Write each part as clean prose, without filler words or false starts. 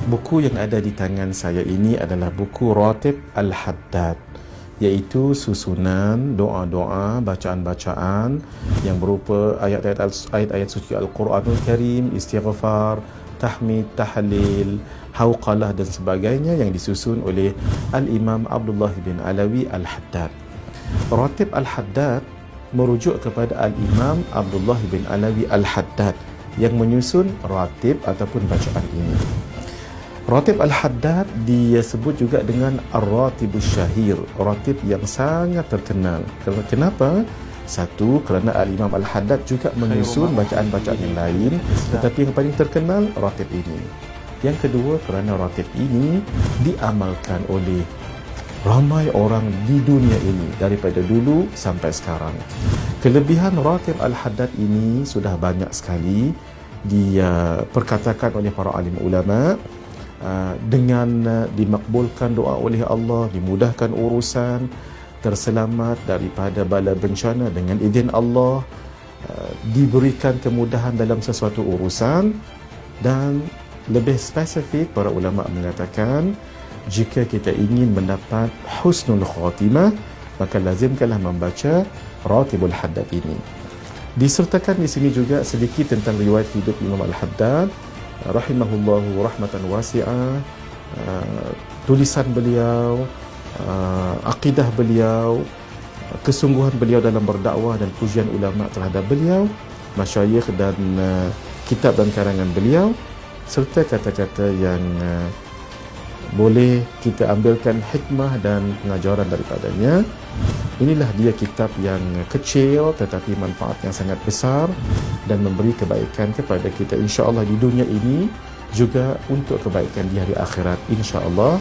Buku yang ada di tangan saya ini adalah buku Ratib Al-Haddad, iaitu susunan doa-doa, bacaan-bacaan yang berupa ayat-ayat suci Al-Quranul Karim, istighfar, tahmid, tahlil, hauqalah dan sebagainya yang disusun oleh Al-Imam Abdullah bin Alawi Al-Haddad. Ratib Al-Haddad merujuk kepada Al-Imam Abdullah bin Alawi Al-Haddad yang menyusun ratib ataupun bacaan ini. Ratib Al-Haddad dia sebut juga dengan Ar-Ratibus Syahir, ratib yang sangat terkenal. Kenapa? Satu, kerana Al-Imam Al-Haddad juga menyusun bacaan-bacaan yang lain, tetapi yang paling terkenal ratib ini. Yang kedua, kerana ratib ini diamalkan oleh ramai orang di dunia ini daripada dulu sampai sekarang. Kelebihan Ratib Al-Haddad ini sudah banyak sekali diperkatakan oleh para alim ulama. Dengan dimakbulkan doa oleh Allah, dimudahkan urusan, terselamat daripada bala bencana dengan izin Allah, diberikan kemudahan dalam sesuatu urusan, dan lebih spesifik para ulama mengatakan jika kita ingin mendapat husnul khatimah, maka lazimkanlah membaca Ratibul Haddad ini. Disertakan di sini juga sedikit tentang riwayat hidup Imam Al-Haddad rahimahullahu rahmatan wasi'ah, tulisan beliau, akidah beliau, kesungguhan beliau dalam berdakwah dan pujian ulama terhadap beliau, masyayikh dan kitab dan karangan beliau, serta kata-kata yang boleh kita ambilkan hikmah dan pengajaran daripadanya. Inilah dia kitab yang kecil tetapi manfaat yang sangat besar dan memberi kebaikan kepada kita insya-Allah di dunia ini, juga untuk kebaikan di hari akhirat insya-Allah.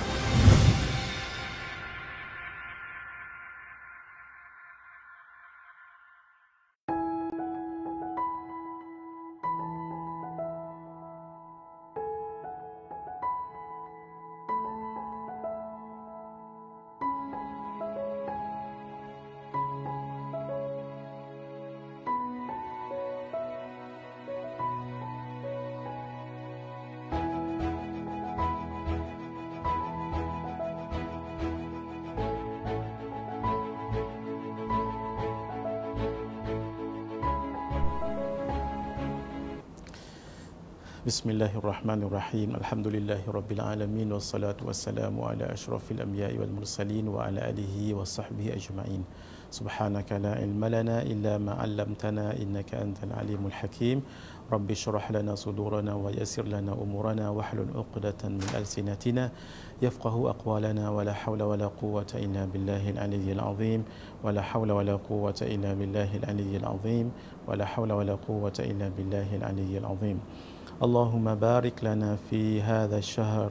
Bismillahirrahmanirrahim. Alhamdulillahirabbil alamin wassalatu wassalamu ala asyrafil anbiya'i wal mursalin wa ala alihi wa sahbihi ajma'in. Subhanaka la ilma lana illa ma 'allamtana innaka antal alimul hakim. Rabbi shrah lana sudurana wa yassir lana umurana wahlul 'uqdatan min alsinatina yafqahu aqwalana wa la hawla wa la quwwata illa billahil aliyyil azim wa la hawla wa la quwwata illa billahil aliyyil azim wa la hawla wa la quwwata illa billahil aliyyil azim. Allahumma barik lana fi hadha syahr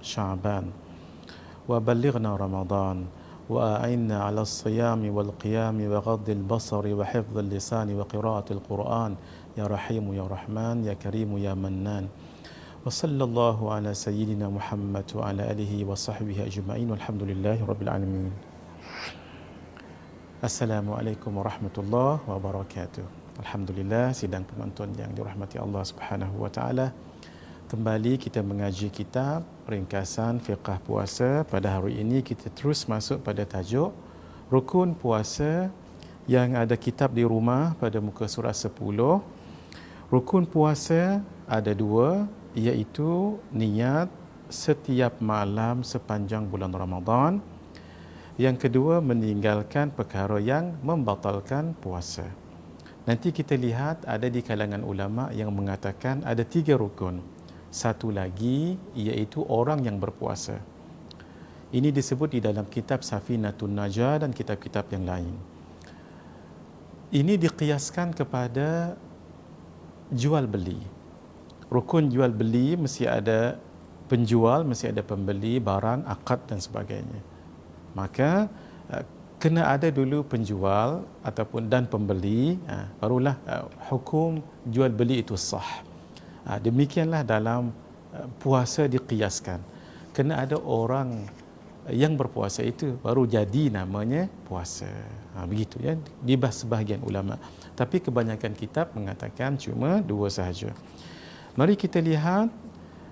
Sya'ban wa ballighna Ramadan wa a'inna 'ala as-siyami wal qiyami wa ghaddil basari wa hifdzil lisani wa qira'atil Qur'an ya Rahimu ya Rahman ya Karimu ya Mannan. Wa sallallahu ala sayyidina Muhammad wa ala alihi wa sahbihi ajma'in walhamdulillahi rabbil alamin. Assalamualaikum warahmatullahi wabarakatuh. Alhamdulillah, sidang penonton yang dirahmati Allah Subhanahu wa taala. Kembali kita mengaji kitab ringkasan fiqh puasa. Pada hari ini kita terus masuk pada tajuk rukun puasa yang ada kitab di rumah pada muka surah 10. Rukun puasa ada dua, iaitu niat setiap malam sepanjang bulan Ramadan. Yang kedua, meninggalkan perkara yang membatalkan puasa. Nanti kita lihat ada di kalangan ulama yang mengatakan ada 3 rukun. Satu lagi iaitu orang yang berpuasa. Ini disebut di dalam kitab Safinatun Najah dan kitab-kitab yang lain. Ini dikiaskan kepada jual beli. Rukun jual beli mesti ada penjual, mesti ada pembeli barang, akad dan sebagainya. Maka kena ada dulu penjual ataupun dan pembeli, barulah hukum jual beli itu sah. Demikianlah dalam puasa dikiaskan. Kena ada orang yang berpuasa itu baru jadi namanya puasa. Begitu ya, dibahas sebahagian ulama. Tapi kebanyakan kitab mengatakan cuma 2 sahaja. Mari kita lihat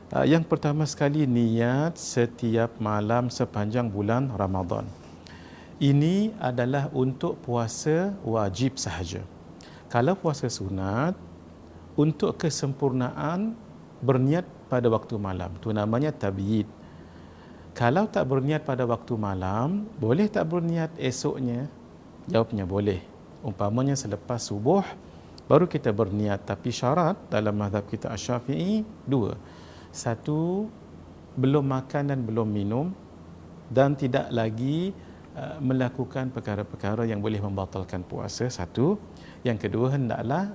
Yang pertama sekali, niat setiap malam sepanjang bulan Ramadan. Ini adalah untuk puasa wajib sahaja. Kalau puasa sunat, untuk kesempurnaan berniat pada waktu malam. Itu namanya tabyid. Kalau tak berniat pada waktu malam, boleh tak berniat esoknya? Jawabnya boleh. Umpamanya selepas subuh, baru kita berniat. Tapi syarat dalam mazhab kita Asy-Syafi'i dua. Satu, belum makan dan belum minum, dan tidak lagi melakukan perkara-perkara yang boleh membatalkan puasa. Satu. Yang kedua, hendaklah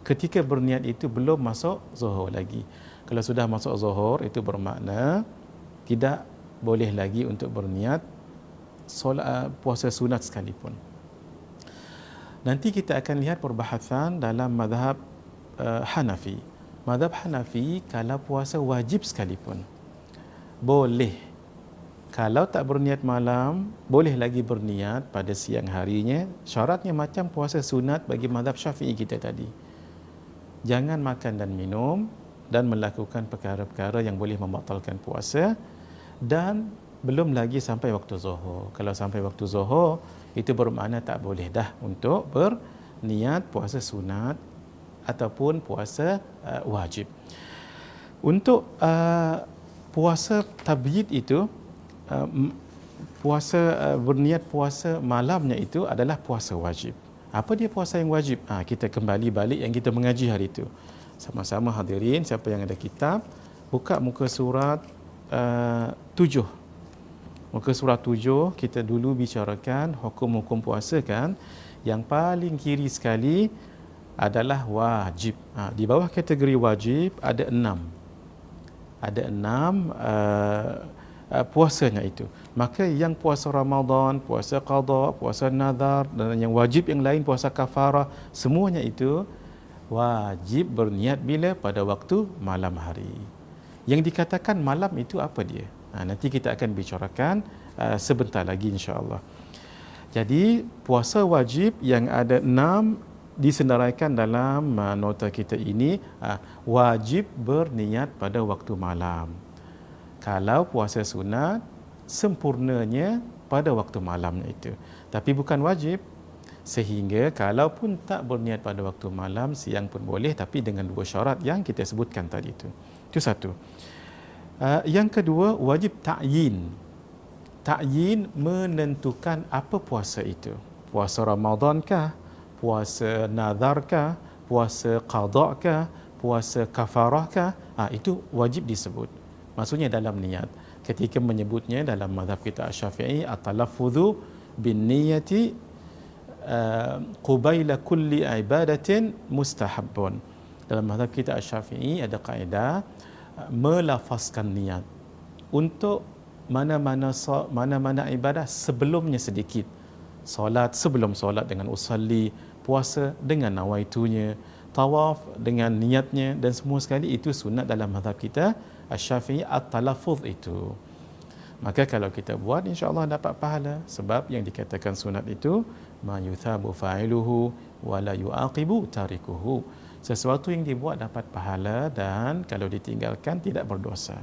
ketika berniat itu belum masuk zuhur lagi. Kalau sudah masuk zuhur, itu bermakna tidak boleh lagi untuk berniat solat puasa sunat sekalipun. Nanti kita akan lihat perbahasan dalam mazhab Hanafi. Mazhab Hanafi, kalau puasa wajib sekalipun boleh. Kalau tak berniat malam, boleh lagi berniat pada siang harinya. Syaratnya macam puasa sunat bagi mazhab Syafi'i kita tadi. Jangan makan dan minum dan melakukan perkara-perkara yang boleh membatalkan puasa, dan belum lagi sampai waktu zuhur. Kalau sampai waktu zuhur, itu bermakna tak boleh dah untuk berniat puasa sunat ataupun puasa wajib. Untuk puasa tabyid itu, berniat puasa malamnya itu adalah puasa wajib. Apa dia puasa yang wajib? Kita kembali balik yang kita mengaji hari itu. Sama-sama hadirin, siapa yang ada kitab, buka muka surat 7. Muka surat 7, kita dulu bicarakan hukum-hukum puasa kan. Yang paling kiri sekali adalah wajib. Di bawah kategori wajib ada 6. Ada 6 puasanya itu. Maka yang puasa Ramadan, puasa qada, puasa nazar, dan yang wajib yang lain, puasa kafarah, semuanya itu wajib berniat bila? Pada waktu malam hari. Yang dikatakan malam itu apa dia? Nanti kita akan bicarakan sebentar lagi insya-Allah. Jadi puasa wajib yang ada 6 disenaraikan dalam nota kita ini, wajib berniat pada waktu malam. Kalau puasa sunat, sempurnanya pada waktu malamnya itu. Tapi bukan wajib. Sehingga kalaupun tak berniat pada waktu malam, siang pun boleh, tapi dengan 2 syarat yang kita sebutkan tadi itu. Itu satu. Yang kedua, wajib ta'yin. Ta'yin menentukan apa puasa itu. Puasa Ramadan kah? Puasa nazar kah? Puasa qada kah? Puasa kafarah kah? Itu wajib disebut. Maksudnya dalam niat. Ketika menyebutnya dalam mazhab kita Asy-Syafi'i, at-talaffudzu bin niyyati qubaila kulli ibadatin mustahabbun. Dalam mazhab kita Asy-Syafi'i ada kaedah melafazkan niat untuk mana-mana ibadah sebelumnya sedikit. Solat sebelum solat dengan usalli, puasa dengan nawaitunya, tawaf dengan niatnya, dan semua sekali itu sunat dalam mazhab kita Asy-Syafi'i, at-talaffuz itu. Maka kalau kita buat, insya-Allah dapat pahala, sebab yang dikatakan sunat itu ma yuthabu fa'iluhu wa la yu'aqibu tarikuhu. Sesuatu yang dibuat dapat pahala, dan kalau ditinggalkan tidak berdosa.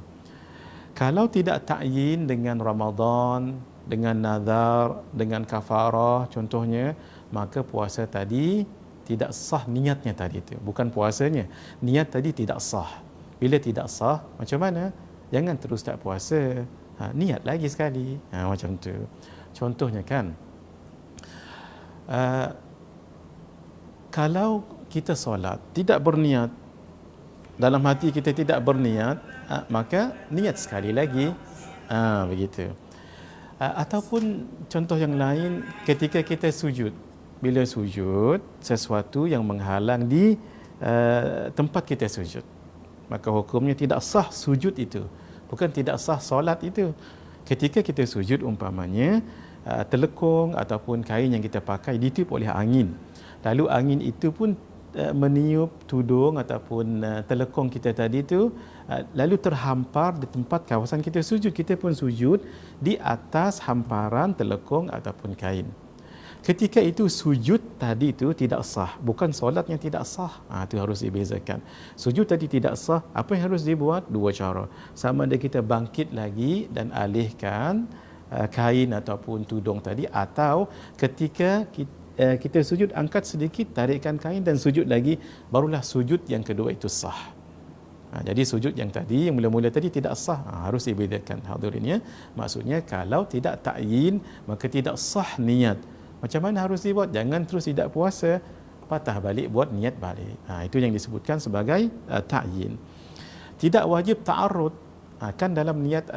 Kalau tidak ta'yin dengan Ramadan, dengan nazar, dengan kafarah contohnya, maka puasa tadi tidak sah niatnya tadi itu. Bukan puasanya, niat tadi tidak sah. Bila tidak sah, macam mana? Jangan terus tak puasa. Niat lagi sekali. Macam tu. Contohnya kan, kalau kita solat tidak berniat, dalam hati kita tidak berniat, maka niat sekali lagi. Begitu. Ataupun contoh yang lain, ketika kita sujud. Bila sujud, sesuatu yang menghalang di tempat kita sujud, maka hukumnya tidak sah sujud itu. Bukan tidak sah solat itu. Ketika kita sujud, umpamanya telekung ataupun kain yang kita pakai ditiup oleh angin. Lalu angin itu pun meniup tudung ataupun telekung kita tadi itu, lalu terhampar di tempat kawasan kita sujud. Kita pun sujud di atas hamparan telekung ataupun kain. Ketika itu sujud tadi itu tidak sah, bukan solat yang tidak sah. Itu harus dibezakan. Sujud tadi tidak sah, apa yang harus dibuat? Dua cara. Sama ada kita bangkit lagi dan alihkan kain ataupun tudung tadi, atau ketika kita sujud angkat sedikit, tarikkan kain dan sujud lagi, barulah sujud yang kedua itu sah. Jadi sujud yang tadi, yang mula-mula tadi tidak sah, harus dibedakan hadirin ya. Maksudnya kalau tidak ta'yin maka tidak sah niat. Macam mana harus dibuat? Jangan terus tidak puasa, patah balik buat niat balik. Itu yang disebutkan sebagai ta'yin. Tidak wajib ta'arud. Kan dalam niat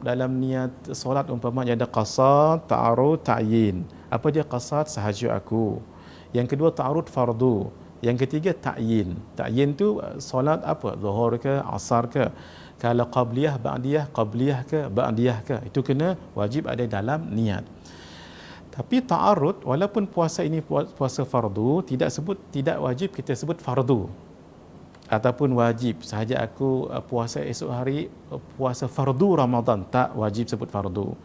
dalam niat solat umpamanya ada qasad, ta'arud, ta'yin. Apa dia qasad? Sahaja aku. Yang kedua ta'arud fardu. Yang ketiga ta'yin. Ta'yin tu solat apa? Zuhur ke, asar ke? Kalau qabliyah, qabliyah ke, ba'diyah ke? Itu kena wajib ada dalam niat. Tapi ta'arud, walaupun puasa ini puasa fardu, tidak wajib kita sebut fardu ataupun wajib. Sahaja aku puasa esok hari, puasa fardu Ramadan, tak wajib sebut fardu.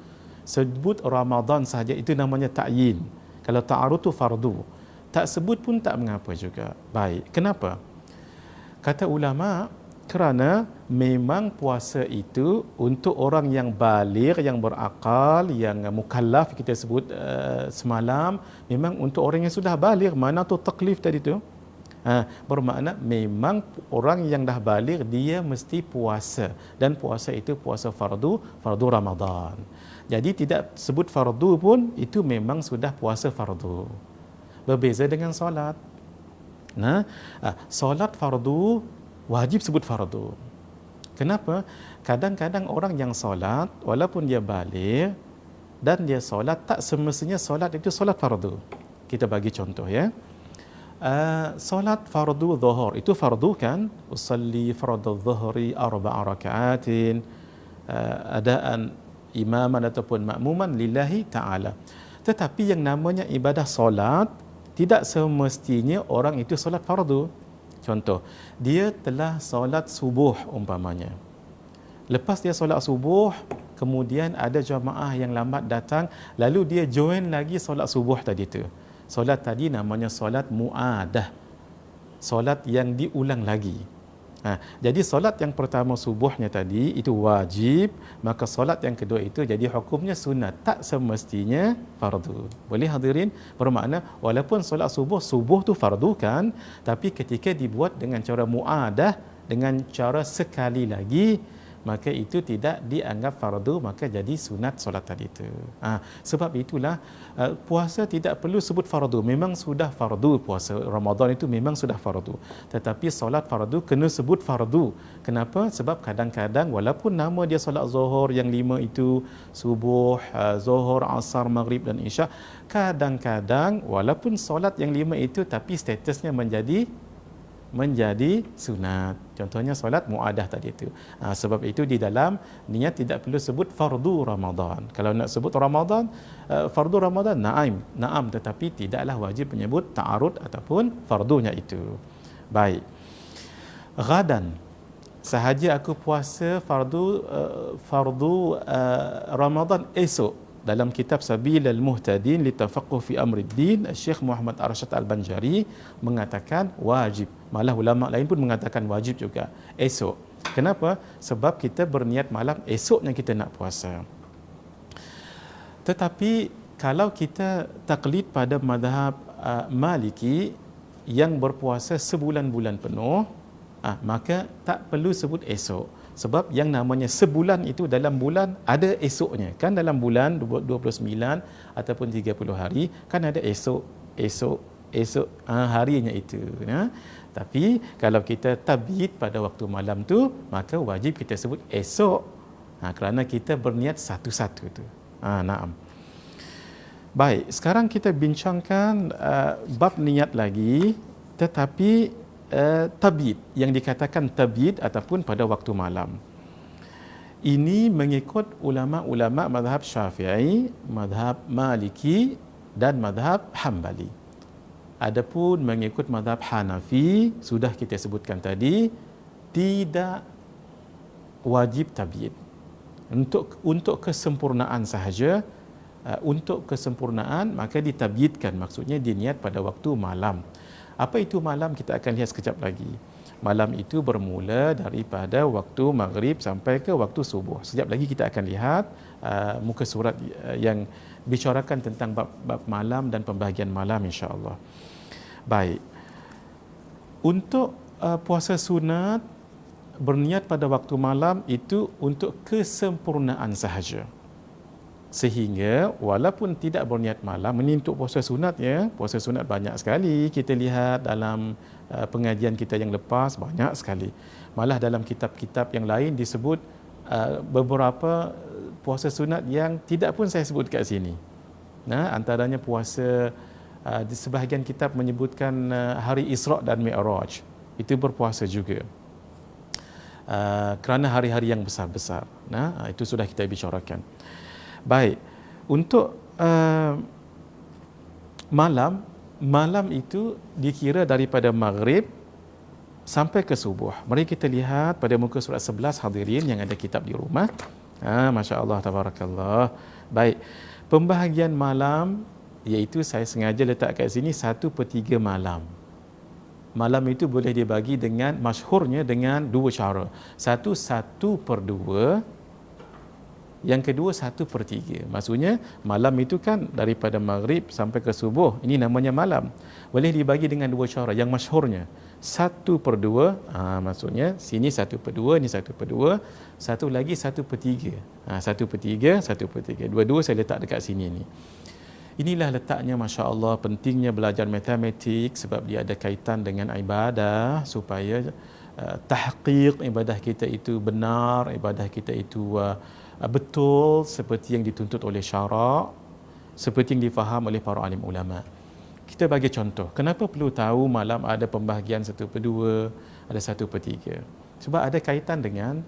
Sebut Ramadan sahaja, itu namanya ta'yin. Kalau ta'arud tu fardu, tak sebut pun tak mengapa juga. Baik, kenapa? Kata ulama, kerana memang puasa itu untuk orang yang baligh, yang berakal, yang mukallaf kita sebut semalam, memang untuk orang yang sudah baligh. Mana tu taklif tadi tu? Bermakna memang orang yang dah baligh dia mesti puasa, dan puasa itu puasa fardu Ramadan. Jadi tidak sebut fardu pun, itu memang sudah puasa fardu. Berbeza dengan solat. Solat fardu wajib sebut fardu. Kenapa? Kadang-kadang orang yang solat, walaupun dia baligh dan dia solat, tak semestinya solat itu solat fardu. Kita bagi contoh ya. Solat fardu zuhur, itu fardu kan? Usalli fardu zuhri 4 rakaatin, adaan imaman ataupun makmuman lillahi ta'ala. Tetapi yang namanya ibadah solat, tidak semestinya orang itu solat fardu. Contoh, dia telah solat subuh umpamanya. Lepas dia solat subuh, kemudian ada jamaah yang lambat datang, lalu dia join lagi solat subuh tadi tu. Solat tadi namanya solat mu'adah. Solat yang diulang lagi. Jadi solat yang pertama subuhnya tadi itu wajib, maka solat yang kedua itu jadi hukumnya sunat, tak semestinya fardu. Boleh hadirin? Bermakna walaupun solat subuh tu fardu kan, tapi ketika dibuat dengan cara muadah, dengan cara sekali lagi, maka itu tidak dianggap fardu, maka jadi sunat solat tadi itu. Sebab itulah puasa tidak perlu sebut fardu, memang sudah fardu. Puasa Ramadan itu memang sudah fardu, tetapi solat fardu kena sebut fardu. Kenapa? Sebab kadang-kadang walaupun nama dia solat zuhur yang 5 itu, subuh, zuhur, asar, maghrib dan isyak, kadang-kadang walaupun solat yang 5 itu tapi statusnya menjadi sunat. Contohnya solat muadah tadi itu. Sebab itu di dalam niat tidak perlu sebut fardu Ramadan. Kalau nak sebut Ramadan, fardu Ramadan, na'am, tetapi tidaklah wajib menyebut ta'arud ataupun fardunya itu. Baik. Ghadan, sahaja aku puasa fardu Ramadan esok. Dalam kitab Sabilul Muhtadin li Tafaqquh fi Amriddin, Syekh Muhammad Arsyad Al-Banjari mengatakan wajib. Malah ulama lain pun mengatakan wajib juga esok. Kenapa? Sebab kita berniat malam esoknya kita nak puasa. Tetapi kalau kita taklid pada mazhab Maliki yang berpuasa sebulan-bulan penuh, maka tak perlu sebut esok. Sebab yang namanya sebulan itu dalam bulan ada esoknya. Kan dalam bulan 29 ataupun 30 hari kan ada esok harinya itu. Tapi kalau kita tabyid pada waktu malam tu, maka wajib kita sebut esok. Kerana kita berniat satu-satu tu. Naam. Baik, sekarang kita bincangkan bab niat lagi, tetapi tabyid, yang dikatakan tabyid ataupun pada waktu malam. Ini mengikut ulama-ulama mazhab Syafi'i, mazhab Maliki dan mazhab Hambali. Adapun mengikut mazhab Hanafi, sudah kita sebutkan tadi, tidak wajib tabyid. Untuk kesempurnaan sahaja, untuk kesempurnaan maka ditabyidkan, maksudnya diniat pada waktu malam. Apa itu malam? Kita akan lihat sekejap lagi. Malam itu bermula daripada waktu maghrib sampai ke waktu subuh. Sekejap lagi kita akan lihat muka surat yang bicarakan tentang bab malam dan pembahagian malam, insya-Allah. Baik. Untuk puasa sunat berniat pada waktu malam itu untuk kesempurnaan sahaja. Sehingga walaupun tidak berniat malam, ini untuk puasa sunat ya. Puasa sunat banyak sekali kita lihat dalam pengajian kita yang lepas, banyak sekali. Malah dalam kitab-kitab yang lain disebut beberapa puasa sunat yang tidak pun saya sebut kat sini. Nah, antaranya puasa di sebahagian kitab menyebutkan hari Isra' dan Mi'raj. Itu berpuasa juga. Kerana hari-hari yang besar-besar. Nah, itu sudah kita bicarakan. Baik, untuk malam itu dikira daripada maghrib sampai ke subuh. Mari kita lihat pada muka surat 11 hadirin yang ada kitab di rumah. Masya Allah, tabarakallah. Baik, pembahagian malam iaitu saya sengaja letak kat sini 1/3 malam. Malam itu boleh dibagi dengan masyhurnya dengan dua cara. Satu 1/2, yang kedua 1/3. Maksudnya malam itu kan daripada maghrib sampai ke subuh. Ini namanya malam. Boleh dibagi dengan dua cara. Yang masyhurnya 1/2. Maksudnya sini 1/2, ini 1/2. Satu lagi 1/3. 1/3, 1/3. Dua-dua saya letak dekat sini ni. Inilah letaknya, Masya Allah, pentingnya belajar matematik sebab dia ada kaitan dengan ibadah supaya tahqiq ibadah kita itu benar, ibadah kita itu betul seperti yang dituntut oleh syarak, seperti yang difaham oleh para alim ulama. Kita bagi contoh, kenapa perlu tahu malam ada pembahagian 1/2, ada 1/3? Sebab ada kaitan dengan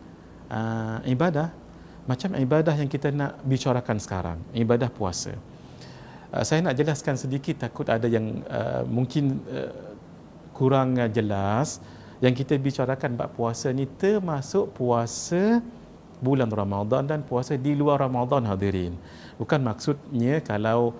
ibadah, macam ibadah yang kita nak bicarakan sekarang, ibadah puasa. Saya nak jelaskan sedikit, takut ada yang mungkin kurang jelas. Yang kita bicarakan bab puasa ni termasuk puasa bulan Ramadan dan puasa di luar Ramadan, hadirin. Bukan maksudnya kalau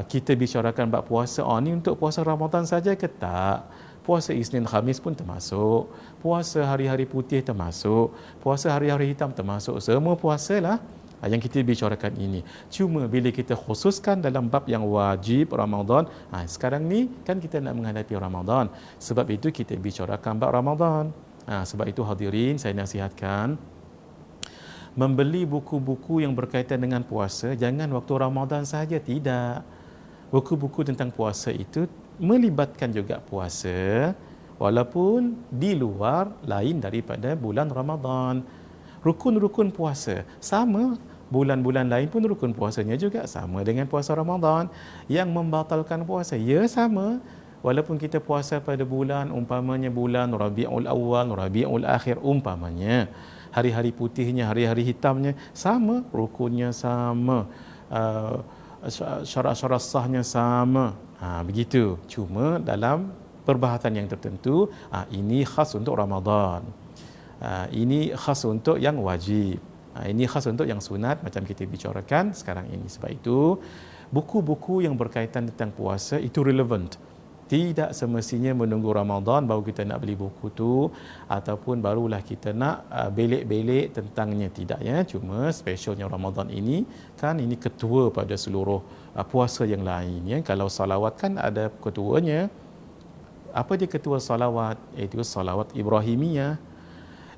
kita bicarakan bab puasa, ni untuk puasa Ramadan saja ke? Tak. Puasa Isnin Khamis pun termasuk. Puasa hari-hari putih termasuk. Puasa hari-hari hitam termasuk. Semua puasa lah yang kita bicarakan ini. Cuma bila kita khususkan dalam bab yang wajib Ramadan, sekarang ni kan kita nak menghadapi Ramadan. Sebab itu kita bicarakan bab Ramadan. Sebab itu hadirin, saya nasihatkan membeli buku-buku yang berkaitan dengan puasa jangan waktu Ramadan saja, tidak. Buku-buku tentang puasa itu melibatkan juga puasa walaupun di luar lain daripada bulan Ramadan. Rukun-rukun puasa sama, bulan-bulan lain pun rukun puasanya juga sama dengan puasa Ramadan. Yang membatalkan puasa ya sama, walaupun kita puasa pada bulan umpamanya bulan Rabiul Awal, Rabiul Akhir umpamanya, hari-hari putihnya, hari-hari hitamnya sama, rukunnya sama, syarat-syarat sahnya sama. Begitu. Cuma dalam perbahasan yang tertentu, ini khas untuk Ramadan. Ini khas untuk yang wajib. Ini khas untuk yang sunat macam kita bicarakan sekarang ini. Sebab itu buku-buku yang berkaitan tentang puasa itu relevant. Tidak semestinya menunggu Ramadan baru kita nak beli buku tu, ataupun barulah kita nak belik-belik tentangnya. Tidak ya. Cuma specialnya Ramadan ini kan ini ketua pada seluruh puasa yang lain ya. Kalau salawat kan ada ketuanya. Apa dia ketua salawat? Itu salawat Ibrahimiyah.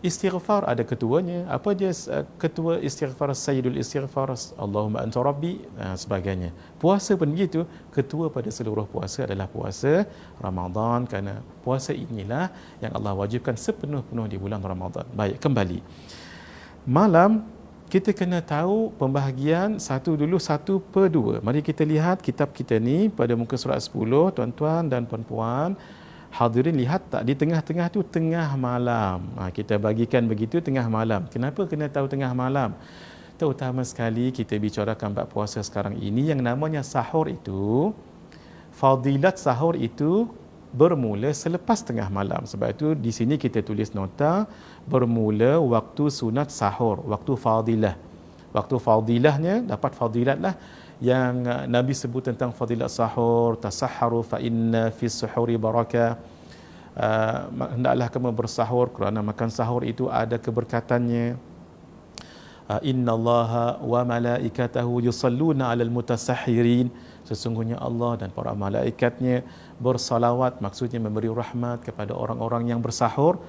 Istighfar ada ketuanya. Apa dia ketua istighfar? Sayyidul istighfar, Allahumma anta rabbi, sebagainya. Puasa pun begitu. Ketua pada seluruh puasa adalah puasa Ramadan, kerana puasa inilah yang Allah wajibkan sepenuh-penuh di bulan Ramadan. Baik, kembali. Malam kita kena tahu pembahagian 1/2. Mari kita lihat kitab kita ni pada muka surat 10, tuan-tuan dan puan-puan. Hadirin lihat tak, di tengah-tengah tu tengah malam. Kita bagikan begitu, tengah malam. Kenapa kena tahu tengah malam? Terutama sekali kita bicarakan bab puasa sekarang ini, yang namanya sahur itu, fadilat sahur itu bermula selepas tengah malam. Sebab itu di sini kita tulis nota bermula waktu sunat sahur, waktu fadilah. Waktu fadilahnya dapat fadilat lah yang Nabi sebut tentang fadilat sahur, tasahharu fa inna fi suhuri barakah. Hendaklah kamu bersahur kerana makan sahur itu ada keberkatannya. Innallaha wa malaikatahu yusalluna 'alal mutasahhirin. Sesungguhnya Allah dan para malaikatnya bersalawat, maksudnya memberi rahmat kepada orang-orang yang bersahur.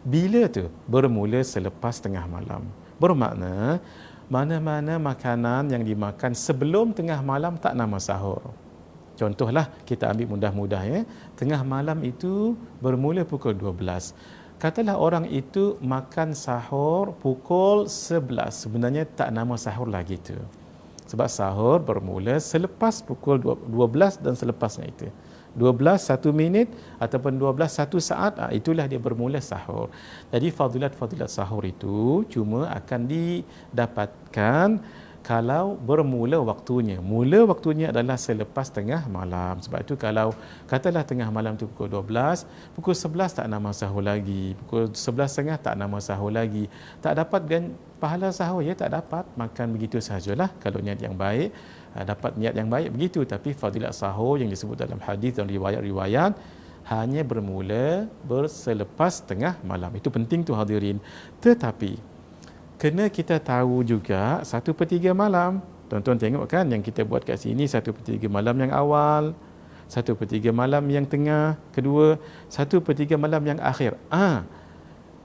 Bila tu? Bermula selepas tengah malam. Bermakna mana-mana makanan yang dimakan sebelum tengah malam tak nama sahur. Contohlah, kita ambil mudah-mudah ya. Tengah malam itu bermula pukul 12. Katalah orang itu makan sahur pukul 11. Sebenarnya tak nama sahur lagi tu. Sebab sahur bermula selepas pukul 12 dan selepasnya itu. 12 1 minit ataupun 12 1 saat, itulah dia bermula sahur. Jadi fadilat-fadilat sahur itu cuma akan didapatkan kalau bermula waktunya. Mula waktunya adalah selepas tengah malam. Sebab itu kalau katalah tengah malam tu pukul 12, pukul 11 tak nama sahur lagi, pukul 11.30 tak nama sahur lagi. Tak dapat pahala sahur, ya tak dapat. Makan begitu sahajalah kalau niat yang baik. Dapat niat yang baik begitu. Tapi fadilat sahur yang disebut dalam hadis dan riwayat-riwayat hanya bermula berselepas tengah malam. Itu penting tu hadirin. Tetapi kena kita tahu juga 1/3 malam. Tuan-tuan tengok kan yang kita buat kat sini, 1/3 malam yang awal, 1/3 malam yang tengah, kedua, 1/3 malam yang akhir.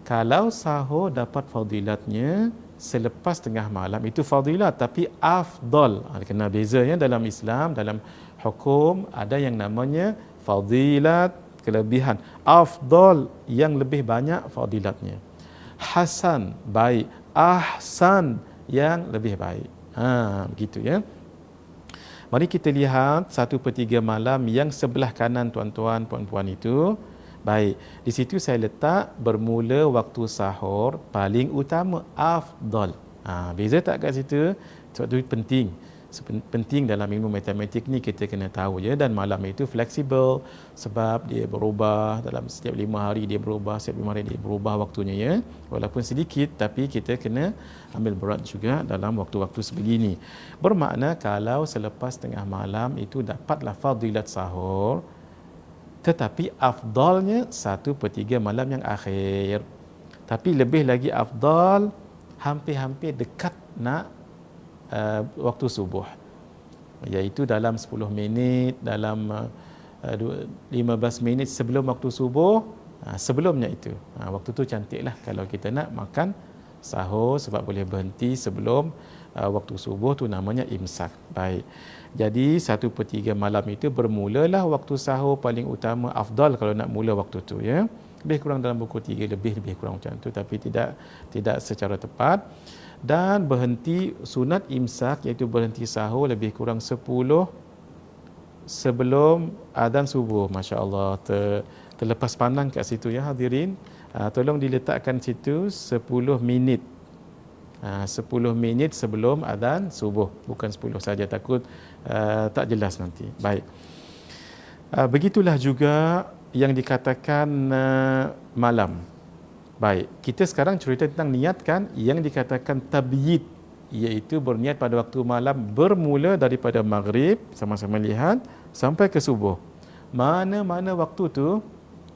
Kalau sahur dapat fadilatnya selepas tengah malam, itu fadilat, tapi afdal. Kena bezanya dalam Islam, dalam hukum ada yang namanya fadilat, kelebihan. Afdal, yang lebih banyak fadilatnya. Hasan, baik. Ahsan, yang lebih baik. Begitu ya. Mari kita lihat 1/3 malam yang sebelah kanan tuan-tuan, puan-puan itu. Baik, di situ saya letak bermula waktu sahur paling utama, afdal. Beza tak kat situ? Sebab itu penting. Penting dalam ilmu matematik ni kita kena tahu ya. Dan malam itu fleksibel sebab dia berubah dalam setiap 5 hari, dia berubah setiap 5 hari, dia berubah waktunya ya. Walaupun sedikit, tapi kita kena ambil berat juga dalam waktu-waktu sebegini. Bermakna kalau selepas tengah malam itu dapatlah fadilat sahur, tetapi afdalnya 1/3 malam yang akhir. Tapi lebih lagi afdal hampir-hampir dekat nak waktu subuh, iaitu dalam 10 minit, dalam 15 minit sebelum waktu subuh. Sebelumnya itu, waktu tu cantiklah kalau kita nak makan sahur, sebab boleh berhenti sebelum waktu subuh, tu namanya imsak. Baik, jadi 1/3 malam itu bermulalah waktu sahur paling utama, afdal kalau nak mula waktu tu ya. Lebih kurang dalam buku 3 lebih kurang macam tu, tapi tidak secara tepat. Dan berhenti sunat imsak, iaitu berhenti sahur lebih kurang 10 sebelum azan subuh. Masya-Allah, terlepas pandang kat situ ya hadirin. Tolong diletakkan situ 10 minit. 10 minit sebelum azan subuh, bukan 10 saja, takut tak jelas nanti. Baik. Begitulah juga yang dikatakan malam. Baik, kita sekarang cerita tentang niat kan, yang dikatakan tabyid, iaitu berniat pada waktu malam bermula daripada maghrib, sama-sama lihat, sampai ke subuh. Mana-mana waktu tu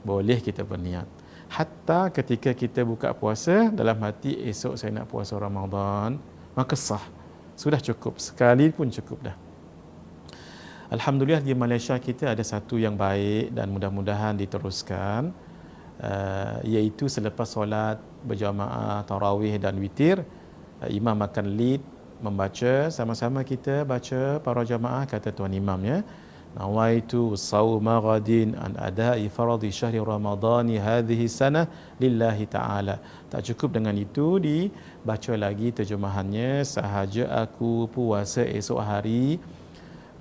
boleh kita berniat. Hatta ketika kita buka puasa, dalam hati esok saya nak puasa Ramadan, maka sah. Sudah cukup, sekali pun cukup dah. Alhamdulillah di Malaysia kita ada satu yang baik dan mudah-mudahan diteruskan. Iaitu selepas solat berjamaah tarawih dan witir, imam akan lead membaca, sama-sama kita baca para jamaah, kata tuan imam ya, nawaitu sawma ghadin an ada'i faradhi syahri ramadhani hadhihi sanah lillahi ta'ala. Tak cukup dengan itu, dibaca lagi terjemahannya, sahaja aku puasa esok hari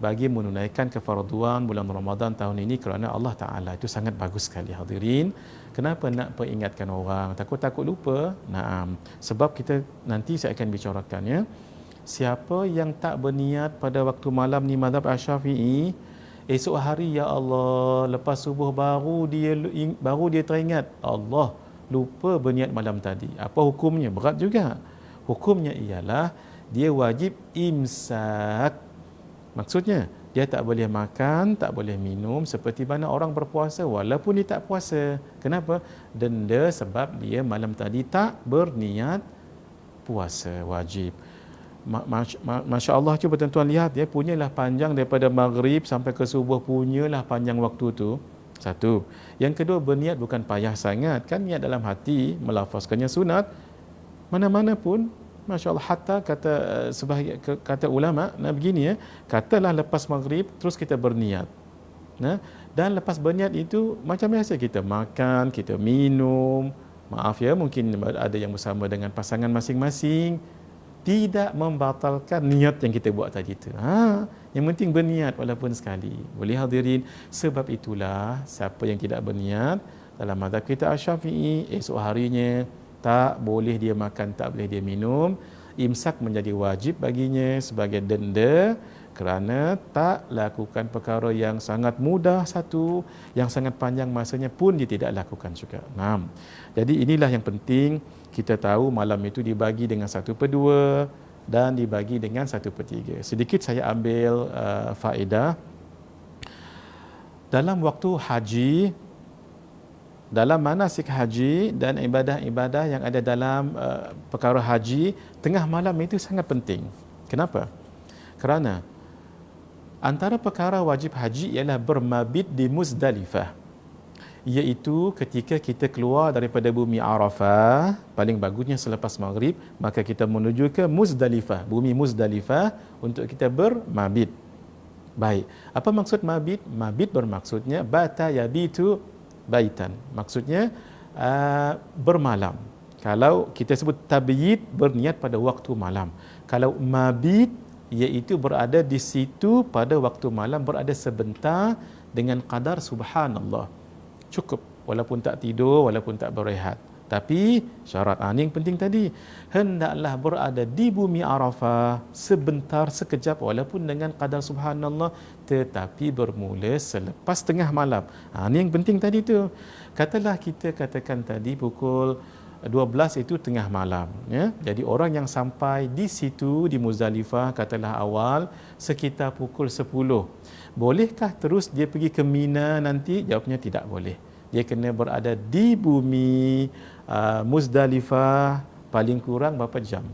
bagi menunaikan kefarduan bulan Ramadan tahun ini kerana Allah Ta'ala. Itu sangat bagus sekali hadirin. Kenapa nak peringatkan orang? Takut-takut lupa? Naam. Sebab kita nanti saya akan bicarakan ya. Siapa yang tak berniat pada waktu malam ni mazhab Asy-Syafi'i, esok hari ya Allah, lepas subuh baru dia teringat, Allah lupa berniat malam tadi. Apa hukumnya? Berat juga. Hukumnya ialah dia wajib imsak. Maksudnya, dia tak boleh makan, tak boleh minum seperti mana orang berpuasa walaupun dia tak puasa. Kenapa? Denda sebab dia malam tadi tak berniat puasa wajib. Masya Allah, cuba tuan-tuan lihat, dia punyalah panjang daripada maghrib sampai ke subuh, punyalah panjang waktu tu. Satu. Yang kedua, berniat bukan payah sangat. Kan niat dalam hati, melafazkannya sunat. Mana-mana pun, Masya Allah, hatta kata ulama, nah begini ya, katalah lepas maghrib, terus kita berniat. Nah, dan lepas berniat itu, macam biasa kita makan, kita minum, maaf ya, mungkin ada yang bersama dengan pasangan masing-masing, tidak membatalkan niat yang kita buat tadi itu. Yang penting berniat walaupun sekali. Boleh hadirin, sebab itulah siapa yang tidak berniat dalam mazhab kita Asy-Syafi'i, esok harinya tak boleh dia makan, tak boleh dia minum. Imsak menjadi wajib baginya sebagai denda kerana tak lakukan perkara yang sangat mudah satu, yang sangat panjang masanya pun dia tidak lakukan juga. Jadi inilah yang penting kita tahu, malam itu dibagi dengan 1/2 dan dibagi dengan 1/3. Sedikit saya ambil faedah. Dalam waktu haji, dalam manasik haji dan ibadah-ibadah yang ada dalam perkara haji, tengah malam itu sangat penting. Kenapa? Kerana antara perkara wajib haji ialah bermabit di Muzdalifah, iaitu ketika kita keluar daripada bumi Arafah, paling bagusnya selepas maghrib, maka kita menuju ke Muzdalifah, bumi Muzdalifah, untuk kita bermabit. Baik, apa maksud mabit? Mabit bermaksudnya bata yabitu baitan, maksudnya bermalam. Kalau kita sebut tabyid, berniat pada waktu malam. Kalau mabit, iaitu berada di situ pada waktu malam, berada sebentar dengan qadar subhanallah. Cukup, walaupun tak tidur, walaupun tak berehat. Tapi syarat ini yang penting tadi, hendaklah berada di bumi Arafah sebentar, sekejap, walaupun dengan qadar subhanallah, tetapi bermula selepas tengah malam. Ini yang penting tadi tu. Katalah kita katakan tadi pukul 12 itu tengah malam, ya. Jadi orang yang sampai di situ di Muzdalifah katalah awal sekitar pukul 10. Bolehkah terus dia pergi ke Mina nanti? Jawabnya tidak boleh. Dia kena berada di bumi Muzdalifah paling kurang berapa jam?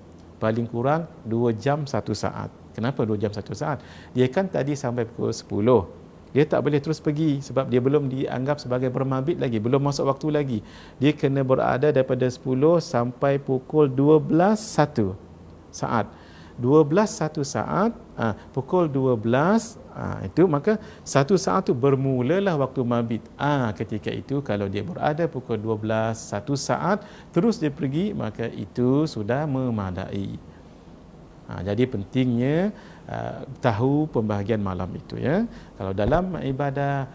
Paling kurang 2 jam 1 saat. Kenapa 2 jam 1 saat? Dia kan tadi sampai pukul 10. Dia tak boleh terus pergi sebab dia belum dianggap sebagai bermabit lagi, belum masuk waktu lagi. Dia kena berada daripada 10 sampai pukul 12 1 saat. 12 1 saat, pukul 12, itu maka 1 saat tu bermulalah waktu mabit. Ketika itu kalau dia berada pukul 12 1 saat terus dia pergi, maka itu sudah memadai. Jadi pentingnya tahu pembahagian malam itu, ya. Kalau dalam ibadah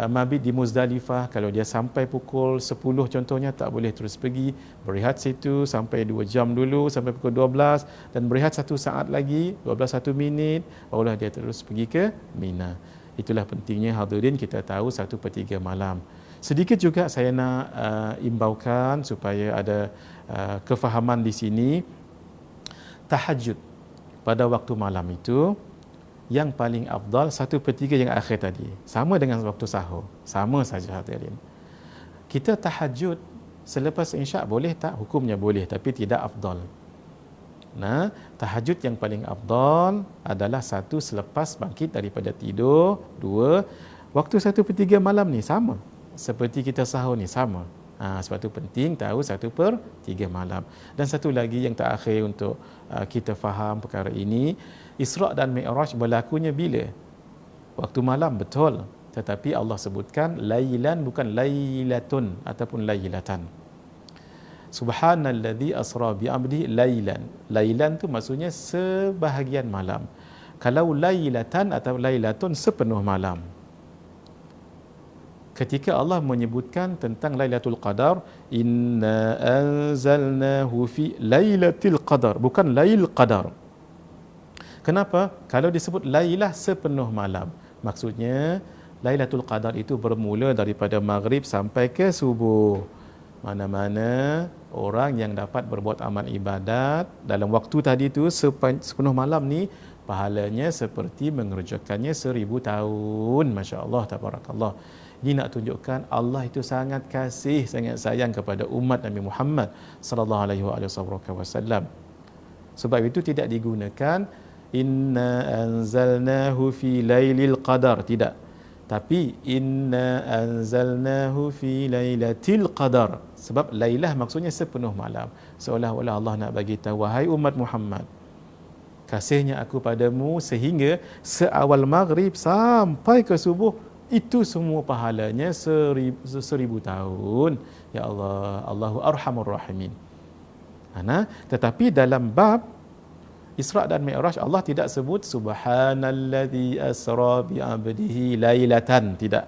mabit di Muzdalifah, kalau dia sampai pukul 10 contohnya, tak boleh terus pergi, berehat situ sampai 2 jam dulu, sampai pukul 12, dan berehat 1 saat lagi, 12 1 minit, barulah dia terus pergi ke Mina. Itulah pentingnya hadirin kita tahu 1/3 malam. Sedikit juga saya nak imbaukan supaya ada kefahaman di sini. Tahajud pada waktu malam itu yang paling afdal 1/3 yang akhir tadi, sama dengan waktu sahur, sama saja hadirin. Kita tahajud selepas insya' boleh tak? Hukumnya boleh, tapi tidak afdal. Tahajud yang paling afdal adalah 1, selepas bangkit daripada tidur. 2, waktu 1/3 malam ni sama seperti kita sahur ni, sama. Sebab itu penting tahu 1/3 malam. Dan satu lagi yang terakhir untuk kita faham perkara ini, Isra' dan Mi'raj berlakunya bila? Waktu malam, betul. Tetapi Allah sebutkan lailan, bukan lailatun ataupun lailatan. Subhanalladzi asra bi'abdihi lailan. Lailan tu maksudnya sebahagian malam. Kalau lailatan atau lailatun, sepenuh malam. Ketika Allah menyebutkan tentang Lailatul Qadar, inna anzalnahu fi lailatul qadar, bukan lail qadar. Kenapa? Kalau disebut lailah, sepenuh malam, maksudnya Lailatul Qadar itu bermula daripada maghrib sampai ke subuh. Mana-mana orang yang dapat berbuat amal ibadat dalam waktu tadi tu sepenuh malam ni, pahalanya seperti mengerjakannya 1000 tahun. Masya Allah, tabarakallah. Ini nak tunjukkan Allah itu sangat kasih, sangat sayang kepada umat Nabi Muhammad sallallahu alaihi wasallam. Sebab itu tidak digunakan inna anzalnahu fi lailil qadar, tidak. Tapi inna anzalnahu fi lailatul qadar. Sebab lailah maksudnya sepenuh malam. Seolah-olah Allah nak bagi tahu, wahai umat Muhammad, kasihnya aku padamu sehingga seawal maghrib sampai ke subuh itu semua pahalanya 1000 tahun. Ya Allah, Allahu arhamur rahimin. Tetapi dalam bab Isra' dan Mi'raj Allah tidak sebut subhanalladzi asra bi 'abdihi lailatan, tidak.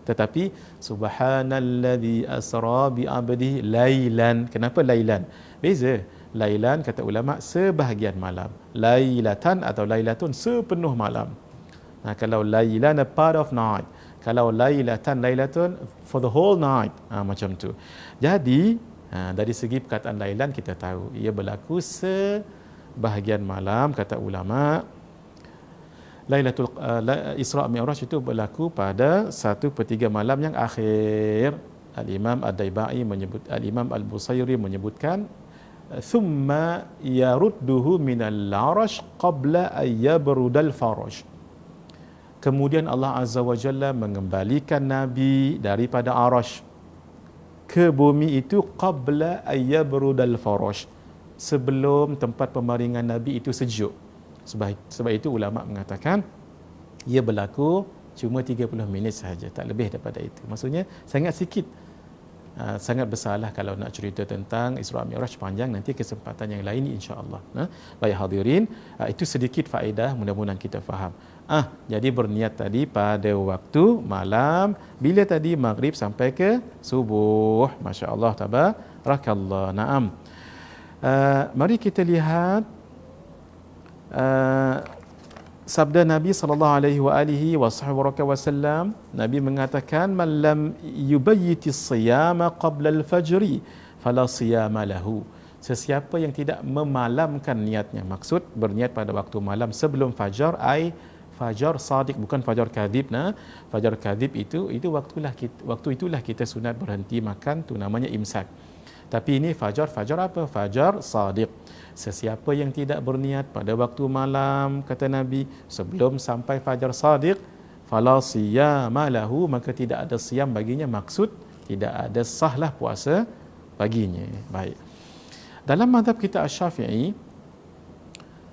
Tetapi subhanalladzi asra bi 'abdihi lailan. Kenapa lailan? Beza. Lailan kata ulama sebahagian malam. Lailatan atau lailatun sepenuh malam. Kalau lailan a part of night. Kalau lailatun for the whole night. Macam tu. Jadi dari segi perkataan lailan kita tahu ia berlaku sebahagian malam, kata ulama. Lailatul Isra' Mi'raj itu berlaku pada 1/3 malam yang akhir. Al-Imam Ad-Daibai menyebut, Al-Imam Al-Busairi menyebutkan thumma yarudduhu minal 'arash qabla an yabrudal faraj. Kemudian Allah Azza wa Jalla mengembalikan Nabi daripada Arash ke bumi itu qabla ayyabrudal faraj, sebelum tempat pemaringan Nabi itu sejuk. Sebab itu ulama mengatakan ia berlaku cuma 30 minit sahaja, tak lebih daripada itu. Maksudnya sangat sikit. Sangat besarlah kalau nak cerita tentang Isra' Mi'raj panjang, nanti kesempatan yang lain insya-Allah. Baik hadirin, itu sedikit faedah, mudah-mudahan kita faham. Jadi berniat tadi pada waktu malam, bila tadi maghrib sampai ke subuh. Masya-Allah, tabarakallah. Naam. Mari kita lihat sabda Nabi sallallahu alaihi wasallam. Nabi mengatakan man lam yubayyiti as-siyama qabla al-fajri fala siyama lahu. Sesiapa yang tidak memalamkan niatnya, maksud berniat pada waktu malam sebelum fajar, ai fajar sadiq, bukan fajar kadhib. Fajar kadhib itu waktu itulah kita sunat berhenti makan, tu namanya imsak. Tapi ini fajar apa? Fajar sadiq. Sesiapa yang tidak berniat pada waktu malam, kata Nabi, sebelum sampai fajar sadiq, fala siyama lahu, maka tidak ada siyam baginya, maksud tidak ada sahlah puasa baginya. Baik. Dalam mazhab kita Asy-Syafi'i,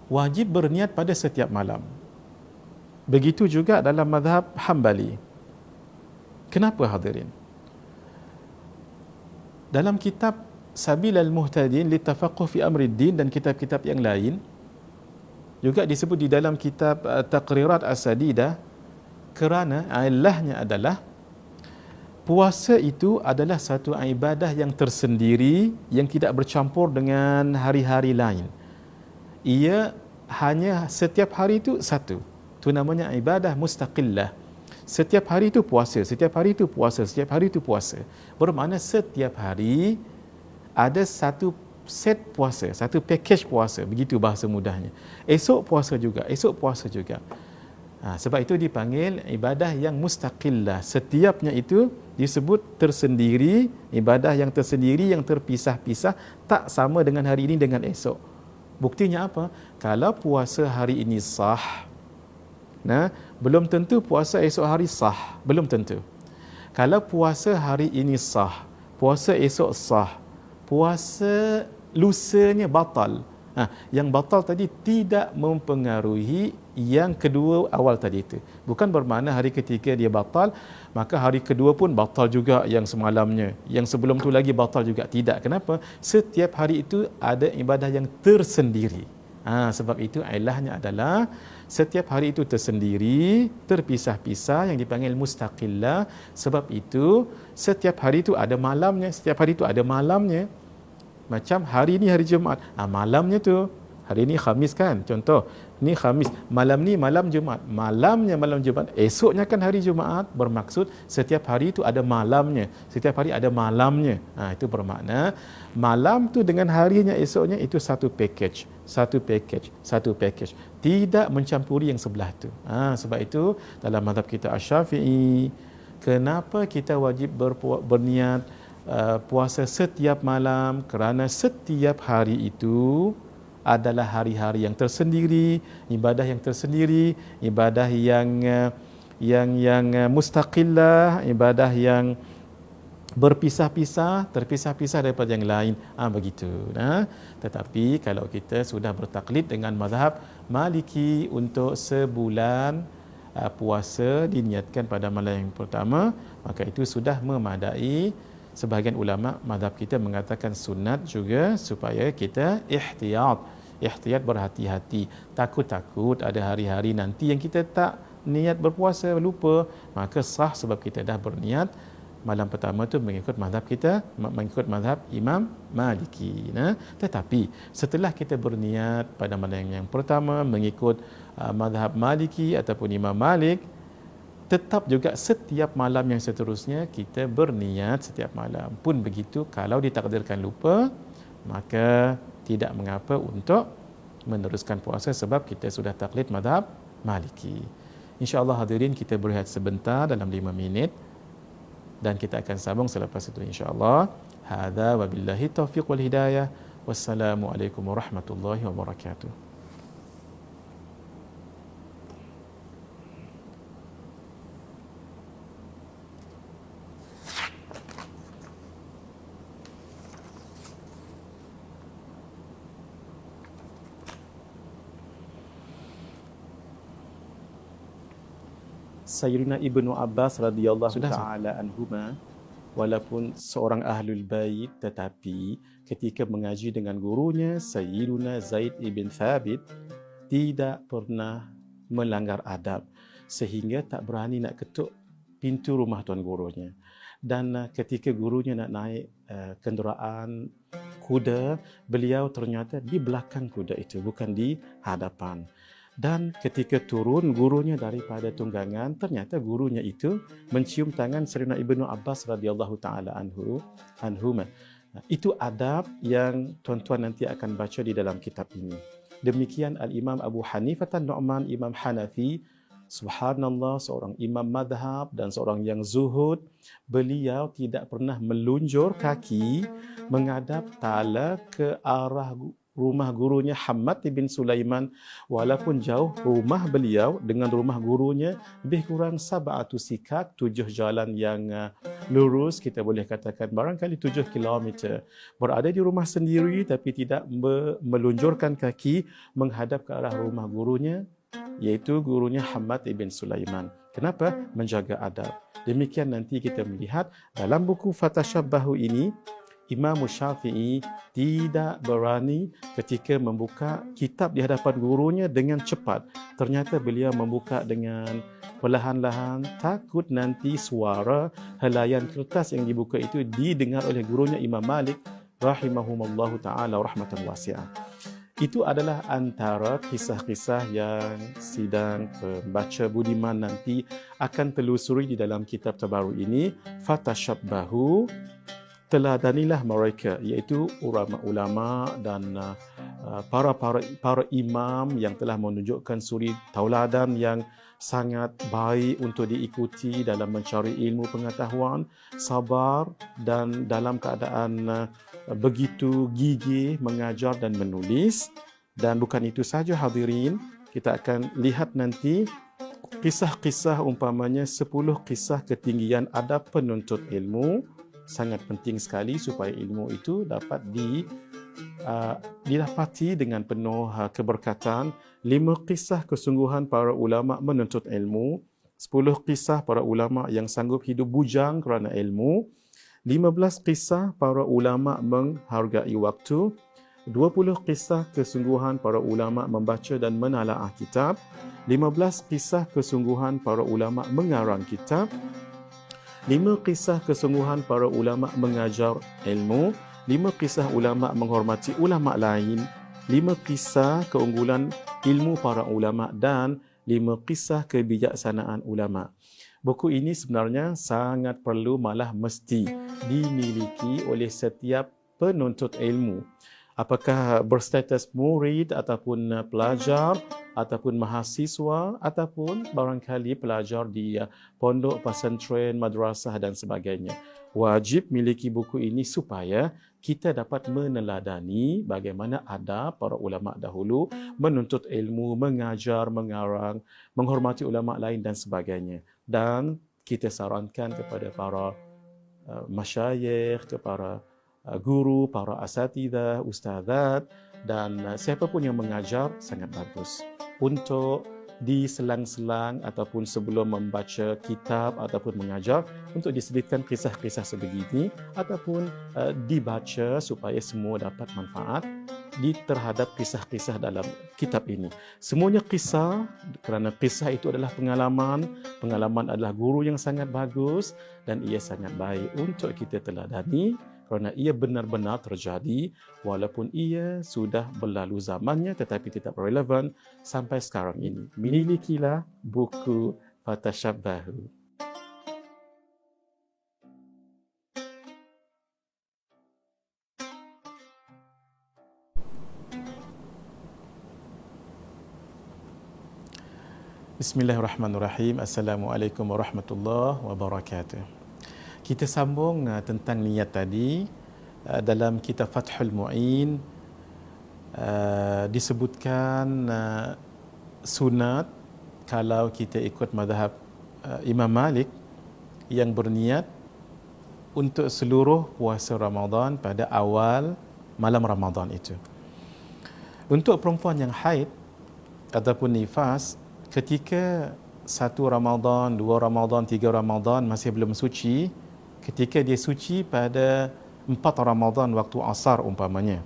wajib berniat pada setiap malam. Begitu juga dalam mazhab Hambali. Kenapa hadirin? Dalam kitab Sabil al-Muhtadin litafaqquh fi amri din dan kitab-kitab yang lain juga disebut di dalam kitab Taqrirat As-Sadidah, kerana ilahnya adalah puasa itu adalah satu ibadah yang tersendiri yang tidak bercampur dengan hari-hari lain. Ia hanya setiap hari itu satu. Itu namanya ibadah mustaqillah. Setiap hari itu puasa, setiap hari itu puasa, setiap hari itu puasa. Bermakna setiap hari ada satu set puasa, satu package puasa, begitu bahasa mudahnya. Esok puasa juga, esok puasa juga. Sebab itu dipanggil ibadah yang mustaqillah. Setiapnya itu disebut tersendiri, ibadah yang tersendiri, yang terpisah-pisah, tak sama dengan hari ini dengan esok. Buktinya apa? Kalau puasa hari ini sah, belum tentu puasa esok hari sah, belum tentu. Kalau puasa hari ini sah, puasa esok sah, puasa lusanya batal. Yang batal tadi tidak mempengaruhi yang kedua awal tadi itu. Bukan bermakna hari ketiga dia batal, maka hari kedua pun batal juga yang semalamnya. Yang sebelum tu lagi batal juga. Tidak. Kenapa? Setiap hari itu ada ibadah yang tersendiri. Sebab itu ilahnya adalah setiap hari itu tersendiri, terpisah-pisah, yang dipanggil mustaqillah. Sebab itu setiap hari itu ada malamnya, setiap hari itu ada malamnya. Macam hari ini hari Jumaat, malamnya tu Hari ni Khamis kan, contoh. Ni Khamis, malam ni malam Jumaat. Malamnya malam Jumaat, esoknya kan hari Jumaat, bermaksud setiap hari itu ada malamnya. Setiap hari ada malamnya. Itu bermakna malam tu dengan harinya esoknya itu satu package. Satu package. Tidak mencampuri yang sebelah tu. Sebab itu dalam mazhab kita Asy-Syafi'i, kenapa kita wajib berniat puasa setiap malam? Kerana setiap hari itu adalah hari-hari yang tersendiri, ibadah yang tersendiri, ibadah yang mustaqillah, ibadah yang berpisah-pisah, terpisah-pisah daripada yang lain. Begitu. Tetapi kalau kita sudah bertaklid dengan mazhab Maliki untuk sebulan puasa diniatkan pada malam yang pertama, maka itu sudah memadai. Sebahagian ulama mazhab kita mengatakan sunat juga supaya kita ihtiyat berhati-hati. Takut ada hari-hari nanti yang kita tak niat berpuasa, lupa, maka sah sebab kita dah berniat malam pertama tu mengikut mazhab kita, mengikut mazhab Imam Maliki. Tetapi setelah kita berniat pada malam yang pertama mengikut mazhab Maliki ataupun Imam Malik, tetap juga setiap malam yang seterusnya kita berniat setiap malam. Pun begitu, kalau ditakdirkan lupa, maka tidak mengapa untuk meneruskan puasa sebab kita sudah taklid mazhab Maliki. InsyaAllah hadirin, kita berehat sebentar dalam 5 minit dan kita akan sambung selepas itu insyaAllah. Hadza wabillahi taufiq wal hidayah. Wassalamualaikum warahmatullahi wabarakatuh. Sayyidina Ibnu Abbas radhiyallahu ta'ala anhuma, walaupun seorang ahlul bait, tetapi ketika mengaji dengan gurunya Sayyiduna Zaid ibn Thabit tidak pernah melanggar adab sehingga tak berani nak ketuk pintu rumah tuan gurunya. Dan ketika gurunya nak naik kenderaan kuda, beliau ternyata di belakang kuda itu, bukan di hadapan. Dan ketika turun gurunya daripada tunggangan, ternyata gurunya itu mencium tangan Sayyidina Ibnu Abbas radhiyallahu taala anhuma. Itu adab yang tuan-tuan nanti akan baca di dalam kitab ini. Demikian Al-Imam Abu Hanifah An-Nu'man, Imam Hanafi, subhanallah, seorang imam madhab dan seorang yang zuhud, beliau tidak pernah melunjur kaki menghadap ta'ala ke arah rumah gurunya Hammad bin Sulaiman, walaupun jauh rumah beliau dengan rumah gurunya lebih kurang 7 sikak, 7 jalan yang lurus, kita boleh katakan barangkali 7 kilometer. Berada di rumah sendiri tapi tidak melunjurkan kaki menghadap ke arah rumah gurunya, iaitu gurunya Hammad bin Sulaiman. Kenapa? Menjaga adab. Demikian nanti kita melihat dalam buku Fatashabbahu ini, Imam Syafi'i tidak berani ketika membuka kitab di hadapan gurunya dengan cepat. Ternyata beliau membuka dengan perlahan-lahan, takut nanti suara helaian kertas yang dibuka itu didengar oleh gurunya Imam Malik rahimahumallahu ta'ala rahmatan wasi'ah. Itu adalah antara kisah-kisah yang sidang pembaca budiman nanti akan telusuri di dalam kitab terbaru ini, Fatashabbahu. Teladanilah mereka, iaitu ulama-ulama dan para imam yang telah menunjukkan suri tauladan yang sangat baik untuk diikuti dalam mencari ilmu pengetahuan, sabar dan dalam keadaan begitu gigih mengajar dan menulis. Dan bukan itu saja hadirin, kita akan lihat nanti kisah-kisah, umpamanya 10 kisah ketinggian adab penuntut ilmu. Sangat penting sekali supaya ilmu itu dapat didapati dengan penuh keberkatan. 5 kisah kesungguhan para ulama menuntut ilmu, 10 kisah para ulama yang sanggup hidup bujang kerana ilmu, 15 kisah para ulama menghargai waktu, 20 kisah kesungguhan para ulama membaca dan menalaah kitab, 15 kisah kesungguhan para ulama mengarang kitab, 5 kisah kesungguhan para ulama mengajar ilmu, 5 kisah ulama menghormati ulama lain, 5 kisah keunggulan ilmu para ulama dan 5 kisah kebijaksanaan ulama. Buku ini sebenarnya sangat perlu, malah mesti dimiliki oleh setiap penuntut ilmu. Apakah berstatus murid ataupun pelajar ataupun mahasiswa ataupun barangkali pelajar di pondok, pesantren, madrasah dan sebagainya. Wajib miliki buku ini supaya kita dapat meneladani bagaimana adab para ulama dahulu menuntut ilmu, mengajar, mengarang, menghormati ulama lain dan sebagainya. Dan kita sarankan kepada para masyayikh, kepada guru, para asatidah, ustazat dan siapa pun yang mengajar sangat bagus untuk di selang-selang ataupun sebelum membaca kitab ataupun mengajar untuk diselitkan kisah-kisah sebegini ataupun dibaca supaya semua dapat manfaat terhadap kisah-kisah dalam kitab ini. Semuanya kisah kerana kisah itu adalah pengalaman. Pengalaman adalah guru yang sangat bagus dan ia sangat baik untuk kita teladani kerana ia benar-benar terjadi walaupun ia sudah berlalu zamannya tetapi tetap relevan sampai sekarang ini. Milikilah buku Fatashabbahu. Bismillahirrahmanirrahim. Assalamualaikum warahmatullahi wabarakatuh. Kita sambung tentang niat tadi. Dalam kitab Fathul Mu'in disebutkan sunat kalau kita ikut mazhab Imam Malik yang berniat untuk seluruh puasa Ramadan pada awal malam Ramadan itu. Untuk perempuan yang haid ataupun nifas, ketika 1 Ramadan, 2 Ramadan, 3 Ramadan masih belum suci, ketika dia suci pada 4 Ramadan waktu asar umpamanya,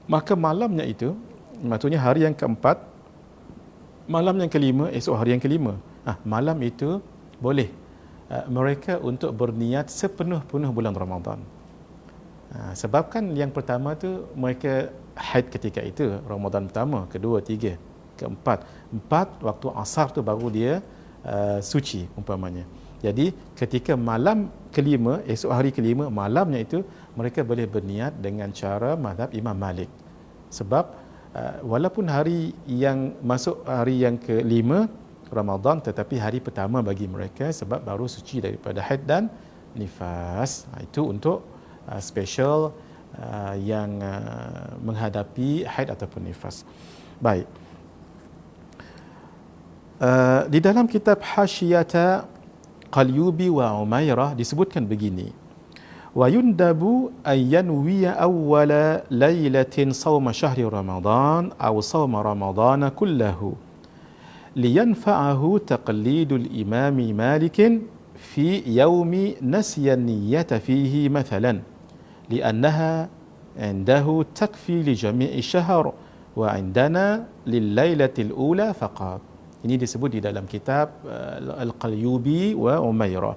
maka malamnya itu, maksudnya hari yang keempat, malam yang kelima, esok hari yang kelima, malam itu boleh mereka untuk berniat sepenuh-penuh bulan Ramadan. Sebab kan yang pertama tu mereka haid ketika itu, Ramadan pertama, kedua, tiga, keempat. 4 waktu asar tu baru dia suci umpamanya. Jadi ketika malam kelima, esok hari kelima, malamnya itu mereka boleh berniat dengan cara mazhab Imam Malik. Sebab walaupun hari yang masuk hari yang kelima Ramadan tetapi hari pertama bagi mereka sebab baru suci daripada haid dan nifas. Itu untuk special yang menghadapi haid ataupun nifas. Baik. Di dalam kitab Hasyiyata Qalyubi wa Umairah disebutkan begini. Wa yundabu ayyanwiya awwala lailatin sawma syahri Ramadan aw sawma Ramadan kullahu liyanfa'ahu taqlidul imami Malikin fi yawmi nasiya niyyata fihi mathalan li'annaha indahu takfi li jami'i syahr wa indana lil lailatil ula faqat. Ini disebut di dalam kitab Al-Qalyubi wa Umairah.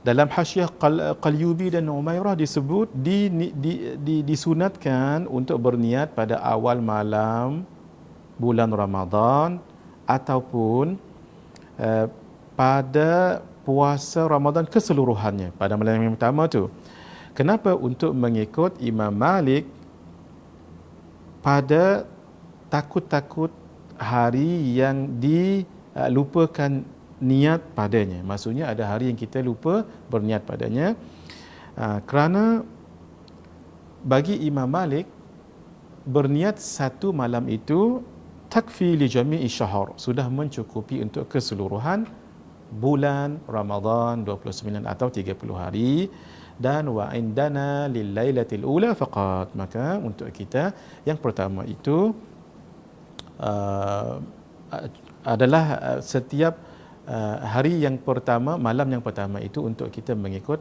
Dalam Hasyiah Qalyubi dan Umairah disebut disunatkan untuk berniat pada awal malam bulan Ramadan ataupun pada puasa Ramadan keseluruhannya pada malam yang pertama tu. Kenapa? Untuk mengikut Imam Malik pada takut-takut hari yang dilupakan niat padanya. Maksudnya ada hari yang kita lupa berniat padanya. Kerana bagi Imam Malik berniat satu malam itu takfi li jami'i syahr, sudah mencukupi untuk keseluruhan bulan Ramadan 29 atau 30 hari. Dan wa indana lil lailatil ula faqat, maka untuk kita yang pertama itu adalah setiap hari yang pertama, malam yang pertama itu untuk kita mengikut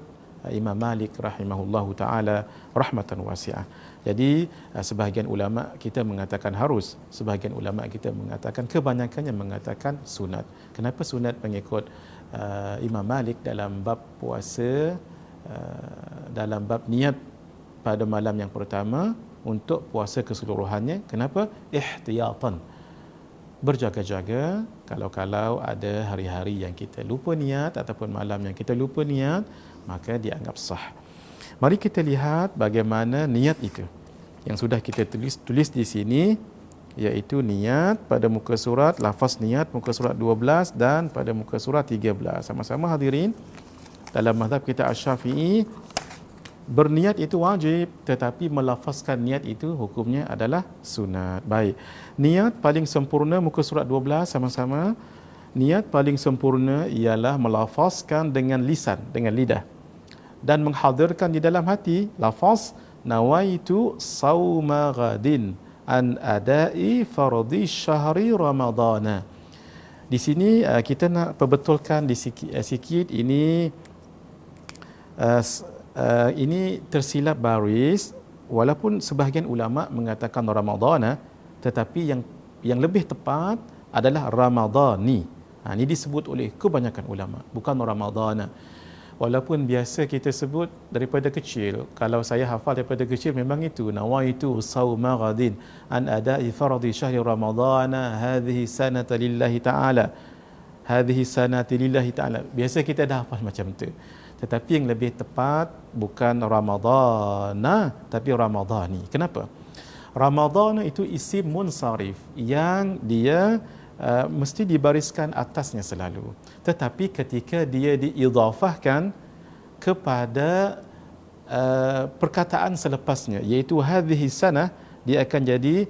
Imam Malik rahimahullahu taala rahmatan wasi'ah. Jadi sebahagian ulama kita mengatakan harus, sebahagian ulama kita mengatakan, kebanyakannya mengatakan sunat. Kenapa sunat mengikut Imam Malik dalam bab puasa, dalam bab niat pada malam yang pertama? untuk puasa keseluruhannya. Kenapa? Ihtiyatan, berjaga-jaga. Kalau ada hari-hari yang kita lupa niat ataupun malam yang kita lupa niat, maka dianggap sah. Mari kita lihat bagaimana niat itu yang sudah kita tulis di sini, iaitu niat pada muka surat, lafaz niat muka surat 12 dan pada muka surat 13. Sama-sama hadirin, dalam mazhab kita Asy-Syafi'i, berniat itu wajib, tetapi melafazkan niat itu hukumnya adalah sunat. Baik. Niat paling sempurna muka surat 12 sama-sama. Niat paling sempurna ialah melafazkan dengan lisan, dengan lidah, dan menghadirkan di dalam hati lafaz nawaitu sauma ghadin an adai fardhi syahri ramadana. Di sini kita nak perbetulkan di sikit ini tersilap baris, walaupun sebahagian ulama mengatakan ramadana, tetapi yang lebih tepat adalah ramadani. Ini disebut oleh kebanyakan ulama, bukan ramadana. Walaupun biasa kita sebut daripada kecil, kalau saya hafal daripada kecil memang itu nawaitu sauma ghadin an ada'i fardhi syahri ramadana hadhihi sanata lillahi ta'ala, hadhihi sanati lillahi ta'ala. Biasa kita dah hafal macam tu, tetapi yang lebih tepat bukan ramadana tapi ramadani. Kenapa? Ramadana itu isim munsarif yang dia mesti dibariskan atasnya selalu, tetapi ketika dia diidhafahkan kepada perkataan selepasnya, iaitu hadhihi sanah, dia akan jadi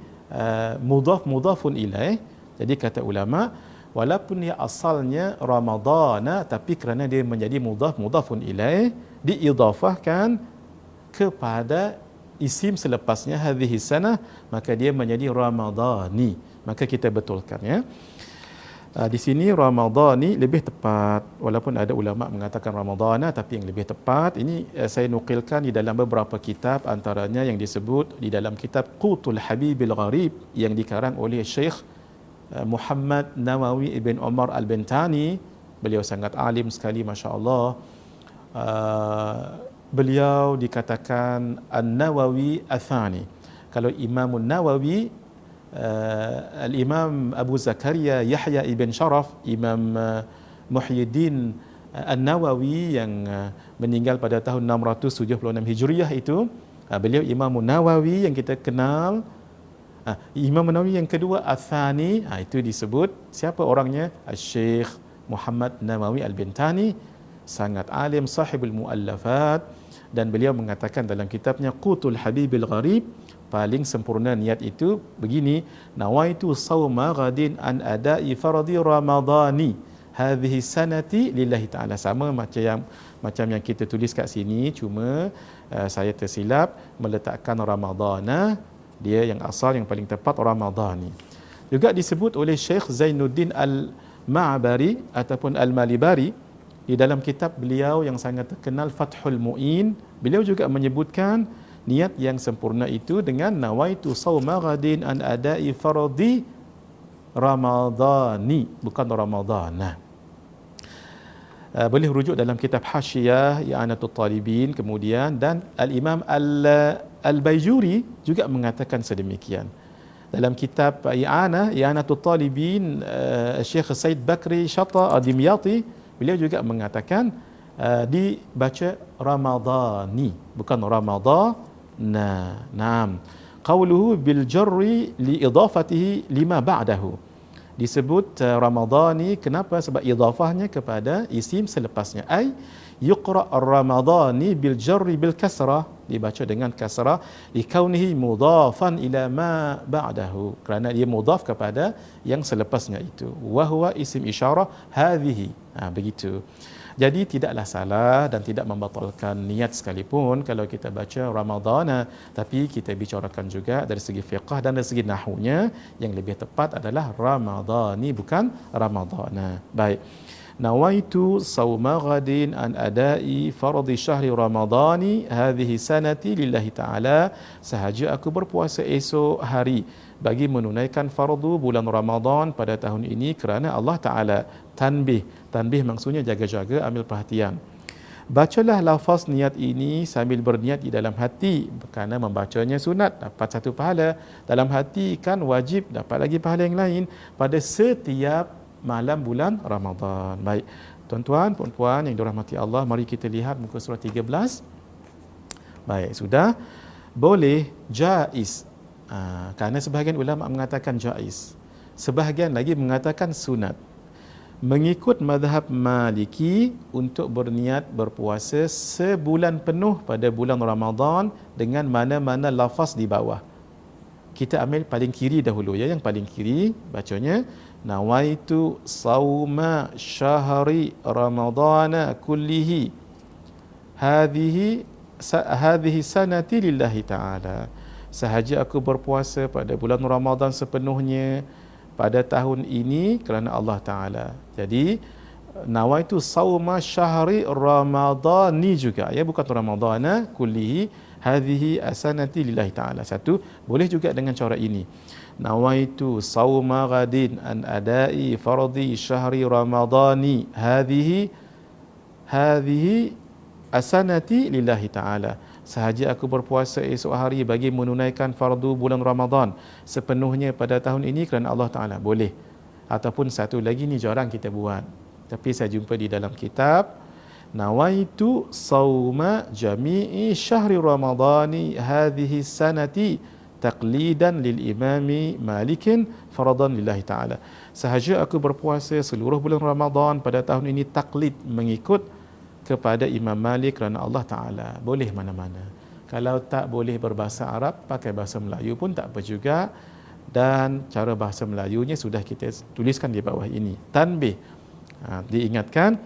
mudhafun ilaih. Jadi kata ulama, walaupun dia asalnya ramadana, tapi kerana dia menjadi mudhafun ilaih, diidhafahkan kepada isim selepasnya hadhihi sanah, maka dia menjadi ramadani. Maka kita betulkan, ya. Di sini ramadani lebih tepat, walaupun ada ulama mengatakan ramadana, tapi yang lebih tepat ini saya nukilkan di dalam beberapa kitab, antaranya yang disebut di dalam kitab Qutul Habibil Gharib yang dikarang oleh Syekh Muhammad Nawawi ibn Umar al-Bintani. Beliau sangat alim sekali, masya-Allah. Beliau dikatakan An-Nawawi Athani. Kalau Imam Nawawi, Al-Imam Abu Zakaria Yahya ibn Sharaf, Imam Muhyiddin An-Nawawi yang meninggal pada tahun 676 Hijriah itu, beliau Imam Nawawi yang kita kenal. Imam Nawawi yang kedua Athani, itu disebut siapa orangnya? Syekh Muhammad Nawawi Al-Bintani, sangat alim, sahibul muallafat, dan beliau mengatakan dalam kitabnya Qutul Habibil Gharib, paling sempurna niat itu begini: nawaitu sauma ghadin an ada'i fardhi ramadani hadhihi sanati lillahi ta'ala. Sama macam yang kita tulis kat sini, cuma saya tersilap meletakkan ramadana, dia yang asal yang paling tepat ramadani. Juga disebut oleh Syekh Zainuddin Al-Ma'bari ataupun Al-Malibari di dalam kitab beliau yang sangat terkenal Fathul Mu'in. Beliau juga menyebutkan niat yang sempurna itu dengan nawaitu sauma ghadin an ada'i fardhi ramadani, bukan ramadana. Boleh rujuk dalam kitab Hasyiyah I'anatul Talibin kemudian, dan Al-Imam Al-Baijuri juga mengatakan sedemikian. Dalam kitab I'anatul Talibin, Syekh Said Bakri Syata Ad-Dimyati, beliau juga mengatakan dibaca ramadani, bukan ramadana. Naam. Qauluhu bil jarri li idafatihi lima ba'dahu. Disebut ramadani kenapa? Sebab idafahnya kepada isim selepasnya. Ai yuqra ar-ramadani bil jarri bil kasrah, dibaca dengan kasrah, li kaunihi mudafan ila ma ba'dahu, kerana dia mudaf kepada yang selepasnya itu. Wa huwa isim isyarah hadhihi. Begitu. Jadi tidaklah salah dan tidak membatalkan niat sekalipun kalau kita baca ramadana, tapi kita bicarakan juga dari segi fiqh dan dari segi nahwunya, yang lebih tepat adalah ramadani, bukan ramadana. Baik. Nawaitu sauma ghadin an ada'i fardhi syahri ramadani hadhihi sanati lillahi ta'ala. Sahaja aku berpuasa esok hari bagi menunaikan fardu bulan Ramadan pada tahun ini kerana Allah Ta'ala. Tanbih maksudnya jaga-jaga, ambil perhatian. Bacalah lafaz niat ini sambil berniat di dalam hati, kerana membacanya sunat, dapat satu pahala. Dalam hati kan wajib, dapat lagi pahala yang lain pada setiap malam bulan Ramadan. Baik, tuan-tuan, puan-puan yang dirahmati Allah, mari kita lihat muka surah 13. Baik, sudah. Boleh, jaiz. Kerana sebahagian ulama mengatakan jaiz, sebahagian lagi mengatakan sunat. Mengikut mazhab Maliki untuk berniat berpuasa sebulan penuh pada bulan Ramadan dengan mana-mana lafaz di bawah. Kita ambil paling kiri dahulu ya, yang paling kiri bacanya nawaitu sauma syahri ramadana kullihi hadhihi sanati lillahi ta'ala. Sahaja aku berpuasa pada bulan Ramadan sepenuhnya pada tahun ini kerana Allah Ta'ala. Jadi nawaitu sauma syahri ramadani juga ya, bukan ramadana kullihi hadhihi asanati lillahi ta'ala. Satu, boleh juga dengan cara ini, nawaitu sauma ghadin an adai fardhi syahri ramadani hadhihi asanati lillahi ta'ala. Sahaja aku berpuasa esok hari bagi menunaikan fardu bulan Ramadan sepenuhnya pada tahun ini kerana Allah Ta'ala. Boleh. Ataupun satu lagi ni jarang kita buat, tapi saya jumpa di dalam kitab, nawaitu sauma jami'i syahri ramadani hadhihi sanati taqlidan lil imami malikin faradan lillahi ta'ala. Sahaja aku berpuasa seluruh bulan Ramadan pada tahun ini taklid, mengikut kepada Imam Malik kerana Allah Ta'ala. Boleh mana-mana. Kalau tak boleh berbahasa Arab, pakai bahasa Melayu pun tak apa juga. Dan cara bahasa Melayunya sudah kita tuliskan di bawah ini. Tanbih, diingatkan,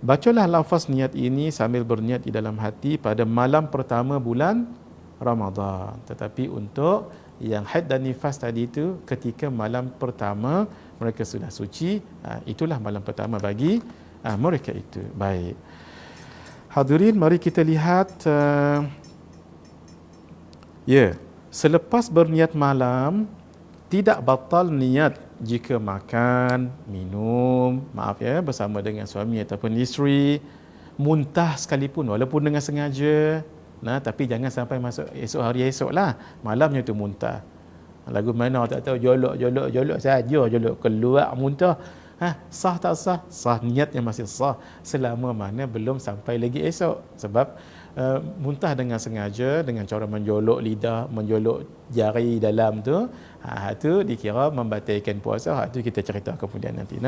bacalah lafaz niat ini sambil berniat di dalam hati pada malam pertama bulan Ramadan. Tetapi untuk yang haid dan nifas tadi itu, ketika malam pertama mereka sudah suci, itulah malam pertama bagi mereka itu. Baik. Hadirin, mari kita lihat selepas berniat malam tidak batal niat jika makan, minum, bersama dengan suami ataupun isteri, muntah sekalipun walaupun dengan sengaja. Tapi jangan sampai masuk esok hari esoklah, malamnya tu muntah. Lagu mana tak tahu, jolok saja, jolok keluar muntah. Sah tak sah? Sah, niatnya masih sah selama mana belum sampai lagi esok. Sebab muntah dengan sengaja, dengan cara menjolok lidah, menjolok jari dalam tu, tu dikira membatalkan puasa. Tu kita cerita kemudian nanti.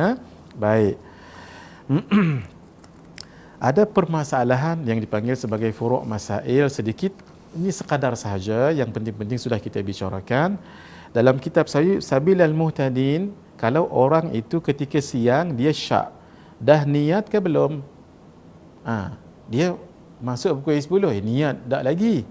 Baik. Ada permasalahan yang dipanggil sebagai furu' masail sedikit. Ini sekadar sahaja, yang penting-penting sudah kita bicarakan. Dalam kitab Sabilal Muhtadin, kalau orang itu ketika siang dia syak, dah niat ke belum? Dia masuk pukul 10, niat tak lagi.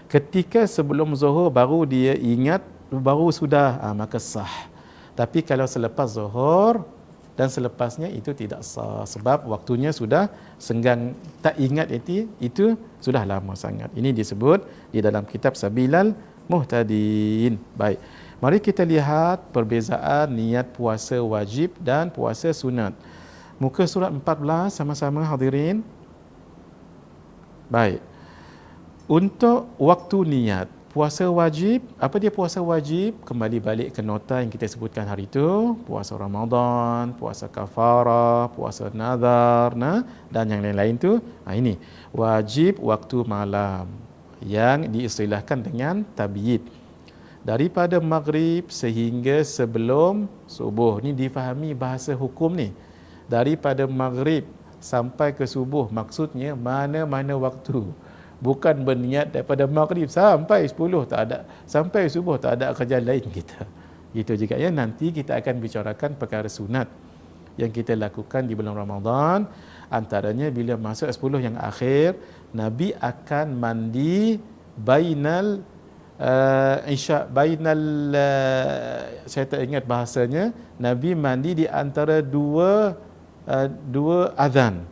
Ketika sebelum zuhur baru dia ingat, baru sudah, maka sah. Tapi kalau selepas zuhur dan selepasnya itu tidak sah, sebab waktunya sudah senggang, tak ingat itu sudah lama sangat. Ini disebut di dalam kitab Sabilal Muhtadin. Baik. Mari kita lihat perbezaan niat puasa wajib dan puasa sunat. Muka surat 14 sama-sama hadirin. Baik. Untuk waktu niat, puasa wajib, apa dia puasa wajib? Kembali balik ke nota yang kita sebutkan hari itu, puasa Ramadan, puasa kafarah, puasa nazar, dan yang lain-lain tu. Ini wajib waktu malam yang diistilahkan dengan tabyid. Daripada maghrib sehingga sebelum subuh. Ni difahami bahasa hukum ni. Daripada maghrib sampai ke subuh, maksudnya mana-mana waktu. Bukan berniat daripada maghrib sampai 10 tak ada, sampai subuh tak ada kerja lain kita. Gitu juga ya. Nanti kita akan bicarakan perkara sunat yang kita lakukan di bulan Ramadan. Antaranya bila masuk 10 yang akhir, Nabi akan mandi bainal saya tak ingat bahasanya, Nabi mandi di antara dua azan,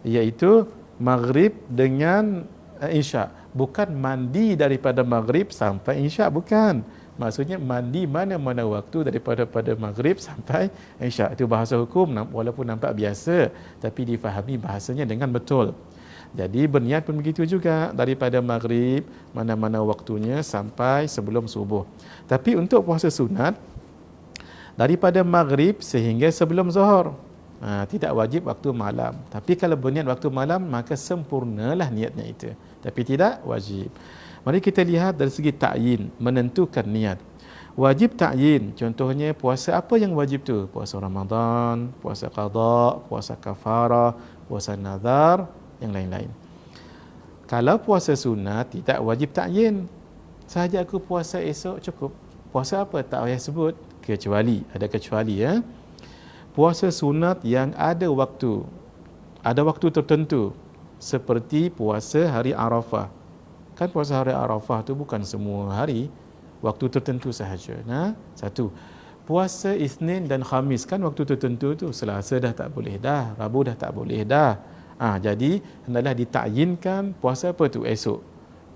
iaitu maghrib dengan isyak. Bukan mandi daripada maghrib sampai isyak, bukan. Maksudnya mandi mana-mana waktu daripada maghrib sampai isyak. Itu bahasa hukum, walaupun nampak biasa, tapi difahami bahasanya dengan betul. Jadi berniat pun begitu juga daripada maghrib mana-mana waktunya sampai sebelum subuh. Tapi untuk puasa sunat daripada maghrib sehingga sebelum zuhur. Tidak wajib waktu malam. Tapi kalau berniat waktu malam maka sempurnalah niatnya itu. Tapi tidak wajib. Mari kita lihat dari segi ta'yin, menentukan niat. Wajib ta'yin, contohnya puasa apa yang wajib tu? Puasa Ramadan, puasa qada, puasa kafarah, puasa nazar, yang lain-lain. Kalau puasa sunat tidak wajib ta'yin. Sahaja aku puasa esok cukup. Puasa apa tak payah sebut, kecuali ada kecuali ya. Puasa sunat yang ada waktu tertentu, seperti puasa hari Arafah. Kan puasa hari Arafah tu bukan semua hari, waktu tertentu sahaja. Satu. Puasa Isnin dan Khamis kan waktu tertentu tu, Selasa dah tak boleh dah, Rabu dah tak boleh dah. Jadi hendaklah ditakyinkan puasa apa tu esok.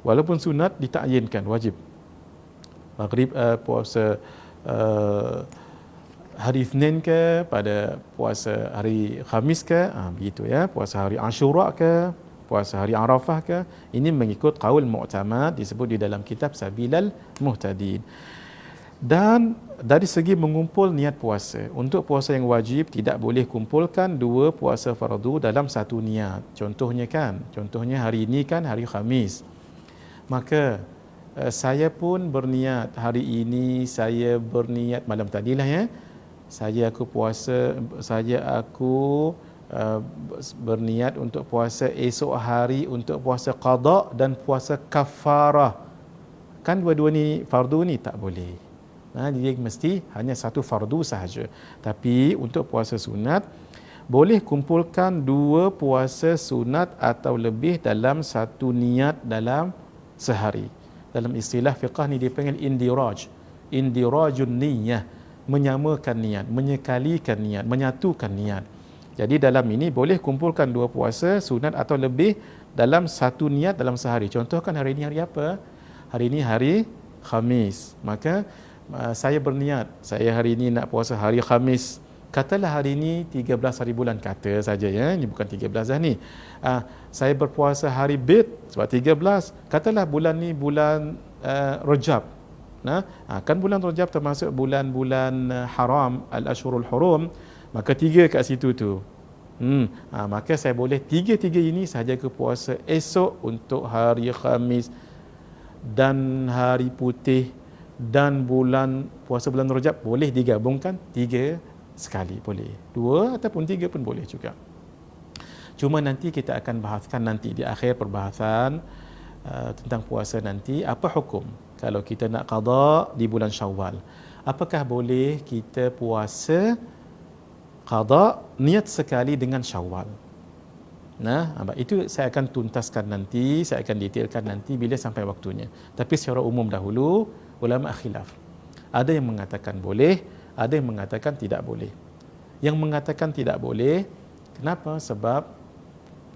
Walaupun sunat ditakyinkan wajib. Maghrib puasa hari Isnin ke, pada puasa hari Khamis ke, begitu ya, puasa hari Ashura ke, puasa hari Arafah ke, ini mengikut qaul mu'tamad disebut di dalam kitab Sabilal Muhtadin. Dan dari segi mengumpul niat puasa, untuk puasa yang wajib tidak boleh kumpulkan dua puasa fardu dalam satu niat. Contohnya hari ini kan hari Khamis. Maka saya pun berniat hari ini, saya berniat malam tadilah ya, aku berniat untuk puasa esok hari, untuk puasa qada dan puasa kafarah. Kan dua-dua ni fardu ni tak boleh. Jadi mesti hanya satu fardu sahaja. Tapi untuk puasa sunat boleh kumpulkan dua puasa sunat atau lebih dalam satu niat dalam sehari. Dalam istilah fiqh ni dipanggil indirajun niyyah, menyamakan niat, menyekalikan niat, menyatukan niat. Jadi dalam ini boleh kumpulkan dua puasa sunat atau lebih dalam satu niat dalam sehari. Contohkan hari ini hari apa? Hari ini hari Khamis. Maka saya berniat, saya hari ini nak puasa hari Khamis. Katalah hari ini 13 hari bulan, kata saja ya, ini bukan 13 dah ni. Saya berpuasa hari Bid sebab 13. Katalah bulan ni bulan Rajab. Kan bulan Rajab termasuk bulan-bulan haram, al-ashhurul hurum, maka 3 kat situ tu. Maka saya boleh 3 ini sahaja ke puasa esok untuk hari Khamis dan hari putih dan puasa bulan Rajab boleh digabungkan 3 sekali boleh. 2 ataupun 3 pun boleh juga. Cuma nanti kita akan bahaskan nanti di akhir perbahasan tentang puasa nanti, apa hukum kalau kita nak qada di bulan Syawal. Apakah boleh kita puasa qada niat sekali dengan Syawal? Itu saya akan tuntaskan nanti, saya akan detailkan nanti bila sampai waktunya. Tapi secara umum dahulu ulama khilaf. Ada yang mengatakan boleh, ada yang mengatakan tidak boleh. Yang mengatakan tidak boleh, kenapa? Sebab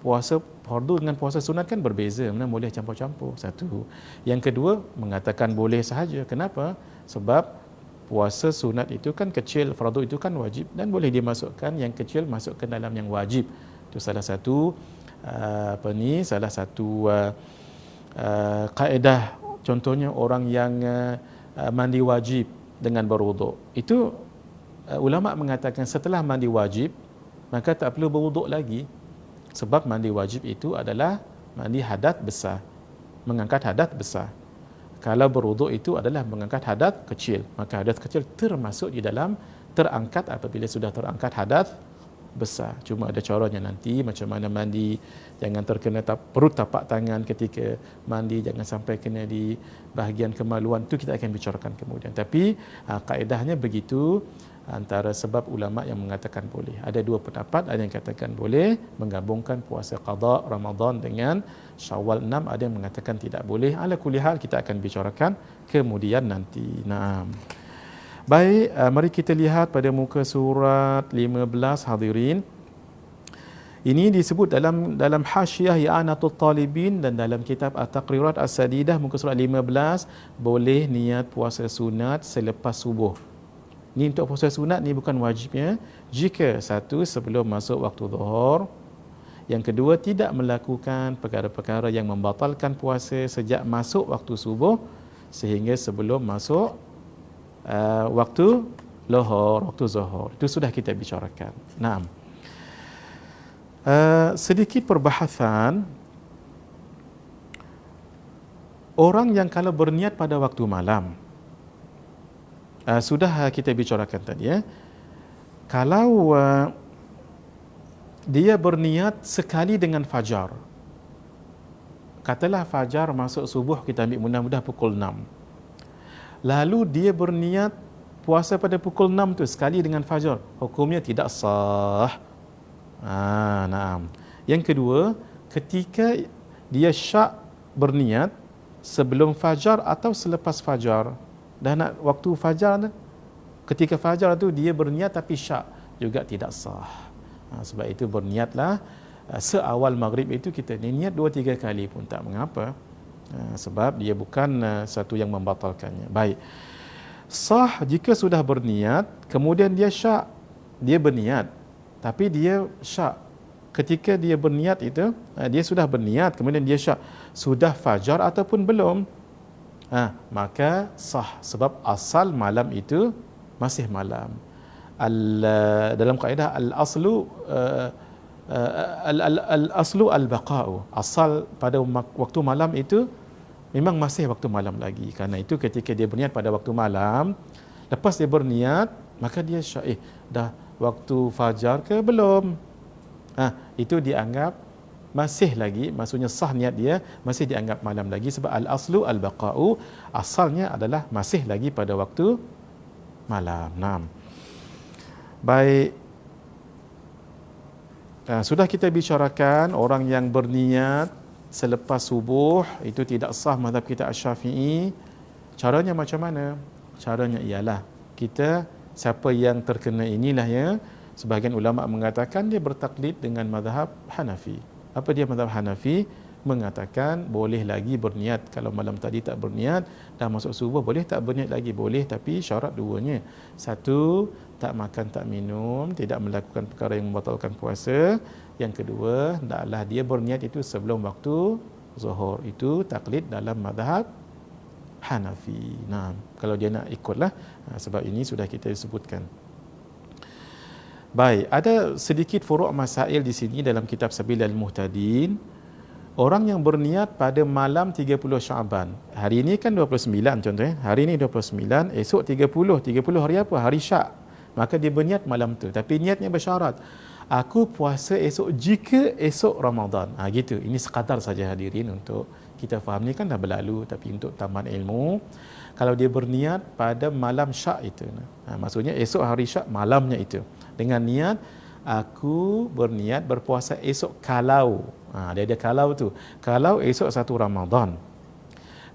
puasa fardu dengan puasa sunat kan berbeza, mana boleh campur-campur. Satu. Yang kedua, mengatakan boleh sahaja. Kenapa? Sebab puasa sunat itu kan kecil, fardu itu kan wajib, dan boleh dimasukkan yang kecil masuk ke dalam yang wajib. Itu salah satu kaedah. Contohnya orang yang mandi wajib dengan berwuduk. Itu ulama mengatakan setelah mandi wajib maka tak perlu berwuduk lagi, sebab mandi wajib itu adalah mandi hadas besar, mengangkat hadas besar. Kalau berwuduk itu adalah mengangkat hadas kecil, maka hadas kecil termasuk di dalam terangkat apabila sudah terangkat hadas besar. Cuma ada caranya nanti macam mana mandi, jangan terkena perut tapak tangan ketika mandi, jangan sampai kena di bahagian kemaluan, tu kita akan bicarakan kemudian. Tapi kaedahnya begitu, antara sebab ulama yang mengatakan boleh. Ada 2 pendapat, ada yang katakan boleh menggabungkan puasa qada Ramadan dengan Syawal 6, ada yang mengatakan tidak boleh. Ala kulli hal kita akan bicarakan kemudian nanti. Baik, mari kita lihat pada muka surat 15 hadirin. Ini disebut dalam Hasyiah I'anatul Talibin dan dalam kitab At-Taqrirat As-Sadidah muka surat 15, boleh niat puasa sunat selepas subuh. Ni untuk puasa sunat ni bukan wajibnya. Jika satu sebelum masuk waktu zuhur, Yang kedua, tidak melakukan perkara-perkara yang membatalkan puasa sejak masuk waktu subuh sehingga sebelum masuk waktu lohor, waktu zuhur. Itu sudah kita bicarakan. Naam. Sedikit perbahasan. Orang yang kalau berniat pada waktu malam, sudah kita bicarakan tadi ya. Kalau dia berniat sekali dengan fajar, katalah fajar masuk subuh, kita ambil mudah-mudah pukul 6. Lalu dia berniat puasa pada pukul 6 tu sekali dengan fajar, hukumnya tidak sah. Naam. Yang kedua, ketika dia syak berniat sebelum fajar atau selepas fajar, dah nak waktu fajar, ketika fajar tu dia berniat tapi syak, juga tidak sah. Sebab itu berniatlah seawal maghrib itu kita niat 2-3 kali pun tak mengapa, sebab dia bukan satu yang membatalkannya. Baik, sah jika sudah berniat kemudian dia syak, dia berniat tapi dia syak. Ketika dia berniat itu, dia sudah berniat kemudian dia syak, sudah fajar ataupun belum, maka sah, sebab asal malam itu masih malam. Dalam kaedah al-aslu al-aslu al-baqa'u, asal pada waktu malam itu memang masih waktu malam lagi. Karena itu ketika dia berniat pada waktu malam, lepas dia berniat, maka dia syak, dah waktu fajar ke belum? Itu dianggap masih lagi, maksudnya sah niat dia, masih dianggap malam lagi, sebab al-aslu al-baqa'u, asalnya adalah masih lagi pada waktu malam. Naam. Baik, sudah kita bicarakan orang yang berniat selepas subuh itu tidak sah mazhab kita Asy-Syafi'i. Caranya macam mana? Caranya ialah kita, siapa yang terkena inilah ya, sebahagian ulama mengatakan dia bertaklid dengan mazhab Hanafi. Apa dia mazhab Hanafi? Mengatakan boleh lagi berniat. Kalau malam tadi tak berniat, dah masuk subuh, boleh tak berniat lagi? Boleh, tapi syarat duanya. Satu, tak makan tak minum, tidak melakukan perkara yang membatalkan puasa. Yang kedua, hendaklah dia berniat itu sebelum waktu zuhur. Itu taklid dalam mazhab Hanafi. Nah, kalau dia nak ikutlah, sebab ini sudah kita sebutkan. Baik, ada sedikit furu' masail di sini dalam kitab Sabilal Muhtadin. Orang yang berniat pada malam 30 Syaban. Hari ini kan 29 contohnya. Hari ini 29, esok 30. 30 hari apa? Hari Syak. Maka dia berniat malam tu. Tapi niatnya bersyarat, aku puasa esok jika esok Ramadan. Gitu. Ini sekadar saja hadirin untuk kita faham. Ni kan dah berlalu, tapi untuk tambahan ilmu, kalau dia berniat pada malam Syak itu, maksudnya esok hari Syak malamnya itu, dengan niat aku berniat berpuasa esok kalau, dia ada kalau tu, kalau esok 1 Ramadan.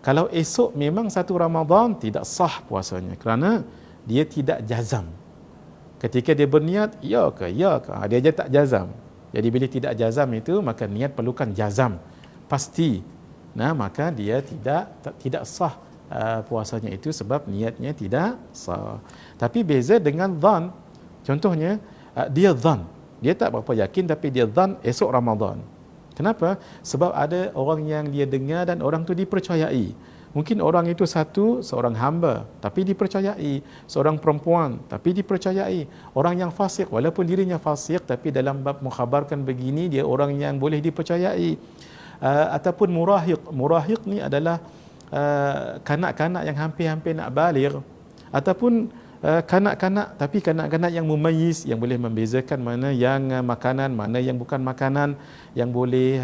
Kalau esok memang 1 Ramadan, tidak sah puasanya kerana dia tidak jazam. Ketika dia berniat, ya ke, dia aja tak jazam. Jadi bila tidak jazam itu, maka niat perlukan jazam, pasti. Maka dia tidak sah puasanya itu, sebab niatnya tidak sah. Tapi beza dengan dhan. Contohnya, dia dhan, dia tak berapa yakin tapi dia dhan esok Ramadan. Kenapa? Sebab ada orang yang dia dengar dan orang tu dipercayai. Mungkin orang itu seorang hamba tapi dipercayai, seorang perempuan tapi dipercayai, orang yang fasik walaupun dirinya fasik tapi dalam bab mengkhabarkan begini dia orang yang boleh dipercayai. Ataupun murahiq ni adalah kanak-kanak yang hampir-hampir nak baligh, ataupun kanak-kanak tapi kanak-kanak yang mumayyiz, yang boleh membezakan mana yang makanan, mana yang bukan makanan, yang boleh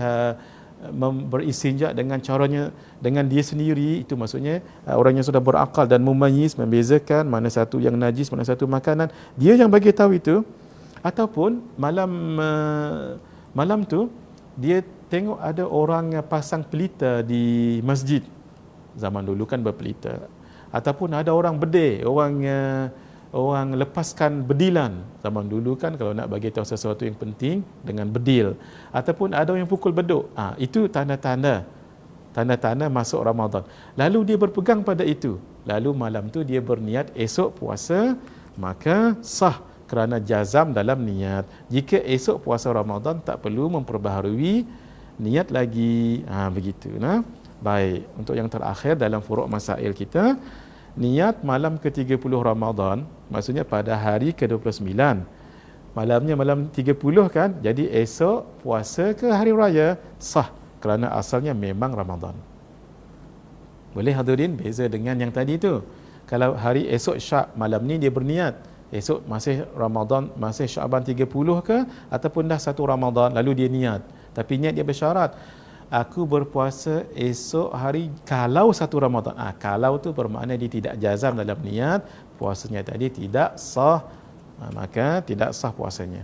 beristinja dengan caranya, dengan dia sendiri. Itu maksudnya orang yang sudah berakal dan mumayyiz, membezakan mana satu yang najis, mana satu makanan, dia yang bagi tahu itu. Ataupun malam tu dia tengok ada orang pasang pelita di masjid. Zaman dulu kan berpelita. Ataupun ada orang bedil, orang lepaskan bedilan. Zaman dulu kan kalau nak bagi tahu sesuatu yang penting dengan bedil. Ataupun ada yang pukul beduk. Itu tanda-tanda masuk Ramadan. Lalu dia berpegang pada itu. Lalu malam tu dia berniat esok puasa, maka sah. kerana jazam dalam niat. Jika esok puasa Ramadan tak perlu memperbaharui niat lagi. Begitu. Nah. Baik, untuk yang terakhir dalam furuk masail kita, niat malam ke-30 Ramadan, maksudnya pada hari ke-29. Malamnya malam 30 kan, jadi esok puasa ke hari raya sah kerana asalnya memang Ramadan. Boleh hadirin, beza dengan yang tadi tu. Kalau hari esok Syak, malam ni dia berniat, esok masih Ramadan, masih Syaban 30 ke ataupun dah satu Ramadan, lalu dia niat. Tapi niat dia bersyarat, aku berpuasa esok hari kalau satu Ramadan. Kalau tu bermakna dia tidak jazam dalam niat, puasanya tadi tidak sah, maka tidak sah puasanya.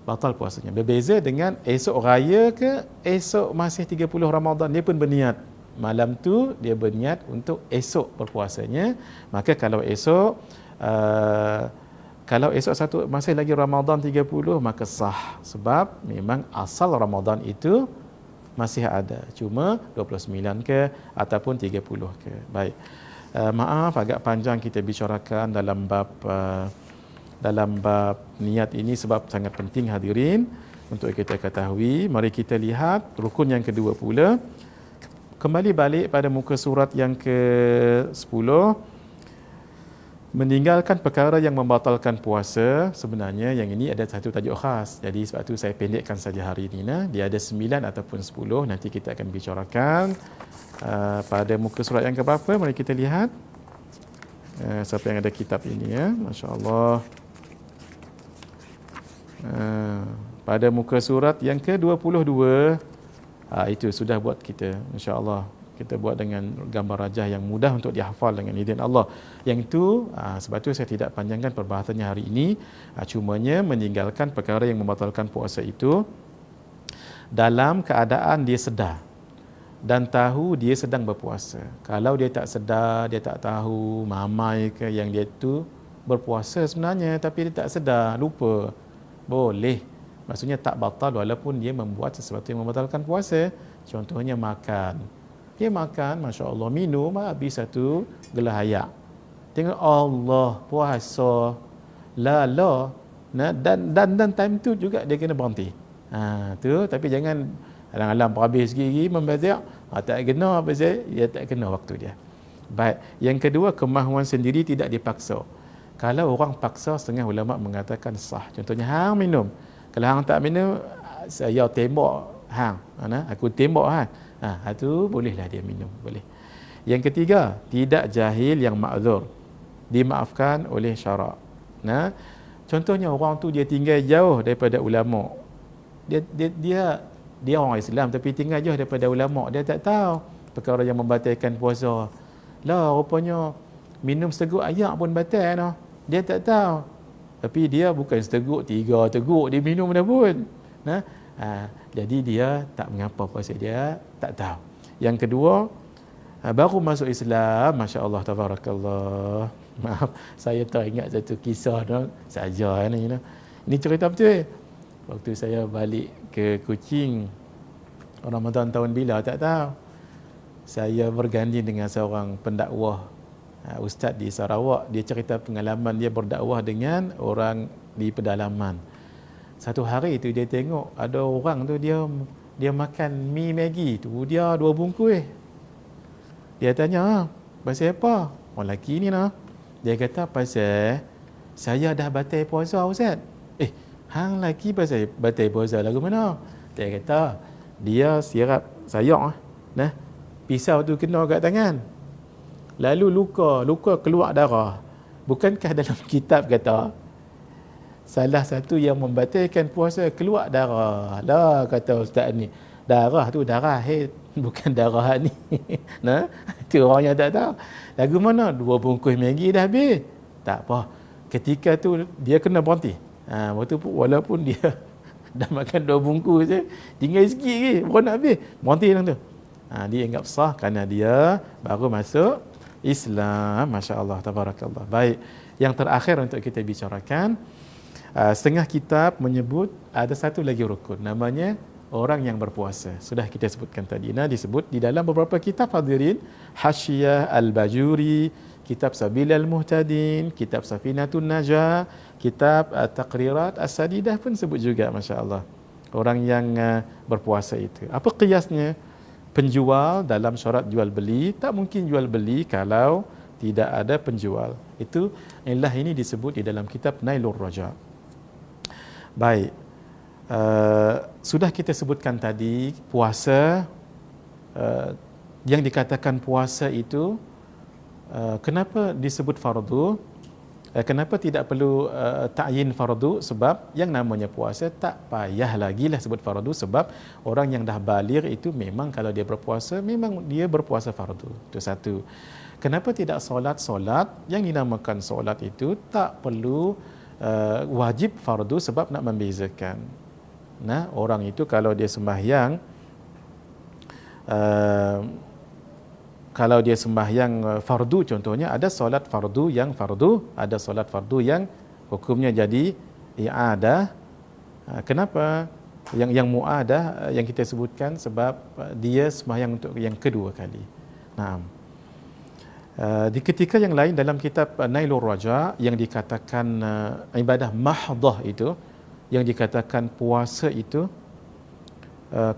Batal puasanya. Berbeza dengan esok raya ke esok masih 30 Ramadan, dia pun berniat. Malam tu dia berniat untuk esok berpuasanya. Maka kalau esok satu masih lagi Ramadan 30, maka sah. Sebab memang asal Ramadan itu masih ada, cuma 29 ke ataupun 30 ke. Baik. Maaf agak panjang kita bicarakan dalam bab niat ini sebab sangat penting hadirin untuk kita ketahui. Mari kita lihat rukun yang kedua pula. Kembali balik pada muka surat yang ke-10. Meninggalkan perkara yang membatalkan puasa. Sebenarnya yang ini ada satu tajuk khas, jadi sebab tu saya pendekkan saja hari ini. Dia ada 9 ataupun 10. Nanti kita akan bicarakan pada muka surat yang keberapa. Mari kita lihat. Siapa yang ada kitab ini ya, Masya Allah. Pada muka surat yang ke-22. Itu sudah buat kita, Masya Allah. Kita buat dengan gambar rajah yang mudah untuk dihafal dengan izin Allah. Yang itu, sebab itu saya tidak panjangkan perbahasannya hari ini. Cumanya meninggalkan perkara yang membatalkan puasa itu dalam keadaan dia sedar dan tahu dia sedang berpuasa. Kalau dia tak sedar, dia tak tahu, mamai ke yang dia tu berpuasa sebenarnya, tapi dia tak sedar, lupa, boleh. Maksudnya tak batal walaupun dia membuat sesuatu yang membatalkan puasa. Contohnya makan. Dia makan, Masya Allah, minum habis satu gelas ayak. Tengok Allah, puasa. Dan time tu juga dia kena berhenti. Tu, tapi jangan alang-alang habis gigi membazir. Tak kena apa saya, dia tak kena waktu dia. Baik. Yang kedua, kemahuan sendiri tidak dipaksa. Kalau orang paksa, setengah ulama mengatakan sah. Contohnya hang minum. Kalau hang tak minum, saya tembak hang. Aku tembak hang. Itu bolehlah dia minum, boleh. Yang ketiga, tidak jahil yang ma'zur, dimaafkan oleh syarak. Contohnya orang tu dia tinggal jauh daripada ulama. Dia orang Islam tapi tinggal jauh daripada ulama. Dia tak tahu perkara yang membatalkan puasa. Rupanya minum seteguk ayak pun batal. Dia tak tahu. Tapi dia bukan seteguk, 3 teguk dia minum dah pun. Jadi dia tak mengapa puasa, dia tak tahu. Yang kedua, baru masuk Islam, Masya Allah, tabarakallah. Maaf, saya teringat satu kisah saja ni. Ini cerita betul. Waktu saya balik ke Kuching Ramadan tahun bila tak tahu, saya berganding dengan seorang pendakwah, ustaz di Sarawak. Dia cerita pengalaman dia berdakwah dengan orang di pedalaman. Satu hari tu dia tengok ada orang tu dia makan mi Maggi tu, dia 2 bungkus. Dia tanya, pasal apa? Orang lelaki ni dia kata, pasal saya dah batal puasa ustaz. Hang lelaki pasal batal puasa lagu mana? Dia kata, dia sirap sayang pisau tu kena kat tangan. Lalu luka keluar darah. Bukankah dalam kitab kata salah satu yang membatalkan puasa keluar darah? Kata ustaz ni. Darah tu darah haid, bukan darah ni. Itu orang yang tak tahu. Lagu mana? 2 bungkus Maggi dah habis. Tak apa. Ketika tu dia kena berhenti. Waktu walaupun dia dah makan 2 bungkus je, tinggal sikit lagi, baru nak habis. Berhenti dalam tu. Dia anggap sah kerana dia baru masuk Islam. Masya Allah, tabarakallah. Baik. Yang terakhir untuk kita bicarakan, setengah kitab menyebut ada satu lagi rukun, namanya orang yang berpuasa. Sudah kita sebutkan tadi. Disebut di dalam beberapa kitab hadirin, Hasyiah Al-Bajuri, kitab Sabil Al-Muhtadin, kitab Safinatun Najah, kitab Taqrirat As-Sadidah pun sebut juga, masya-Allah, orang yang berpuasa itu. Apa qiyasnya? Penjual dalam syarat jual beli tak mungkin jual beli kalau tidak ada penjual. Inilah ini disebut di dalam kitab Nailur Raja. Baik, sudah kita sebutkan tadi puasa, yang dikatakan puasa itu kenapa disebut fardu? Kenapa tidak perlu ta'yin fardu? Sebab yang namanya puasa tak payah lagi lah sebut fardu, sebab orang yang dah baligh itu memang kalau dia berpuasa, memang dia berpuasa fardu. Itu satu. Kenapa tidak solat? Yang dinamakan solat itu tak perlu wajib fardu, sebab nak membezakan. Nah, orang itu kalau dia sembahyang, kalau dia sembahyang fardu contohnya, ada solat fardu yang fardu, ada solat fardu yang hukumnya jadi i'adah. Kenapa yang mu'adah yang kita sebutkan? Sebab dia sembahyang untuk yang kedua kali. Nah, di ketika yang lain dalam kitab Nailur Raja yang dikatakan ibadah mahdhah itu, yang dikatakan puasa itu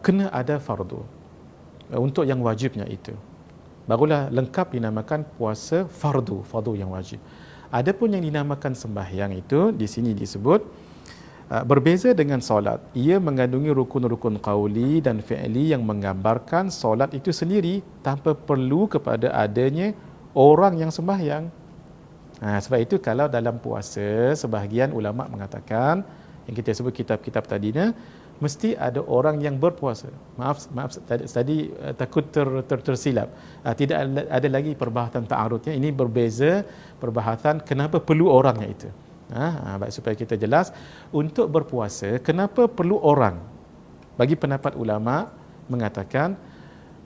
kena ada fardu untuk yang wajibnya itu, barulah lengkap dinamakan puasa fardu yang wajib. Adapun yang dinamakan sembahyang itu di sini disebut berbeza dengan solat. Ia mengandungi rukun-rukun qauli dan fi'li yang menggambarkan solat itu sendiri tanpa perlu kepada adanya orang yang sembahyang. Sebab itu kalau dalam puasa, sebahagian ulama mengatakan, yang kita sebut kitab-kitab tadinya, mesti ada orang yang berpuasa. Maaf tadi takut tersilap. Tidak ada lagi perbahasan ta'arudnya. Ini berbeza perbahasan kenapa perlu orangnya itu. Baik, supaya kita jelas, untuk berpuasa kenapa perlu orang? Bagi pendapat ulama mengatakan,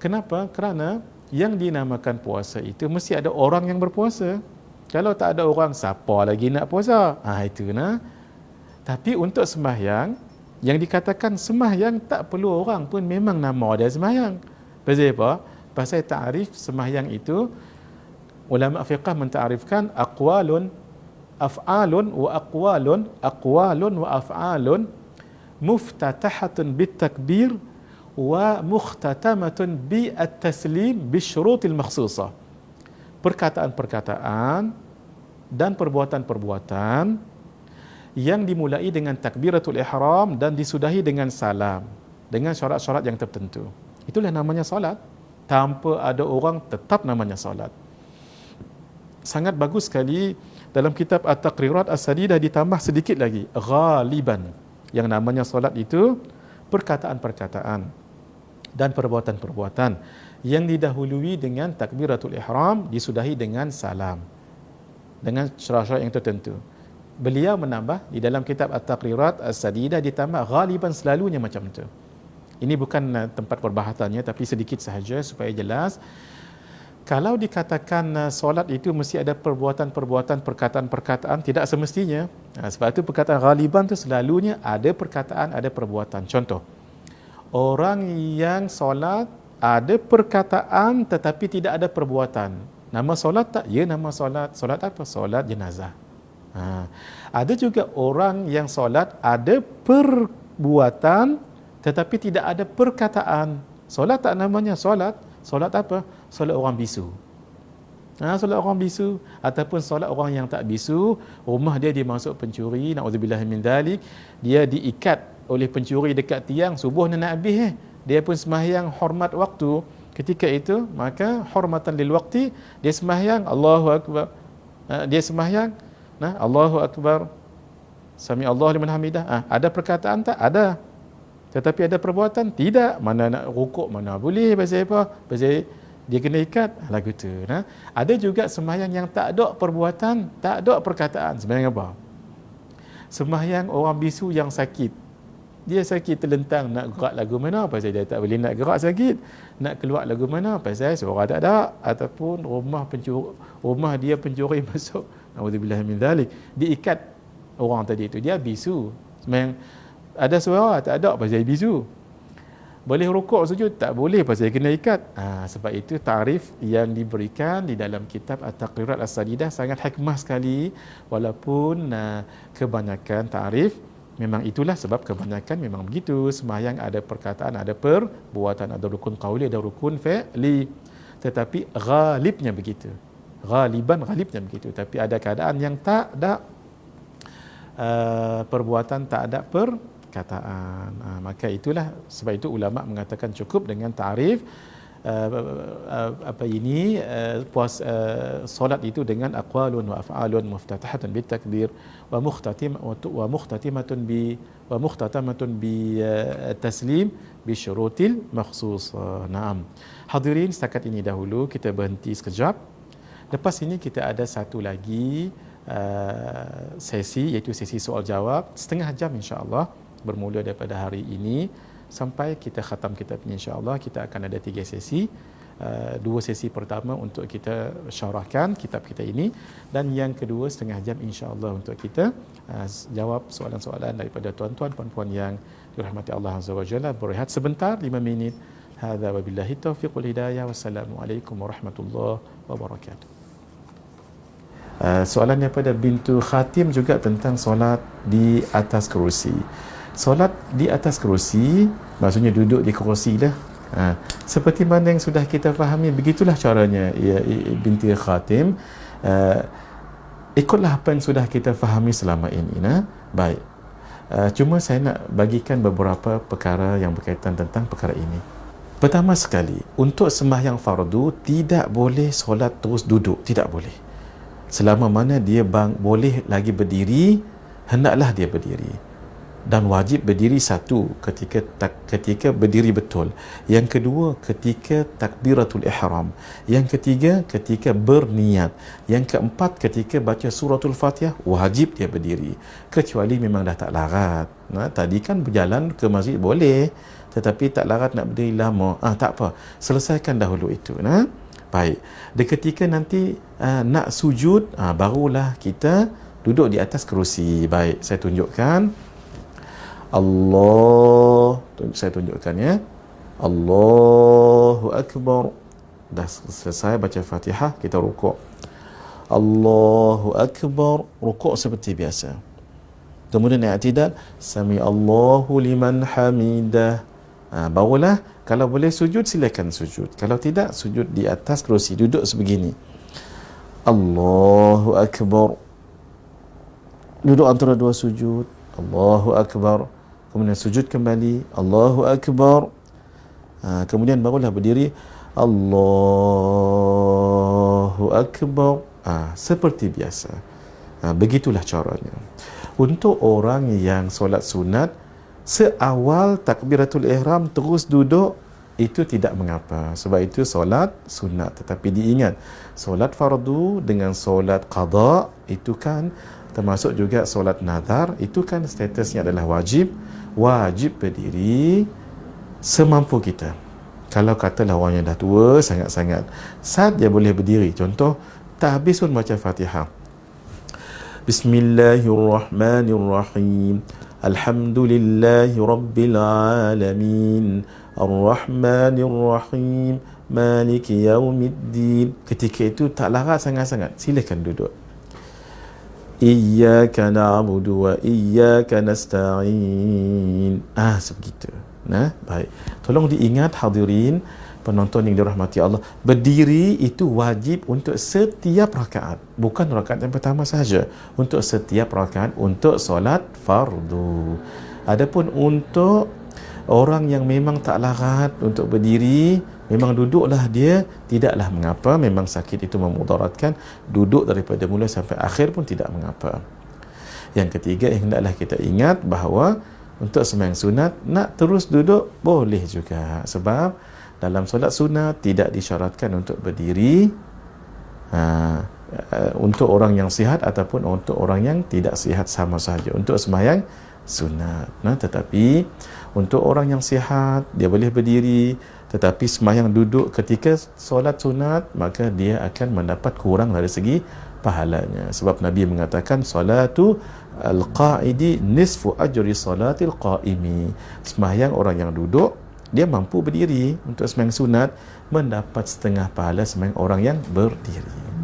kenapa? Kerana yang dinamakan puasa itu mesti ada orang yang berpuasa. Kalau tak ada orang, siapa lagi nak puasa? Itu nah. Tapi untuk sembahyang, yang dikatakan sembahyang tak perlu orang pun, memang nama dia sembahyang. Pasal apa? Pasal ta'rif sembahyang itu, ulama fiqh mentarifkan aqwalun, af'alun wa aqwalun wa af'alun muftatahatun bitakbir wa mukhtatamatun bi at-taslim bisyurutil makhsusah. Perkataan-perkataan dan perbuatan-perbuatan yang dimulai dengan takbiratul ihram dan disudahi dengan salam, dengan syarat-syarat yang tertentu. Itulah namanya solat. Tanpa ada orang tetap namanya solat. Sangat bagus sekali dalam kitab At-Taqrirat As-Sadidah ditambah sedikit lagi, ghaliban. Yang namanya solat itu perkataan-perkataan dan perbuatan-perbuatan yang didahului dengan takbiratul ihram, disudahi dengan salam, dengan syarat-syarat yang tertentu. Beliau menambah di dalam kitab At-Taqrirat As-Sadidah ditambah ghaliban, selalunya macam itu. Ini bukan tempat perbahasannya, tapi sedikit sahaja supaya jelas. Kalau dikatakan solat itu mesti ada perbuatan-perbuatan, perkataan-perkataan, tidak semestinya. Sebab itu perkataan ghaliban itu selalunya ada perkataan, ada perbuatan. Contoh, orang yang solat ada perkataan tetapi tidak ada perbuatan. Nama solat tak? Ya, nama solat. Solat apa? Solat jenazah. Ada juga orang yang solat ada perbuatan tetapi tidak ada perkataan. Solat tak namanya solat. Solat apa? Solat orang bisu. Solat orang bisu. Ataupun solat orang yang tak bisu, rumah dia dimasuk pencuri, na'udzubillah min dzalik, dia diikat oleh pencuri dekat tiang, subuh nak habis, dia pun sembahyang hormat waktu. Ketika itu, maka hormatan lil waqti, dia sembahyang Allahu akbar. Dia sembahyang Allahu akbar, sami Allahu liman hamidah. Ada perkataan tak? Ada. Tetapi ada perbuatan? Tidak. Mana nak rukuk, mana boleh, pasal apa? Pasal dia kena ikat. Lagu tu. Ada juga sembahyang yang tak ada perbuatan, tak ada perkataan. Sembahyang apa? Sembahyang orang bisu yang sakit. Dia sakit terlentang, nak gerak lagu mana? Pasal dia tak boleh nak gerak, sakit. Nak keluar lagu mana? Pasal suara tak ada. Ataupun rumah dia pencuri masuk. Na'udzubillah min dzalik. Diikat orang tadi itu, dia bisu. Sembahyang ada suara tak ada, pasal bisu. Boleh rukuk sujud? Tak boleh, pasal kena ikat. Sebab itu tarif yang diberikan di dalam kitab At-Taqrirat As-Sadidah sangat hikmah sekali, walaupun kebanyakan tarif memang itulah, sebab kebanyakan memang begitu. Sembahyang ada perkataan, ada perbuatan, ada rukun qauli, ada rukun fi'li. Tetapi ghalibnya begitu. Ghalibnya begitu. Tapi ada keadaan yang tak ada perbuatan, tak ada perkataan. Maka itulah, sebab itu ulama mengatakan cukup dengan tarif solat itu dengan aqwalun wa af'alun muftatahatan bitakbir wa mukhtatamatun bi taslim bi syurutil makhsusah. Naam. Hadirin, setakat ini dahulu kita berhenti sekejap. Lepas ini kita ada satu lagi sesi, iaitu sesi soal jawab setengah jam insya-Allah, bermula daripada hari ini sampai kita khatam kitab ini insya-Allah. Kita akan ada 3 sesi. 2 sesi pertama untuk kita syarahkan kitab kita ini, dan yang kedua setengah jam insya-Allah untuk kita jawab soalan-soalan daripada tuan-tuan puan-puan yang dirahmati Allah Azza wa Jalla. Berehat sebentar 5 minit. Hadza wabillahi taufiq wal hidayah. Wassalamualaikum warahmatullahi wabarakatuh. Soalan daripada Bintu Khatim juga tentang solat di atas kerusi. Solat di atas kerusi maksudnya duduk di kerusi lah. Seperti mana yang sudah kita fahami, begitulah caranya ya, Binti Khatim. Ikutlah apa yang sudah kita fahami selama ini. Baik. Cuma saya nak bagikan beberapa perkara yang berkaitan tentang perkara ini. Pertama sekali, untuk sembahyang fardu tidak boleh solat terus duduk, tidak boleh. Selama mana dia boleh lagi berdiri, hendaklah dia berdiri. Dan wajib berdiri, satu, ketika berdiri betul. Yang kedua, ketika takbiratul ihram. Yang ketiga, ketika berniat. Yang keempat, ketika baca suratul Fatihah, wajib dia berdiri. Kecuali memang dah tak larat. Tadi kan berjalan ke masjid boleh, tetapi tak larat nak berdiri lama. Tak apa, selesaikan dahulu itu. Baik. Dan ketika nanti nak sujud, barulah kita duduk di atas kerusi. Baik, saya tunjukkan. Saya tunjukkan ya. Allahu Akbar. Dah selesai baca Fatihah, kita rukuk. Allahu Akbar, rukuk seperti biasa. Kemudian i'tidal, Sami Allahu liman hamidah. Barulah kalau boleh sujud, silakan sujud. Kalau tidak, sujud di atas kerusi, duduk sebegini. Allahu Akbar. Duduk antara 2 sujud. Allahu Akbar. Kemudian sujud kembali. Allahu Akbar. Kemudian barulah berdiri. Allahu Akbar. Seperti biasa. Begitulah caranya. Untuk orang yang solat sunat, seawal takbiratul ihram terus duduk, itu tidak mengapa, sebab itu solat sunat. Tetapi diingat, solat fardu dengan solat qada itu kan termasuk juga solat nazar, itu kan statusnya adalah wajib berdiri semampu kita. Kalau katalah orang yang dah tua sangat-sangat, saat dia boleh berdiri, contoh tak habis pun baca Fatihah, Bismillahirrahmanirrahim, Alhamdulillahi Rabbil Alamin, Ar-Rahmanir-Rahim, Maliki Yaumiddin. Ketika itu tak larat sangat-sangat, silakan duduk. Iyyaka na'budu wa iyyaka nasta'in. Sebegitu. Baik. Tolong diingat hadirin, penonton yang dirahmati Allah, berdiri itu wajib untuk setiap rakaat, bukan rakaat yang pertama sahaja, untuk setiap rakaat untuk solat fardu. Adapun untuk orang yang memang tak larat untuk berdiri, memang duduklah dia, tidaklah mengapa. Memang sakit itu memudaratkan, duduk daripada mula sampai akhir pun tidak mengapa. Yang ketiga, hendaklah kita ingat bahawa untuk sembahyang sunat nak terus duduk boleh juga, sebab dalam solat sunat tidak disyaratkan untuk berdiri, untuk orang yang sihat ataupun untuk orang yang tidak sihat sama sahaja untuk sembahyang sunat. Tetapi untuk orang yang sihat, dia boleh berdiri, tetapi sembahyang duduk ketika solat sunat, maka dia akan mendapat kurang dari segi pahalanya. Sebab Nabi mengatakan, salatu al-qa'idi nisfu ajri salatil qa'imi. Sembahyang orang yang duduk dia mampu berdiri untuk sembahyang sunat, mendapat setengah pahala sembahyang orang yang berdiri.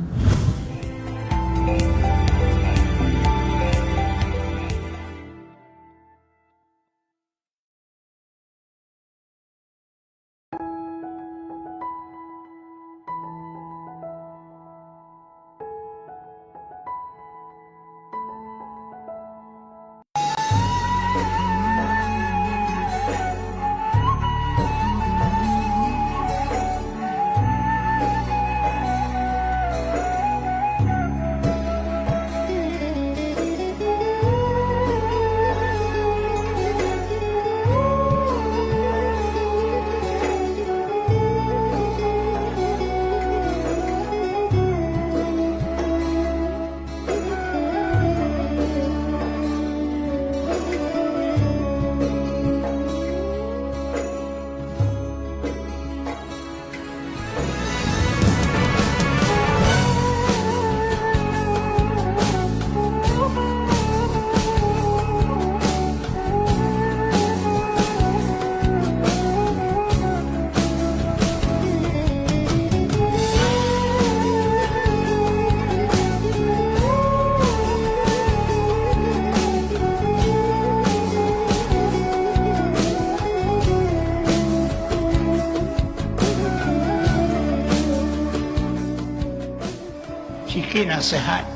Sikit nasihat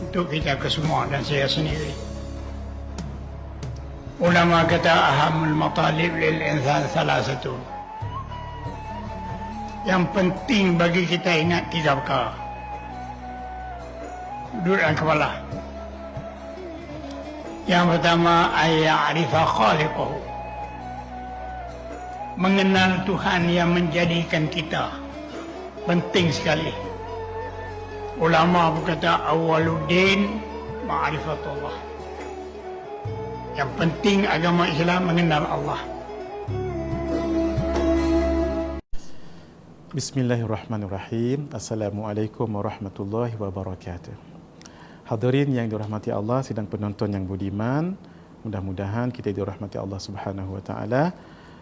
untuk kita kesemua dan saya sendiri. Ulama kata ahamul matalib lil insan salasatu. Yang penting bagi kita ingat 3 perkara. Duduk dalam kepala. Yang pertama, ayya'rifa khaliqahu. Mengenal Tuhan yang menjadikan kita. Penting sekali. Ulama berkata awaluddin ma'rifatullah. Yang penting agama Islam mengenal Allah. Bismillahirrahmanirrahim. Assalamualaikum warahmatullahi wabarakatuh. Hadirin yang dirahmati Allah, sidang penonton yang budiman, mudah-mudahan kita dirahmati Allah Subhanahu wa taala.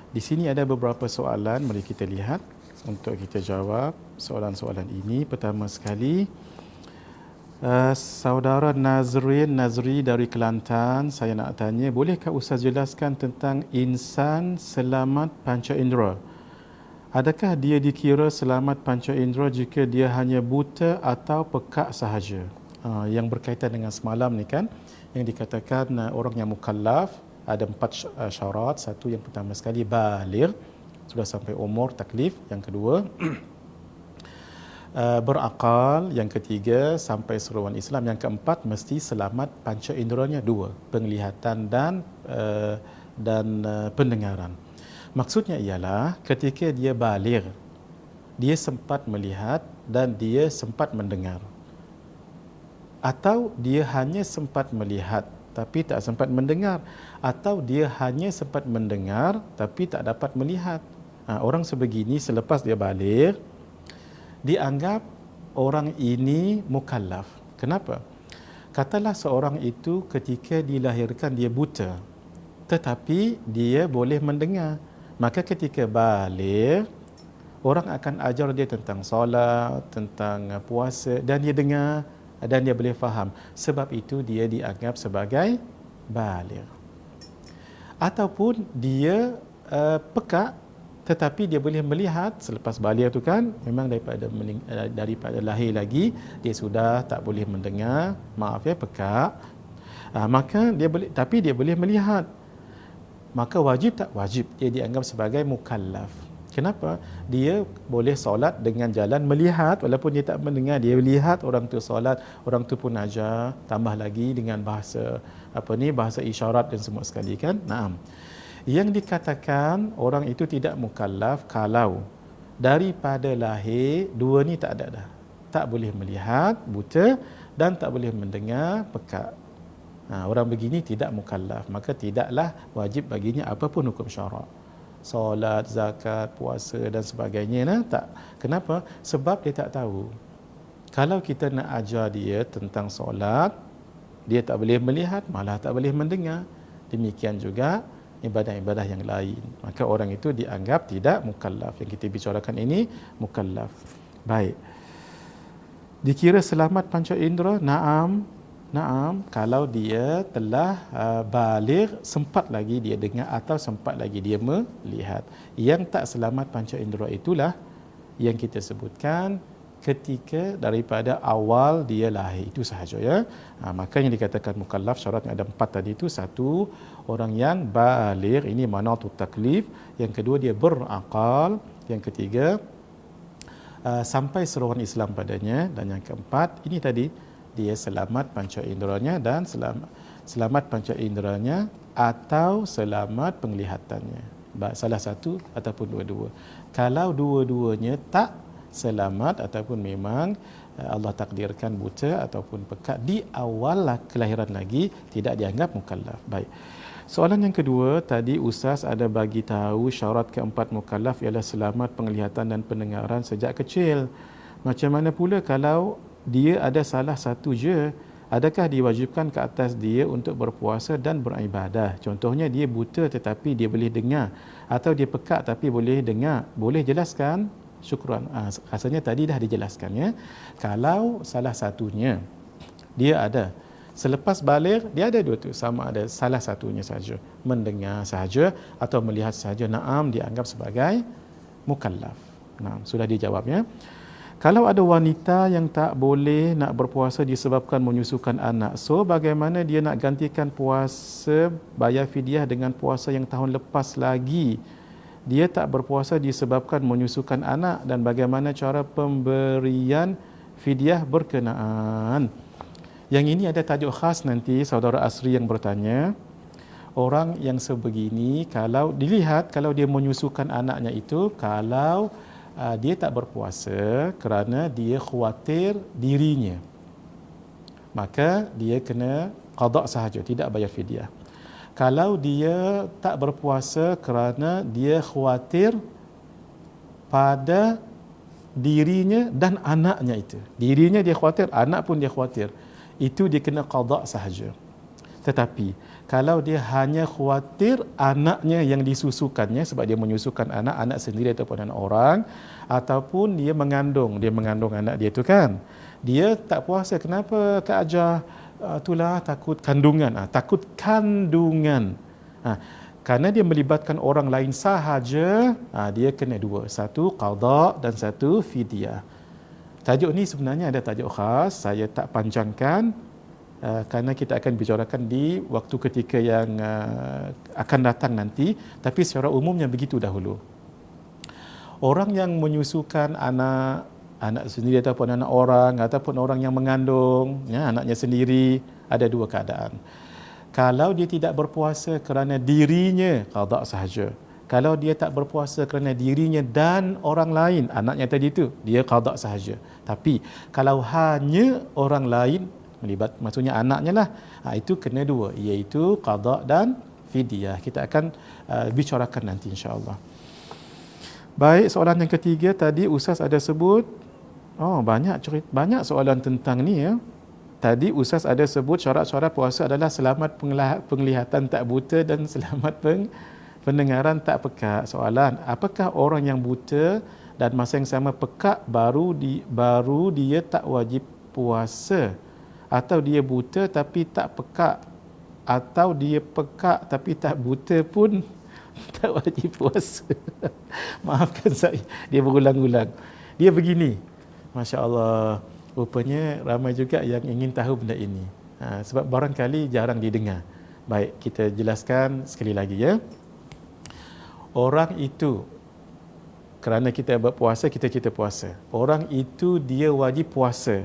Di sini ada beberapa soalan, mari kita lihat untuk kita jawab soalan-soalan ini. Pertama sekali, saudara Nazri dari Kelantan, saya nak tanya, bolehkah Ustaz jelaskan tentang insan selamat panca indera? Adakah dia dikira selamat panca indera jika dia hanya buta atau pekak sahaja? Yang berkaitan dengan semalam ni kan, yang dikatakan orang yang mukallaf ada 4 syarat. Satu, yang pertama sekali baligh, sudah sampai umur taklif. Yang kedua, berakal. Yang ketiga, sampai seruan Islam. Yang keempat, mesti selamat panca inderanya 2, penglihatan dan pendengaran. Maksudnya ialah ketika dia baligh, dia sempat melihat dan dia sempat mendengar, atau dia hanya sempat melihat tapi tak sempat mendengar, atau dia hanya sempat mendengar tapi tak dapat melihat. Orang sebegini selepas dia baligh, dianggap orang ini mukallaf. Kenapa? Katalah seorang itu ketika dilahirkan dia buta, tetapi dia boleh mendengar. Maka ketika baligh, orang akan ajar dia tentang solat, tentang puasa, dan dia dengar dan dia boleh faham. Sebab itu dia dianggap sebagai baligh. Ataupun dia pekak, tetapi dia boleh melihat. Selepas baligh tu kan, memang daripada lahir lagi dia sudah tak boleh mendengar, pekak. Maka dia boleh, tapi dia boleh melihat. Maka wajib tak? Wajib. Dia dianggap sebagai mukallaf. Kenapa? Dia boleh solat dengan jalan melihat, walaupun dia tak mendengar. Dia lihat orang tu solat, orang tu pun ajar, tambah lagi dengan bahasa bahasa isyarat dan semua sekali kan. Naam. Yang dikatakan orang itu tidak mukallaf kalau daripada lahir 2 ni tak ada dah. Tak boleh melihat, buta, dan tak boleh mendengar, pekak. Orang begini tidak mukallaf, maka tidaklah wajib baginya apapun hukum syarak. Solat, zakat, puasa dan sebagainya. Tak. Kenapa? Sebab dia tak tahu. Kalau kita nak ajar dia tentang solat, dia tak boleh melihat, malah tak boleh mendengar. Demikian juga ibadah-ibadah yang lain, maka orang itu dianggap tidak mukallaf. Yang kita bicarakan ini mukallaf. Baik. Dikira selamat panca indera? Naam, kalau dia telah baligh, sempat lagi dia dengar atau sempat lagi dia melihat. Yang tak selamat panca indera itulah yang kita sebutkan ketika daripada awal dia lahir, itu sahaja ya. Maka yang dikatakan mukallaf syaratnya ada 4 tadi itu. 1, orang yang baligh, ini manatut taklif. Yang kedua, dia berakal. Yang ketiga, sampai seruan Islam padanya. Dan yang keempat, ini tadi, dia selamat panca inderanya dan selamat panca inderanya atau selamat penglihatannya. Salah satu ataupun dua-dua. Kalau dua-duanya tak selamat ataupun memang Allah takdirkan buta ataupun pekat di awal kelahiran lagi, tidak dianggap mukallaf. Baik. Soalan yang kedua, tadi Ustaz ada bagi tahu syarat keempat mukallaf ialah selamat penglihatan dan pendengaran sejak kecil. Macam mana pula kalau dia ada salah satu je? Adakah diwajibkan ke atas dia untuk berpuasa dan beribadah? Contohnya dia buta tetapi dia boleh dengar, atau dia pekat tapi boleh dengar. Boleh jelaskan? Syukran. Rasanya tadi dah dijelaskan ya. Kalau salah satunya dia ada, selepas baligh dia ada dua tu, sama ada salah satunya saja, mendengar sahaja atau melihat sahaja, naam, dianggap sebagai mukallaf. Naam, sudah dijawab ya. Kalau ada wanita yang tak boleh nak berpuasa disebabkan menyusukan anak, so bagaimana dia nak gantikan puasa, bayar fidyah dengan puasa yang tahun lepas lagi? Dia tak berpuasa disebabkan menyusukan anak, dan bagaimana cara pemberian fidyah berkenaan? Yang ini ada tajuk khas nanti, saudara Asri yang bertanya. Orang yang sebegini, kalau dilihat, kalau dia menyusukan anaknya itu, kalau dia tak berpuasa kerana dia khawatir dirinya, maka dia kena qada sahaja, tidak bayar fidyah. Kalau dia tak berpuasa kerana dia khawatir pada dirinya dan anaknya itu, dirinya dia khawatir, anak pun dia khawatir, itu dia kena qada sahaja. Tetapi kalau dia hanya khawatir anaknya yang disusukannya, sebab dia menyusukan anak sendiri ataupun anak orang, ataupun dia mengandung anak dia tu kan, dia tak puasa. Kenapa Kak Ajah? Itulah takut kandungan. Takut kandungan. Kerana dia melibatkan orang lain sahaja, dia kena dua. Satu qada dan satu fidyah. Tajuk ni sebenarnya ada tajuk khas, saya tak panjangkan. Kerana kita akan bicarakan di waktu ketika yang akan datang nanti, tapi secara umumnya begitu dahulu. Orang yang menyusukan anak sendiri ataupun anak orang, ataupun orang yang mengandung ya, anaknya sendiri, ada dua keadaan. Kalau dia tidak berpuasa kerana dirinya, qada sahaja. Kalau dia tak berpuasa kerana dirinya dan orang lain, anaknya tadi tu, dia qada sahaja. Tapi kalau hanya orang lain, maksudnya anaknya lah, itu kena dua, iaitu qada dan fidyah. Kita akan bicarakan nanti insya-Allah. Baik, soalan yang ketiga tadi Ustaz ada sebut, banyak soalan tentang ni ya. Tadi Ustaz ada sebut syarat-syarat puasa adalah selamat penglihatan tak buta dan selamat pendengaran tak pekak. Soalan, apakah orang yang buta dan masa yang sama pekak baru dia tak wajib puasa? Atau dia buta tapi tak pekak, atau dia pekak tapi tak buta pun tak wajib puasa? Maafkan saya, dia berulang-ulang. Dia begini, Masya Allah, rupanya ramai juga yang ingin tahu benda ini, sebab barangkali jarang didengar. Baik, kita jelaskan sekali lagi ya. Orang itu, kerana kita berpuasa, kita puasa. Orang itu dia wajib puasa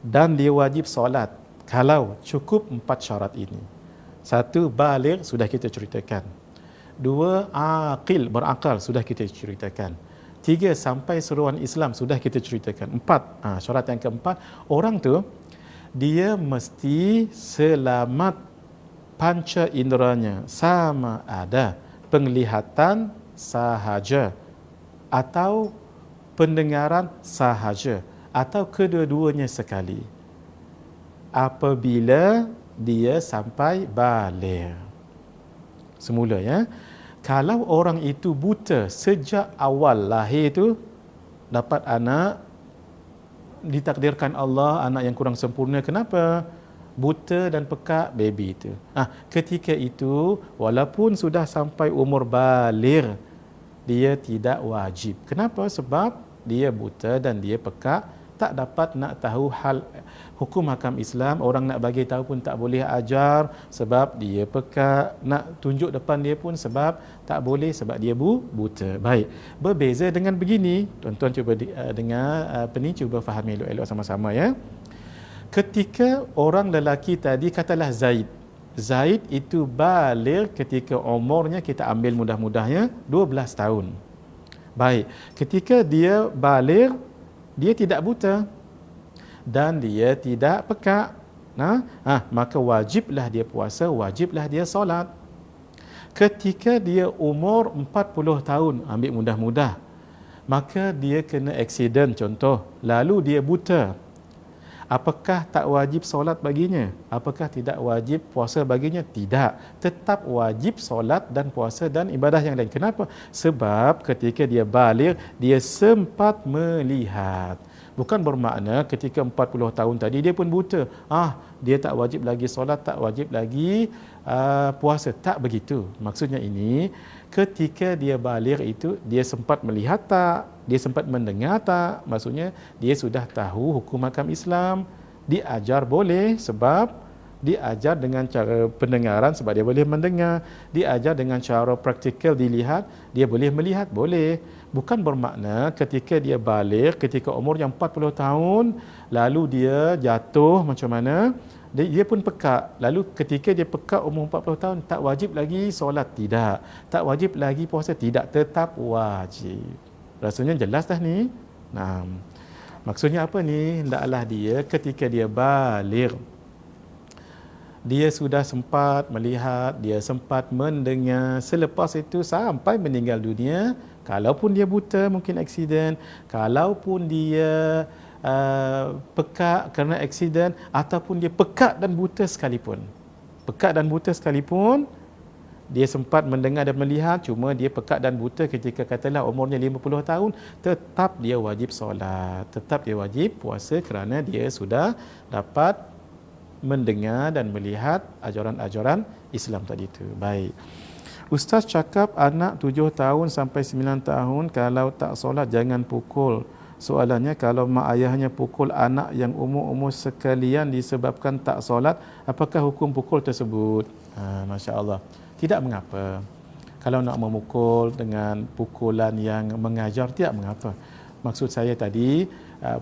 dan dia wajib solat kalau cukup 4 syarat ini. 1, baligh, sudah kita ceritakan. 2, aqil, berakal, sudah kita ceritakan. 3, sampai seruan Islam, sudah kita ceritakan. 4, syarat yang keempat, orang tu dia mesti selamat panca inderanya, sama ada penglihatan sahaja atau pendengaran sahaja, atau kedua-duanya sekali, apabila dia sampai baligh. semula ya. Kalau orang itu buta sejak awal lahir tu, dapat anak, ditakdirkan Allah anak yang kurang sempurna. Kenapa? Buta dan pekak baby itu. Ketika itu walaupun sudah sampai umur baligh, dia tidak wajib. Kenapa? Sebab dia buta dan dia pekak, tak dapat nak tahu hal hukum hakam Islam. Orang nak bagi tahu pun tak boleh ajar sebab dia pekak, nak tunjuk depan dia pun sebab tak boleh sebab dia buta. Baik, berbeza dengan begini. Tuan-tuan cuba dengar cuba fahami elok-elok sama-sama ya. Ketika orang lelaki tadi, katalah Zaid itu baligh ketika umurnya, kita ambil mudah-mudahnya 12 tahun. Baik, ketika dia baligh, dia tidak buta dan dia tidak pekak. Maka wajiblah dia puasa, wajiblah dia solat. Ketika dia umur 40 tahun, ambil mudah-mudah, maka dia kena aksiden contoh, lalu dia buta. Apakah tak wajib solat baginya? Apakah tidak wajib puasa baginya? Tidak. Tetap wajib solat dan puasa dan ibadah yang lain. Kenapa? Sebab ketika dia baligh, dia sempat melihat. Bukan bermakna ketika 40 tahun tadi dia pun buta. Dia tak wajib lagi solat, tak wajib lagi puasa. Tak begitu. Maksudnya ini, ketika dia baligh itu, dia sempat melihat tak? Dia sempat mendengar tak? Maksudnya dia sudah tahu hukum hakam Islam. Diajar boleh sebab diajar dengan cara pendengaran sebab dia boleh mendengar. Diajar dengan cara praktikal dilihat, dia boleh melihat, boleh. Bukan bermakna ketika dia baligh, ketika umur yang 40 tahun, lalu dia jatuh macam mana, dia pun pekak. Lalu ketika dia pekak umur 40 tahun, tak wajib lagi solat? Tidak. Tak wajib lagi puasa? Tidak. Tetap wajib. Rasanya jelas dah ni. Maksudnya apa ni? Hendaklah dia ketika dia baligh, dia sudah sempat melihat, dia sempat mendengar, selepas itu sampai meninggal dunia. Kalaupun dia buta, mungkin aksiden. Kalaupun dia pekak kerana aksiden, ataupun dia pekak dan buta sekalipun. Pekak dan buta sekalipun, dia sempat mendengar dan melihat, cuma dia pekak dan buta ketika katalah umurnya 50 tahun, tetap dia wajib solat, tetap dia wajib puasa kerana dia sudah dapat mendengar dan melihat ajaran-ajaran Islam tadi itu. Baik. Ustaz cakap anak 7 tahun sampai 9 tahun kalau tak solat jangan pukul. Soalannya, kalau mak ayahnya pukul anak yang umur-umur sekalian disebabkan tak solat, apakah hukum pukul tersebut? Masya Allah. Tidak mengapa. Kalau nak memukul dengan pukulan yang mengajar, tidak mengapa. Maksud saya tadi,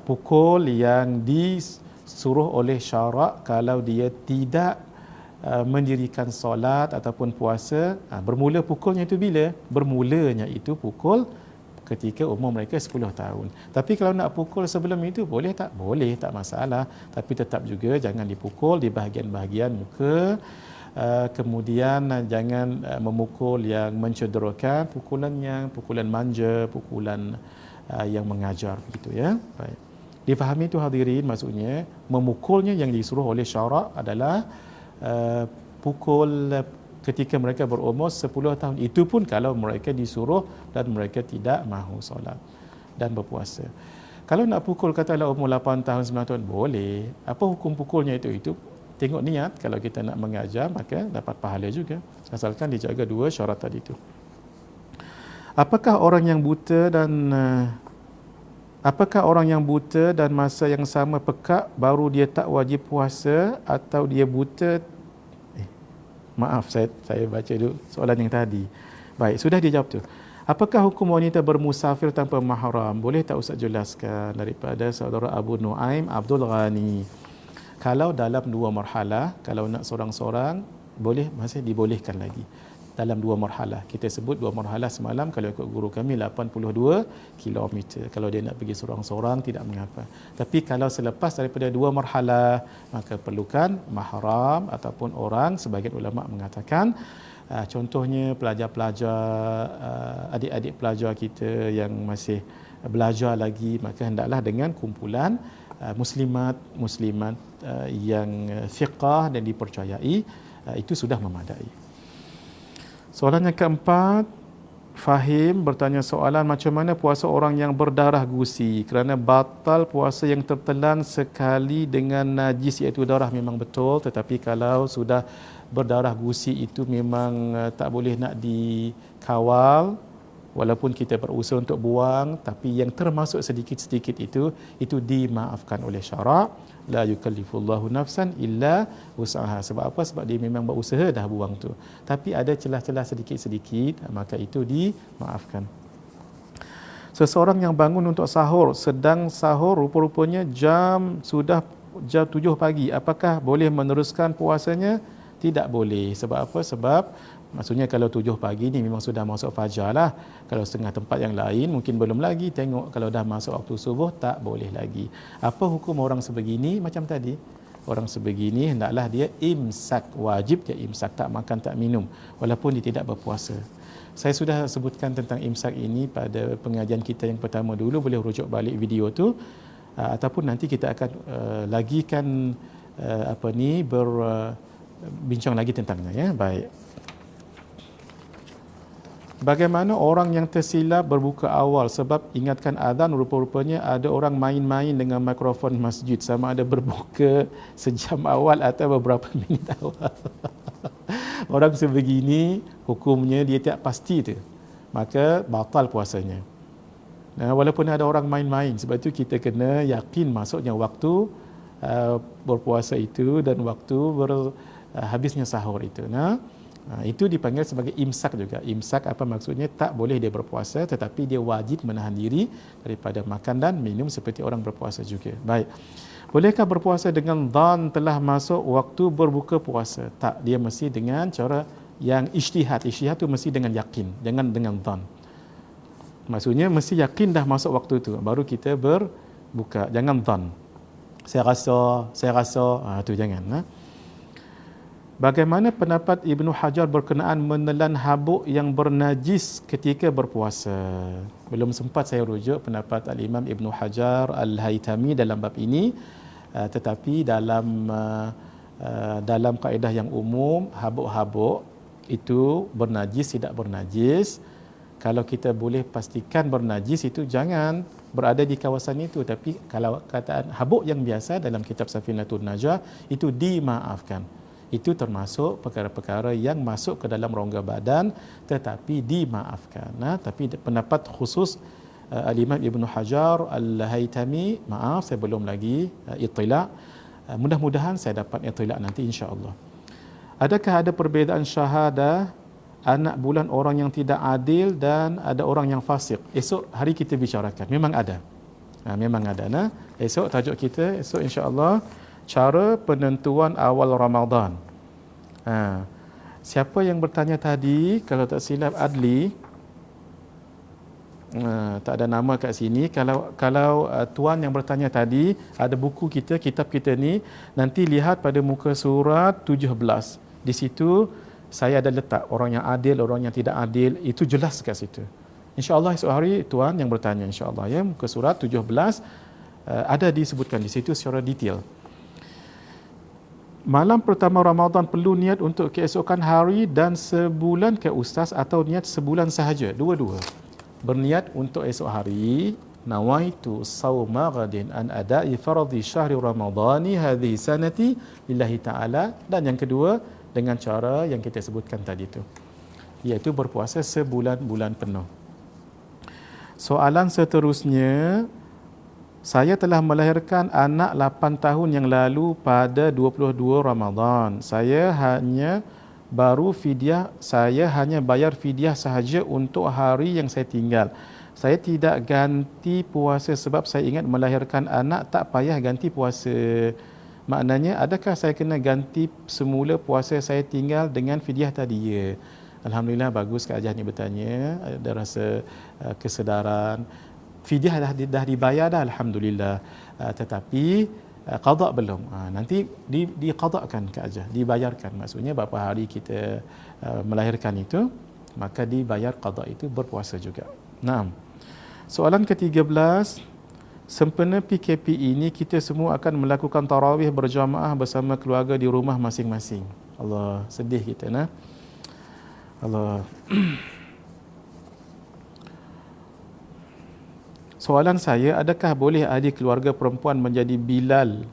pukul yang disuruh oleh syarak kalau dia tidak mendirikan solat ataupun puasa, bermula pukulnya itu bila? Bermulanya itu pukul ketika umur mereka 10 tahun. Tapi kalau nak pukul sebelum itu, boleh tak? Boleh, tak masalah. Tapi tetap juga jangan dipukul di bahagian-bahagian muka. Kemudian jangan memukul yang mencederakan, pukulan manja, pukulan yang mengajar begitu ya. Baik. Difahami itu hadirin, maksudnya memukulnya yang disuruh oleh syarak adalah pukul ketika mereka berumur 10 tahun. Itu pun kalau mereka disuruh dan mereka tidak mahu solat dan berpuasa. Kalau nak pukul katalah umur 8 tahun, 9 tahun, boleh. Apa hukum pukulnya itu? Itu tengok niat. Kalau kita nak mengajar, maka dapat pahala juga. Asalkan dijaga dua syarat tadi itu. Apakah orang yang buta dan masa yang sama pekak baru dia tak wajib puasa, atau dia buta? Maaf, saya baca dulu soalan yang tadi. Baik, sudah dijawab tu. Apakah hukum wanita bermusafir tanpa mahram? Boleh tak Ustaz jelaskan? Daripada saudara Abu Nuaim Abdul Ghani. Kalau dalam dua marhalah, kalau nak sorang-sorang, boleh, masih dibolehkan lagi. Dalam dua marhalah. Kita sebut dua marhalah semalam, kalau ikut guru kami 82 km. Kalau dia nak pergi sorang-sorang, tidak mengapa. Tapi kalau selepas daripada dua marhalah, maka perlukan mahram ataupun orang, sebagian ulama mengatakan, contohnya pelajar-pelajar, adik-adik pelajar kita yang masih belajar lagi, maka hendaklah dengan kumpulan muslimat yang thiqah dan dipercayai, itu sudah memadai. Soalan yang keempat, Fahim bertanya soalan macam mana puasa orang yang berdarah gusi, kerana batal puasa yang tertelan sekali dengan najis iaitu darah memang betul, tetapi kalau sudah berdarah gusi itu memang tak boleh nak dikawal. Walaupun kita berusaha untuk buang, tapi yang termasuk sedikit-sedikit itu dimaafkan oleh syarak. La yukallifullahu nafsan illa usaha. Sebab apa? Sebab dia memang berusaha dah buang tu. Tapi ada celah-celah sedikit-sedikit, maka itu dimaafkan. Seseorang yang bangun untuk sahur, sedang sahur rupa-rupanya sudah jam 7 pagi. Apakah boleh meneruskan puasanya? Tidak boleh. Sebab apa? Sebab maksudnya kalau 7 pagi ni memang sudah masuk fajar lah. Kalau setengah tempat yang lain mungkin belum lagi. Tengok kalau dah masuk waktu subuh tak boleh lagi. Apa hukum orang sebegini? Macam tadi, orang sebegini hendaklah dia imsak. Wajib dia imsak, tak makan tak minum walaupun dia tidak berpuasa. Saya sudah sebutkan tentang imsak ini pada pengajian kita yang pertama dulu. Boleh rujuk balik video tu, ataupun nanti kita akan lagikan bincang lagi tentangnya, ya. Baik. Bagaimana orang yang tersilap berbuka awal sebab ingatkan azan, rupa-rupanya ada orang main-main dengan mikrofon masjid, sama ada berbuka sejam awal atau beberapa minit awal. Orang sebegini hukumnya dia tak pasti tu, maka batal puasanya. Nah, walaupun ada orang main-main, sebab itu kita kena yakin masuknya waktu berpuasa itu dan waktu habisnya sahur itu. Itu dipanggil sebagai imsak juga. Imsak apa maksudnya? Tak boleh dia berpuasa, tetapi dia wajib menahan diri daripada makan dan minum seperti orang berpuasa juga. Baik. Bolehkah berpuasa dengan dhan telah masuk waktu berbuka puasa? Tak, dia mesti dengan cara yang ijtihad. Ijtihad tu mesti dengan yakin, jangan dengan dhan. Maksudnya mesti yakin dah masuk waktu tu baru kita berbuka, jangan dhan. Saya rasa, tu jangan. Bagaimana pendapat Ibnu Hajar berkenaan menelan habuk yang bernajis ketika berpuasa? Belum sempat saya rujuk pendapat Al-Imam Ibnu Hajar Al-Haytami dalam bab ini, tetapi dalam kaedah yang umum, habuk-habuk itu bernajis tidak bernajis. Kalau kita boleh pastikan bernajis, itu jangan berada di kawasan itu. Tapi kalau kataan habuk yang biasa dalam kitab Safinatun Najah itu dimaafkan. Itu termasuk perkara-perkara yang masuk ke dalam rongga badan tetapi dimaafkan. Tapi pendapat khusus Al-Imam Ibnu Hajar Al-Haytami, maaf saya belum lagi ittila'. Mudah-mudahan saya dapat ittila' nanti insya-Allah. Adakah ada perbezaan syahadah anak bulan orang yang tidak adil dan ada orang yang fasik? Esok hari kita bicarakan. Memang ada. Memang ada. Esok tajuk kita insya-Allah cara penentuan awal Ramadan. Siapa yang bertanya tadi, kalau tak silap Adli, tak ada nama kat sini. Kalau tuan yang bertanya tadi, ada buku kita, kitab kita ni, nanti lihat pada muka surat 17. Di situ saya ada letak orang yang adil, orang yang tidak adil, itu jelas kat situ. InsyaAllah esok hari tuan yang bertanya, insyaAllah, ya, muka surat 17 ada disebutkan di situ secara detail. Malam pertama Ramadan perlu niat untuk keesokan hari dan sebulan ke ustaz atau niat sebulan sahaja? Dua-dua. Berniat untuk esok hari, nawaitu sawma ghadin an ada'i faradhi syahri ramadhani hadhihi sanati lillahi ta'ala. Dan yang kedua dengan cara yang kita sebutkan tadi tu, iaitu berpuasa sebulan-bulan penuh. Soalan seterusnya, saya telah melahirkan anak 8 tahun yang lalu pada 22 Ramadan. Saya hanya bayar fidyah sahaja untuk hari yang saya tinggal. Saya tidak ganti puasa sebab saya ingat melahirkan anak tak payah ganti puasa. Maknanya adakah saya kena ganti semula puasa saya tinggal dengan fidyah tadi? Ya. Alhamdulillah, bagus Kak Ajah ni bertanya, ada rasa kesedaran. Fidyah dah dibayar dah, alhamdulillah. Tetapi qada belum. Nanti diqadakan Kak Ajah, dibayarkan. Maksudnya berapa hari kita melahirkan itu, maka dibayar qada itu, berpuasa juga. Naam. Soalan ke-13, sempena PKP ini kita semua akan melakukan tarawih berjamaah bersama keluarga di rumah masing-masing. Allah, sedih kita Allah. Soalan saya, adakah boleh ahli keluarga perempuan menjadi Bilal?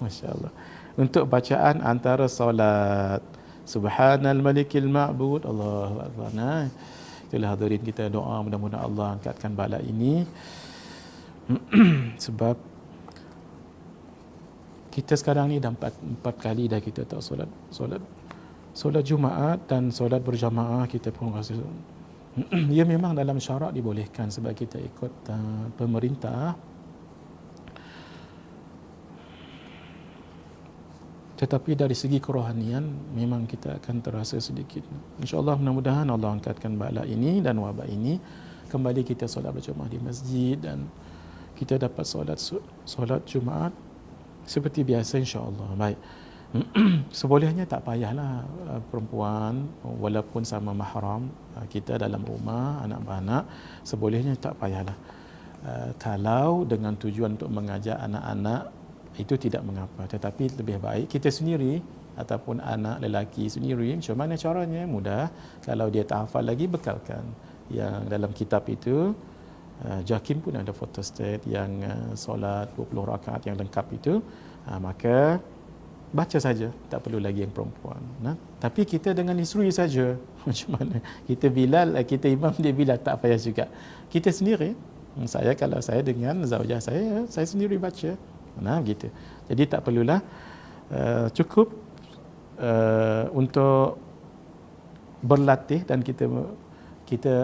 Masya Allah. Untuk bacaan antara solat. Subhanal Malikil Ma'bud. Allahu Akbar. Nah, itulah hadirin kita doa mudah-mudahan Allah angkatkan bala ini. Sebab kita sekarang ni dah empat kali dah kita tak solat Jumaat dan solat berjamaah kita pun rasa ia memang dalam syarak dibolehkan sebab kita ikut pemerintah. Tetapi dari segi kerohanian memang kita akan terasa sedikit. InsyaAllah mudah-mudahan Allah angkatkan bala ini dan wabak ini. Kembali kita solat berjamaah di masjid dan kita dapat solat Jumaat seperti biasa insya-Allah. Baik. Sebolehnya tak payahlah perempuan walaupun sama mahram kita dalam rumah anak beranak, sebolehnya tak payahlah. Kalau dengan tujuan untuk mengajar anak-anak itu tidak mengapa, tetapi lebih baik kita sendiri ataupun anak lelaki sendiri. Macam mana caranya? Mudah. Kalau dia tak hafal lagi, bekalkan yang dalam kitab itu. Jakim pun ada photostat yang solat 20 rakaat yang lengkap itu. Maka baca saja, tak perlu lagi yang perempuan. Nah, tapi kita dengan isteri saja. Macam mana? Kita Bilal, kita imam, dia Bilal, tak payah juga. Kita sendiri, kalau saya dengan zaujah saya sendiri baca. Nah, begitu. Jadi tak perlulah, cukup untuk berlatih dan kita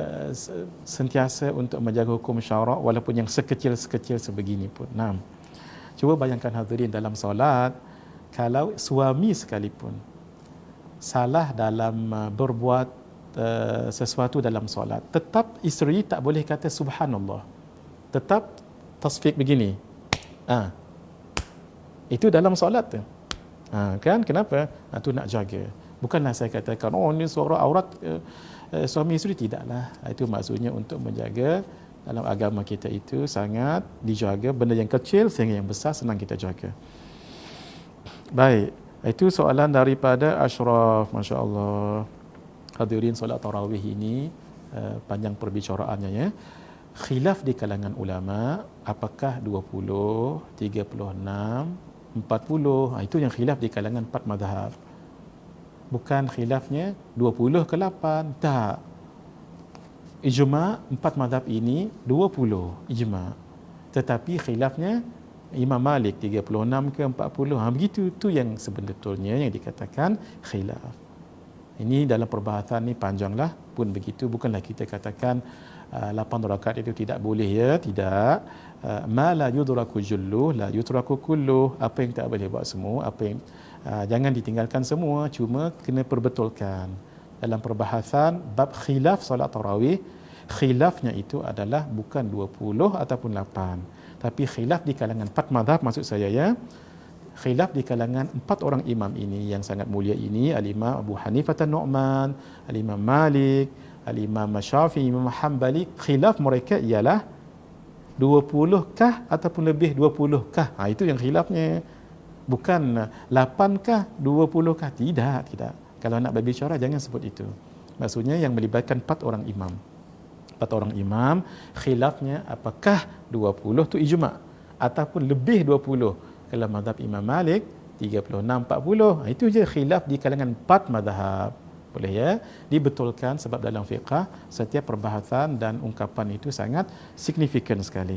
sentiasa untuk menjaga hukum syarak walaupun yang sekecil-sekecil sebegini pun. Nah, cuba bayangkan hadirin dalam solat, kalau suami sekalipun salah dalam berbuat sesuatu dalam solat, tetap isteri tak boleh kata subhanallah, tetap tasfiq begini. Itu dalam solat tu. Kan kenapa? Tu nak jaga. Bukanlah saya katakan ni suara aurat suami isteri, tidaklah. Itu maksudnya untuk menjaga. Dalam agama kita itu sangat dijaga, benda yang kecil sehingga yang besar senang kita jaga. Baik, itu soalan daripada Ashraf. Masya Allah. Hadirin solat tarawih ini panjang perbicaraannya ya. Khilaf di kalangan ulama, apakah 20, 36, 40. Itu yang khilaf di kalangan 4 mazhab. Bukan khilafnya 20 ke 8. Tak. Ijma' 4 mazhab ini 20 ijma'. Tetapi khilafnya Imam Malik 36 ke 40. Begitu, tu yang sebetulnya yang dikatakan khilaf. Ini dalam perbahasan ni panjanglah pun begitu. Bukanlah kita katakan 8 rakaat itu tidak boleh ya, tidak. Ma la yudraku jullu la yutraku kullu. Apa yang tak boleh buat semua, apa yang jangan ditinggalkan semua, cuma kena perbetulkan. Dalam perbahasan bab khilaf solat tarawih, khilafnya itu adalah bukan 20 ataupun 8. Tapi khilaf di kalangan 4 mazhab, maksud saya ya. Khilaf di kalangan 4 orang imam ini yang sangat mulia ini, Al-Imam Abu Hanifah An-Nu'man, Al-Imam Malik, Al-Imam Syafi'i, Imam Hanbali. Khilaf mereka ialah 20 kah ataupun lebih 20 kah. Itu yang khilafnya. Bukan 8 kah, 20 kah. Tidak. Kalau nak berbicara jangan sebut itu. Maksudnya yang melibatkan 4 orang imam. 4 orang imam, khilafnya apakah 20 tu ijma' ataupun lebih 20. Kalau mazhab Imam Malik 36, 40. Itu je khilaf di kalangan 4 mazhab. Boleh ya? Dibetulkan sebab dalam fiqh setiap perbahasan dan ungkapan itu sangat signifikan sekali.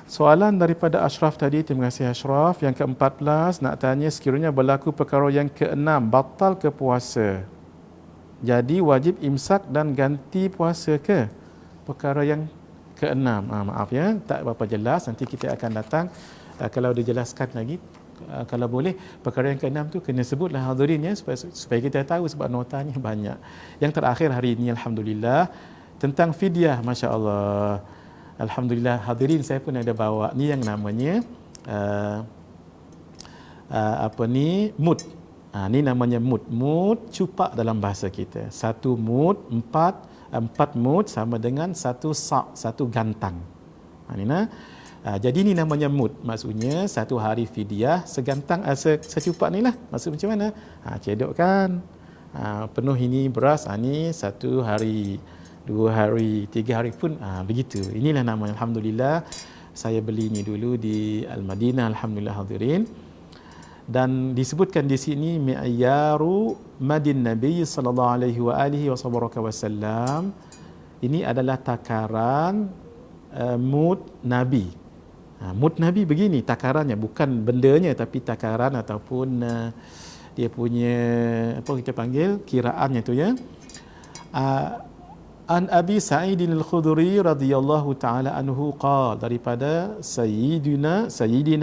Soalan daripada Ashraf tadi, terima kasih Ashraf. Yang ke-14 nak tanya, sekiranya berlaku perkara yang ke-6 batal ke puasa, jadi wajib imsak dan ganti puasa ke? Perkara yang ke-6. Maaf ya, tak berapa jelas. Nanti kita akan datang kalau dijelaskan lagi. Kalau boleh, perkara yang ke-6 tu kena sebutlah hadirin ya, supaya kita tahu sebab notanya banyak. Yang terakhir hari ini alhamdulillah tentang fidyah, masya-Allah. Alhamdulillah hadirin, saya pun ada bawa ni yang namanya mud. Ni namanya mud. Mud cupak dalam bahasa kita. 1 mud, 4 mud sama dengan 1 sa', 1 gantang. Jadi ni namanya mud. Maksudnya 1 hari fidyah segantang secupak ni lah. Maksud macam mana? Cedok kan. penuh ini beras, ni 1 hari, 2 hari, 3 hari pun begitu. Inilah nama, alhamdulillah saya beli ni dulu di Al-Madinah, alhamdulillah hadirin. Dan disebutkan di sini mi'yaru madin Nabi sallallahu alaihi wa alihi wasallam. Ini adalah takaran mud Nabi. Mud Nabi begini takarannya, bukan bendanya tapi takaran ataupun dia punya apa kita panggil kiraannya tu ya. An Abi Sa'id al-Khudri radhiyallahu taala anhu qala, daripada Sayyidina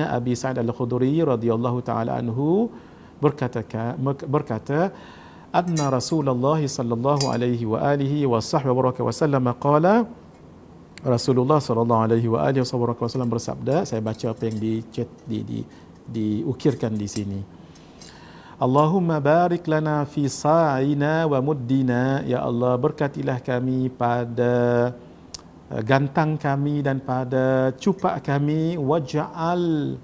Abi Sa'id al-Khudri radhiyallahu taala anhu berkata anna Rasulullah sallallahu alaihi wa alihi wa sahbihi wasallam qala, Rasulullah sallallahu alaihi wa alihi wasallam bersabda, saya baca apa yang diukirkan di sini. Allahumma barik lana fi sa'ina wa muddina, ya Allah berkatilah kami pada gantang kami dan pada cupak kami, waj'al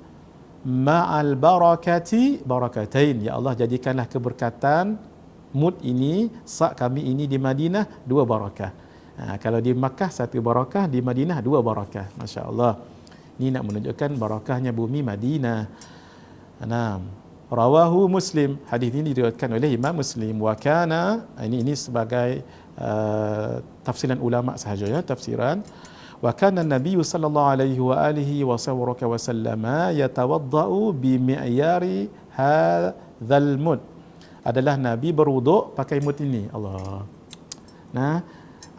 ma'al barakati barakatain, ya Allah jadikanlah keberkatan mud ini, sa' kami ini di Madinah 2 barakah. Kalau di Makkah 1 barakah, di Madinah 2 barakah. Masya-Allah. Ini nak menunjukkan barakahnya bumi Madinah. Rawahu Muslim. Hadis ini diriwayatkan oleh Imam Muslim. Wa kana, ini sebagai tafsiran ulama sahaja ya, tafsiran. Wa kana Nabi sallallahu alaihi wa alihi wasallam yatawaddau bi mi'yari hadzal mud. Adalah Nabi berwuduk pakai mud ini. Allah.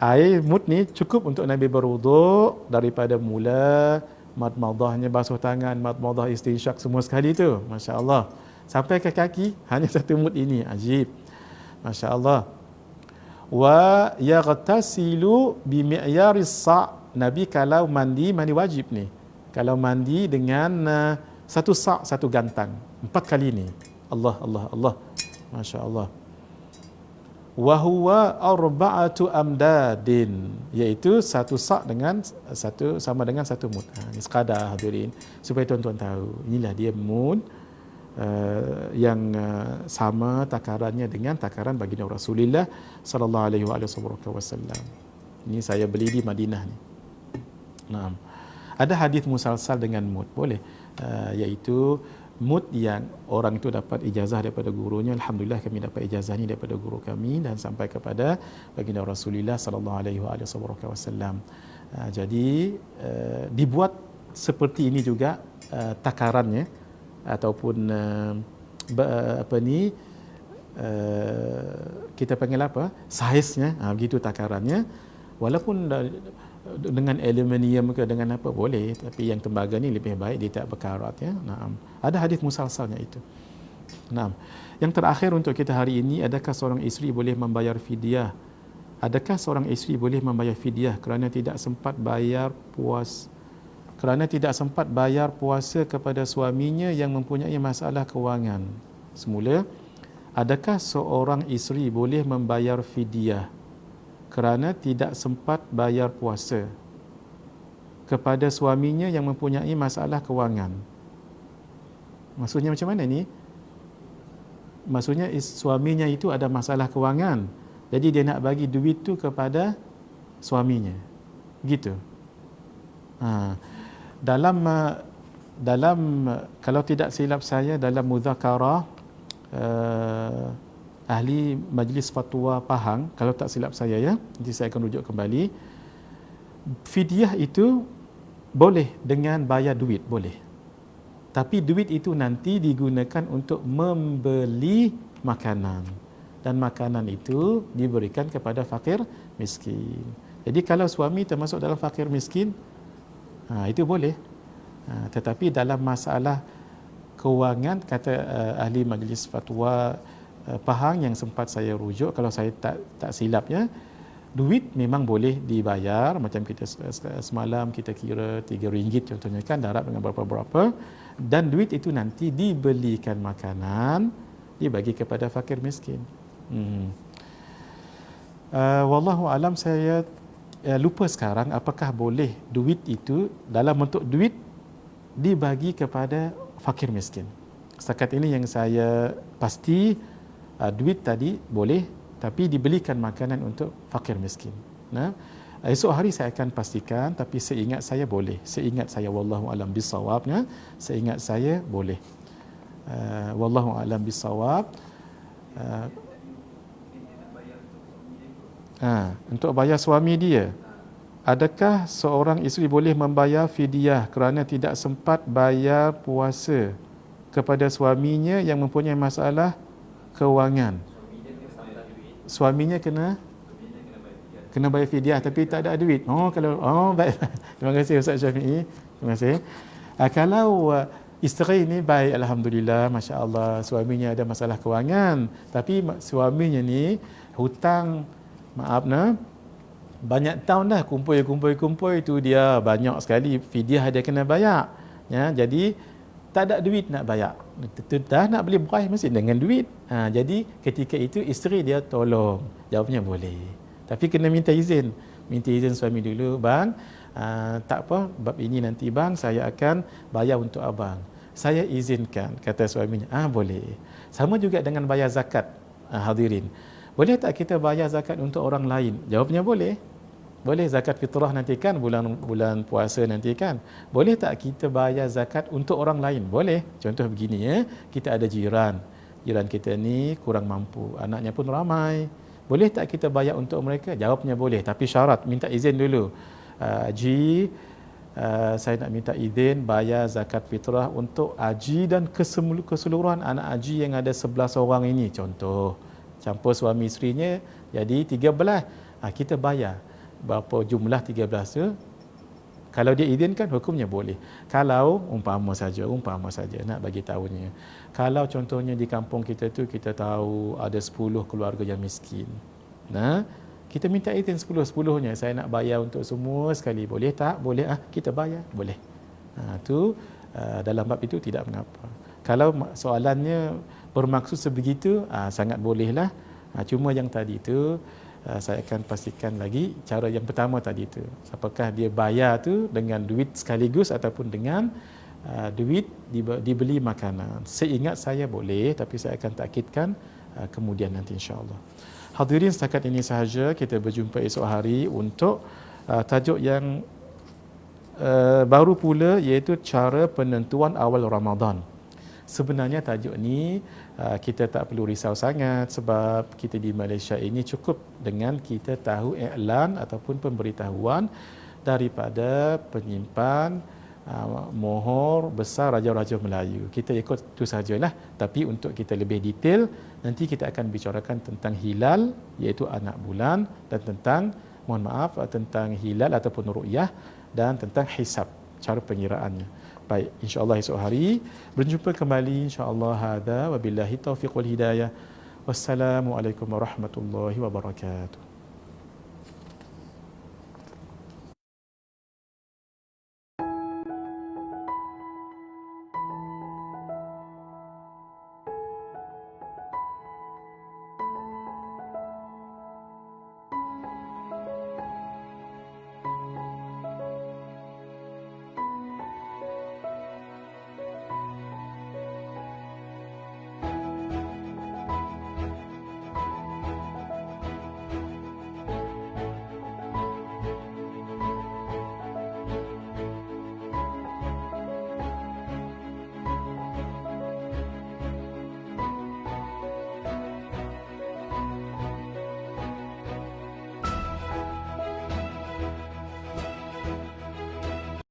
Air mud ni cukup untuk Nabi berwuduk daripada mula madmadahnya, basuh tangan, madmadah, istinsyak, semua sekali tu. Masya-Allah. Sampai ke kaki hanya 1 mud ini. Ajib. Masya-Allah. Wa yaghtasilu bi mi'yaris sa'. Nabi kalau mandi wajib ni. Kalau mandi dengan 1 sa', 1 gantang. 4 kali ni. Allah. Masya-Allah. Wa huwa arba'atu amdadin, iaitu 1 sa' dengan 1 sama dengan 1 mud. Ini sekadar hadirin supaya tuan-tuan tahu. Inilah dia mud yang sama takarannya dengan takaran baginda Rasulullah sallallahu alaihi wasallam. Ini saya beli di Madinah ni. Ada hadis musalsal dengan mud, boleh, iaitu mud yang orang itu dapat ijazah daripada gurunya. Alhamdulillah kami dapat ijazah ni daripada guru kami dan sampai kepada baginda Rasulullah sallallahu alaihi wasallam. Jadi dibuat seperti ini juga takarannya ataupun kita panggil apa? Saiznya, begitu takarannya. Walaupun dengan aluminium ke dengan apa boleh, tapi yang tembaga ni lebih baik dia tak berkarat ya. Ada hadis musalsalnya itu. Yang terakhir untuk kita hari ini, adakah seorang isteri boleh membayar fidyah? Adakah seorang isteri boleh membayar fidyah kerana tidak sempat bayar puasa kepada suaminya yang mempunyai masalah kewangan? Semula, adakah seorang isteri boleh membayar fidyah kerana tidak sempat bayar puasa kepada suaminya yang mempunyai masalah kewangan? Maksudnya macam mana ni? Maksudnya suaminya itu ada masalah kewangan, jadi dia nak bagi duit tu kepada suaminya, gitu. Dalam kalau tidak silap saya, dalam muzakarah ahli majlis fatwa Pahang, kalau tak silap saya ya, nanti saya akan rujuk kembali, fidyah itu boleh dengan bayar duit, boleh, tapi duit itu nanti digunakan untuk membeli makanan, dan makanan itu diberikan kepada fakir miskin. Jadi kalau suami termasuk dalam fakir miskin, itu boleh. Tetapi dalam masalah kewangan, kata ahli majlis fatwa Pahang yang sempat saya rujuk, kalau saya tak silap ya, duit memang boleh dibayar. Macam kita semalam kita kira RM3 contohnya kan, darab dengan berapa-berapa, dan duit itu nanti dibelikan makanan, dibagi kepada fakir miskin. Wallahu alam, saya lupa sekarang apakah boleh duit itu dalam bentuk duit dibagi kepada fakir miskin. Setakat ini yang saya pasti duit tadi boleh, tapi dibelikan makanan untuk fakir miskin. Nah, esok hari saya akan pastikan, tapi seingat saya boleh. Seingat saya, wallahu alam bisawabnya, seingat saya boleh. Wallahu alam bisawab. Untuk bayar suami dia, adakah seorang isteri boleh membayar fidyah kerana tidak sempat bayar puasa kepada suaminya yang mempunyai masalah kewangan? Suaminya kena bayar fidyah tapi tak ada duit. Baik. Terima kasih Ustaz Syafi'i. Terima kasih. Kalau isteri ni baik, alhamdulillah, masya-Allah, suaminya ada masalah kewangan, tapi suaminya ni hutang, banyak tahun dah kumpul tu dia banyak sekali fidyah dia kena bayar. Ya, jadi tak ada duit nak bayar. Dah nak beli beras mesti dengan duit. Jadi ketika itu isteri dia tolong. Jawabnya boleh. Tapi kena minta izin. Minta izin suami dulu, bang, tak apa, bab ini nanti bang saya akan bayar untuk abang. Saya izinkan, kata suaminya. Boleh. Sama juga dengan bayar zakat, hadirin. Boleh tak kita bayar zakat untuk orang lain? Jawabnya boleh. Boleh. Zakat fitrah nanti kan, bulan puasa nanti kan. Boleh tak kita bayar zakat untuk orang lain? Boleh. Contoh begini ya, kita ada jiran kita ni kurang mampu, anaknya pun ramai. Boleh tak kita bayar untuk mereka? Jawabnya boleh, tapi syarat, minta izin dulu. Saya nak minta izin bayar zakat fitrah untuk Haji dan keseluruhan anak Haji yang ada 11 orang ini, contoh. Campur suami isterinya jadi 13. Kita bayar berapa jumlah 13 tu. Kalau dia izinkan, hukumnya boleh. Kalau umpama saja nak bagi tahunya, kalau contohnya di kampung kita tu kita tahu ada 10 keluarga yang miskin. Nah, kita minta izin 10-10-nya, saya nak bayar untuk semua sekali. Boleh tak? Boleh. Kita bayar. Boleh. Dalam bab itu tidak mengapa. Kalau soalannya bermaksud sebegitu, sangat bolehlah. Cuma yang tadi tu, saya akan pastikan lagi cara yang pertama tadi tu. Apakah dia bayar tu dengan duit sekaligus ataupun dengan duit dibeli makanan. Seingat saya boleh, tapi saya akan takkidkan kemudian nanti insya-Allah. Hadirin, setakat ini sahaja. Kita berjumpa esok hari untuk tajuk yang baru pula, iaitu cara penentuan awal Ramadan. Sebenarnya tajuk ni kita tak perlu risau sangat, sebab kita di Malaysia ini cukup dengan kita tahu iklan ataupun pemberitahuan daripada penyimpan mohor besar Raja-Raja Melayu. Kita ikut itu sajalah. Tapi untuk kita lebih detail, nanti kita akan bicarakan tentang hilal, iaitu anak bulan, dan tentang hilal ataupun ru'yah, dan tentang hisab, cara pengiraannya. Baik, insya-Allah esok hari berjumpa kembali insya-Allah. Hadza wabillahi taufiq wal hidayah. Wassalamualaikum warahmatullahi wabarakatuh.